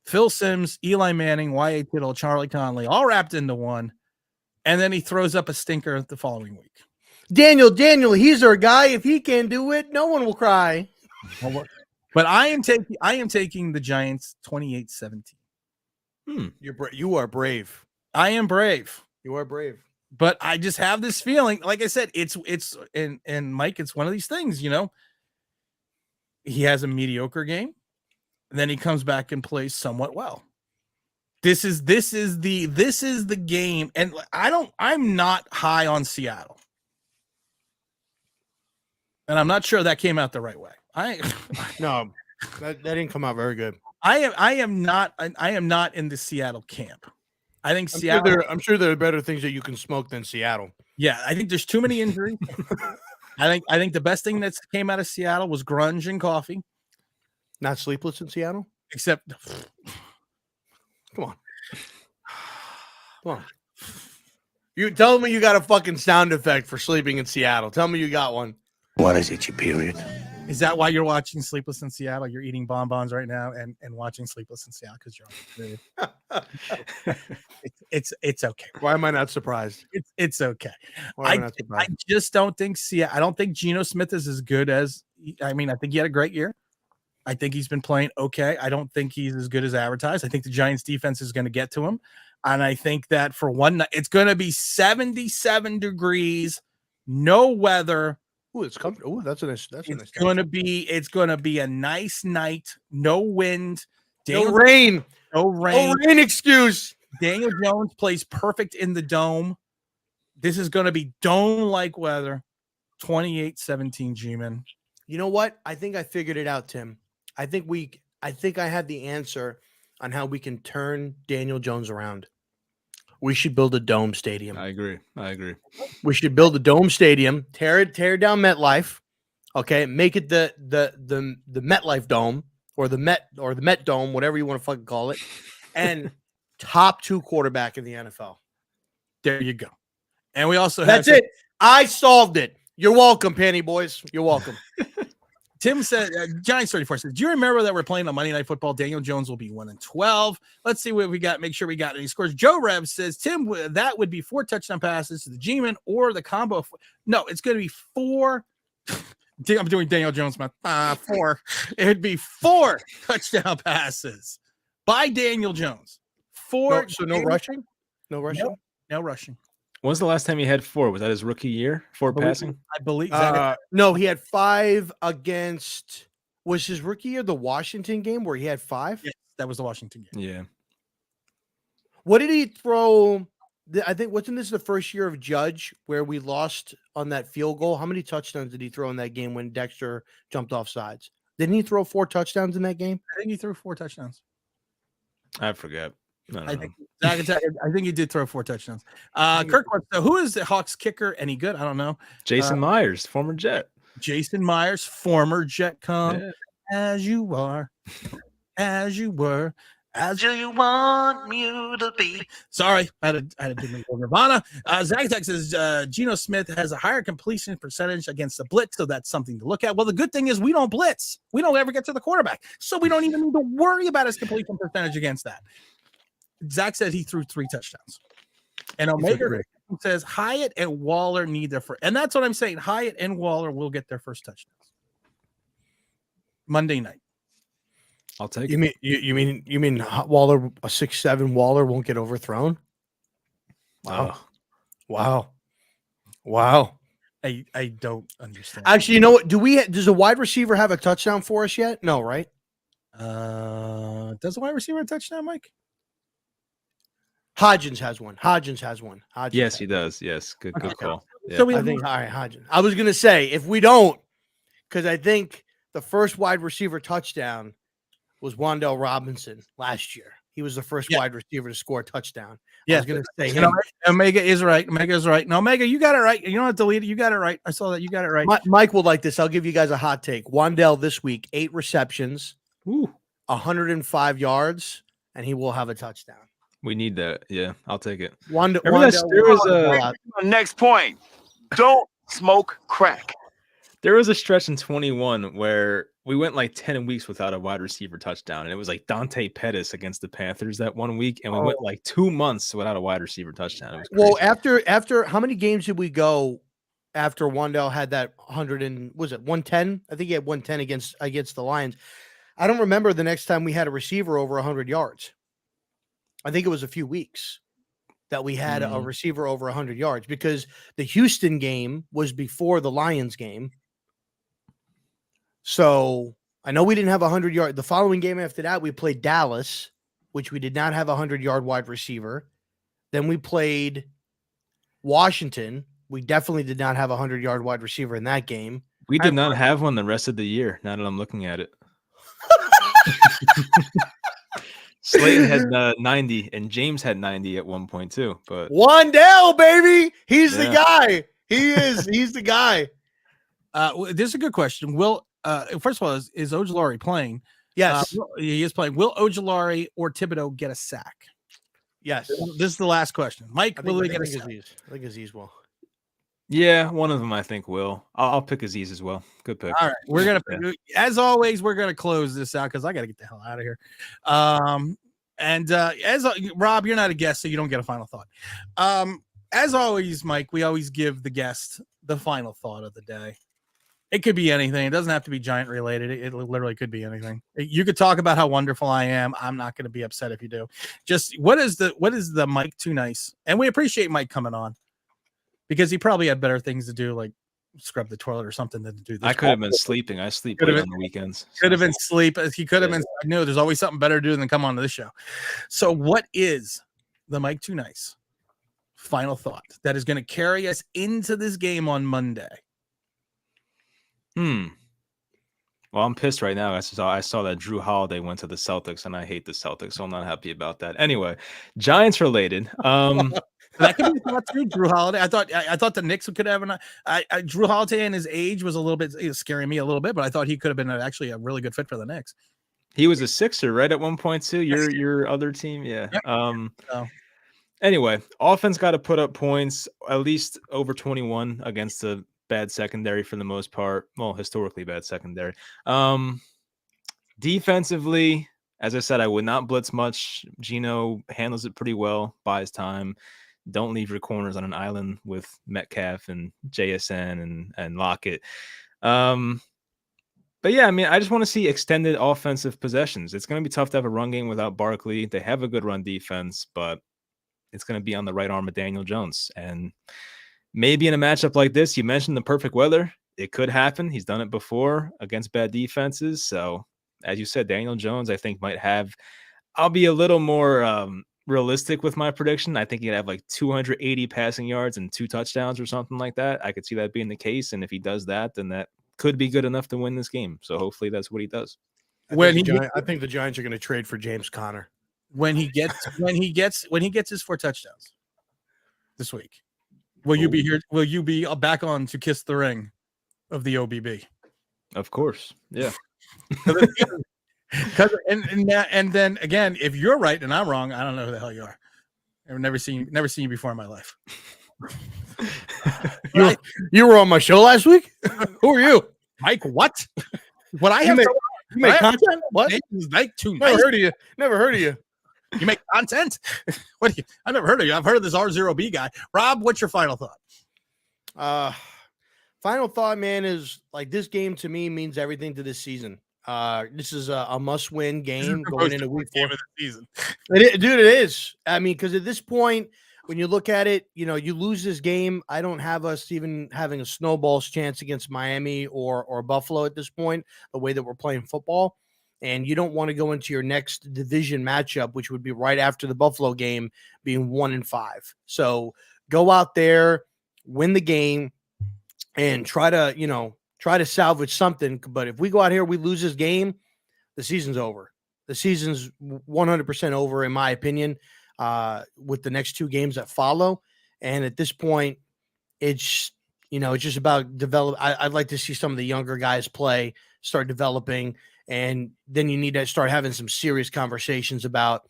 Phil Simms, Eli Manning, Wyatt, Charlie Conley, all wrapped into one. And then he throws up a stinker the following week. Daniel, he's our guy. If he can do it, no one will cry. But I am taking the Giants 28-17. You are brave. I am brave. You are brave. But I just have this feeling, like I said, it's and Mike, it's one of these things, you know. He has a mediocre game. Then he comes back and plays somewhat well. This is the game, and I'm not high on Seattle, and I'm not sure that came out the right way. No, that didn't come out very good. I am not in the Seattle camp. I think I'm sure there are better things that you can smoke than Seattle. Yeah, I think there's too many injuries. I think the best thing that came out of Seattle was grunge and coffee. Not sleepless in Seattle? Except, come on. You tell me you got a fucking sound effect for sleeping in Seattle. Tell me you got one. What is it, you period? Is that why you're watching Sleepless in Seattle? You're eating bonbons right now and watching Sleepless in Seattle because you're on the it's okay. Why am I not surprised? It's okay. Why am I not surprised? I just don't think I don't think Geno Smith is as good as I think he had a great year. I think he's been playing okay. I don't think he's as good as advertised. I think the Giants defense is going to get to him. And I think that for one night, it's going to be 77 degrees, no weather. Ooh, it's comfortable. Ooh, that's a nice. It's going to be a nice night, no wind, no rain. No rain Excuse. Daniel Jones plays perfect in the dome. This is going to be dome-like weather. 28-17, G-Man. You know what? I think I figured it out, Tim. I think I have the answer on how we can turn Daniel Jones around. We should build a dome stadium. I agree. We should build a dome stadium, tear down MetLife, okay, make it the MetLife Dome or the Met Dome, whatever you want to fucking call it, and top 2 quarterback in the NFL. There you go. And we also have it. I solved it. You're welcome, Panty Boys. You're welcome. Tim said, Giants 34 says, do you remember that we're playing on Monday Night Football? Daniel Jones will be 1-12. Let's see what we got. Make sure we got any scores. Joe Rev says, Tim, that would be 4 touchdown passes to the G-Man or the combo. No, it's going to be 4. I'm doing Daniel Jones math. 4. It would be 4 touchdown passes by Daniel Jones. 4. So no rushing? No rushing? No rushing. When's the last time he had 4? Was that his rookie year? 4 passing? I believe. No, he had 5 against. Was his rookie year the Washington game where he had 5? Yes, that was the Washington game. Yeah. What did he throw? I think wasn't this the first year of Judge where we lost on that field goal? How many touchdowns did he throw in that game when Dexter jumped off sides? Didn't he throw 4 touchdowns in that game? I think he threw 4 touchdowns. I forget. I think he did throw 4 touchdowns. Kirk, so who is the Hawks kicker? Any good? I don't know. Jason Myers, former Jet. Jason Myers, former Jet. Come as you are, as you were. As you want me to be. Sorry, I had to do my Nirvana. Zach says Geno Smith has a higher completion percentage against the blitz, so that's something to look at. Well, the good thing is we don't blitz. We don't ever get to the quarterback, so we don't even need to worry about his completion percentage against that. Zach said he threw 3 touchdowns. And Omega says Hyatt and Waller need their first. And that's what I'm saying. Hyatt and Waller will get their first touchdowns Monday night. I'll take You it. you mean Waller, a 6'7" Waller won't get overthrown? Wow. Wow. I don't understand. Actually, you know what? Does a wide receiver have a touchdown for us yet? No, right? Does the wide receiver have a touchdown, Mike? Hodgins has one. Yes, he does. Yes, good call. Yeah. So we I think all right, Hodgins. I was gonna say if we don't, because I think the first wide receiver touchdown was Wan'Dale Robinson last year. He was the first wide receiver to score a touchdown. Yeah, I was gonna say him. Omega is right. No, Omega, you got it right. You don't have to delete it. You got it right. I saw that. You got it right. Mike will like this. I'll give you guys a hot take. Wan'Dale this week, 8 receptions, 105 yards, and he will have a touchdown. We need that. Yeah, I'll take it. There was next point. Don't smoke crack. There was a stretch in 21 where we went like 10 weeks without a wide receiver touchdown. And it was like Dante Pettis against the Panthers that 1 week. And we went like 2 months without a wide receiver touchdown. It was crazy. Well, after how many games did we go after Wan'Dale had that 110? I think he had 110 against the Lions. I don't remember the next time we had a receiver over 100 yards. I think it was a few weeks that we had a receiver over 100 yards because the Houston game was before the Lions game. So I know we didn't have 100 yard. The following game after that, we played Dallas, which we did not have a 100-yard wide receiver. Then we played Washington. We definitely did not have a 100-yard wide receiver in that game. We did not have one the rest of the year. Now that I'm looking at it. Slayton had 90 and James had 90 at one point too. But Wan'Dale, baby, he's the guy. He's the guy. This is a good question. First of all, is Ojulari playing? Yes, he is playing. Will Ojulari or Thibodeau get a sack? Yes. This is the last question. Mike, will he get a sack? I think Aziz will. Yeah, one of them I think will. I'll pick Aziz as well. Good pick. All right, we're gonna, as always, we're gonna close this out because I got to get the hell out of here. As Rob, you're not a guest, so you don't get a final thought. As always, Mike, we always give the guest the final thought of the day. It could be anything. It doesn't have to be Giant related. It literally could be anything. You could talk about how wonderful I am. I'm not going to be upset if you do. Just what is the MikeTooNice? And we appreciate Mike coming on because he probably had better things to do, like scrub the toilet or something than to do this. I could have been sleeping. I sleep late on the weekends. Could have been sleep. He could have been. I know there's always something better to do than come on to this show. So what is the MikeTooNice final thought that is going to carry us into this game on Monday? Well, I'm pissed right now. I saw that Drew Holiday went to the Celtics, and I hate the Celtics, so I'm not happy about that. Anyway, Giants related. That could be thought too, Drew Holiday. I thought the Knicks could have Drew Holiday and his age was a little bit scaring me a little bit, but I thought he could have been actually a really good fit for the Knicks. He was a Sixer, right, at one point too. Your other team, yeah. Yep. Anyway, offense got to put up points, at least over 21 against the bad secondary for the most part. Well, historically bad secondary. Defensively, as I said, I would not blitz much. Geno handles it pretty well, buys time. Don't leave your corners on an island with Metcalf and JSN and Lockett. But yeah, I mean, I just want to see extended offensive possessions. It's going to be tough to have a run game without Barkley. They have a good run defense, but it's going to be on the right arm of Daniel Jones. And maybe in a matchup like this, you mentioned the perfect weather. It could happen. He's done it before against bad defenses. So, as you said, Daniel Jones, I think, might have – I'll be a little more realistic with my prediction. I think he'd have like 280 passing yards and 2 touchdowns or something like that. I could see that being the case. And if he does that, then that could be good enough to win this game. So, hopefully that's what he does. I think the Giants are going to trade for James Conner when he gets his 4 touchdowns this week. Will you be here? Will you be back on to kiss the ring of the OBB? Of course. Yeah. And then again, if you're right and I'm wrong, I don't know who the hell you are. I've never seen you before in my life. You were on my show last week. Who are you, Mike? What? What I You have? make- to- You make I have- content? What? Name is MikeTooNice. Never heard of you. Never heard of you. You make content? What? I've never heard of you. I've heard of this R0B guy. Rob, what's your final thought? Final thought, man, is like this game to me means everything to this season. This is a must-win game going into week 4 of the season. Dude, it is. I mean, because at this point, when you look at it, you know, you lose this game. I don't have us even having a snowball's chance against Miami or Buffalo at this point, the way that we're playing football. And you don't want to go into your next division matchup, which would be right after the Buffalo game, being 1-5. So go out there, win the game, and try to salvage something. But if we go out here, we lose this game, the season's over. The season's 100% over, in my opinion, with the next 2 games that follow. And at this point, it's just about develop. I'd like to see some of the younger guys play, start developing. And then you need to start having some serious conversations about,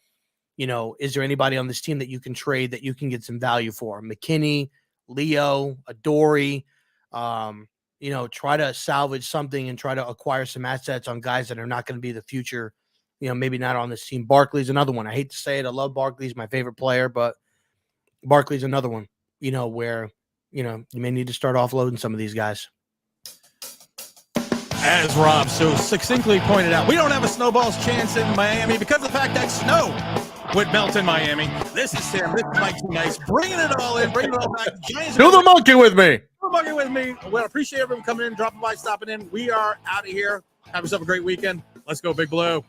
is there anybody on this team that you can trade that you can get some value for? McKinney, Leo, Adoree, try to salvage something and try to acquire some assets on guys that are not going to be the future, maybe not on this team. Barkley's another one. I hate to say it. I love Barkley. He's my favorite player, but Barkley's another one, where, you may need to start offloading some of these guys. As Rob so succinctly pointed out, we don't have a snowball's chance in Miami because of the fact that snow would melt in Miami. This is Sam. This is MikeTooNice, bringing it all in, bringing it all back. Giants Do the monkey with me. Do the monkey with me. Well, I appreciate everyone coming in, dropping by, stopping in. We are out of here. Have yourself a great weekend. Let's go, Big Blue.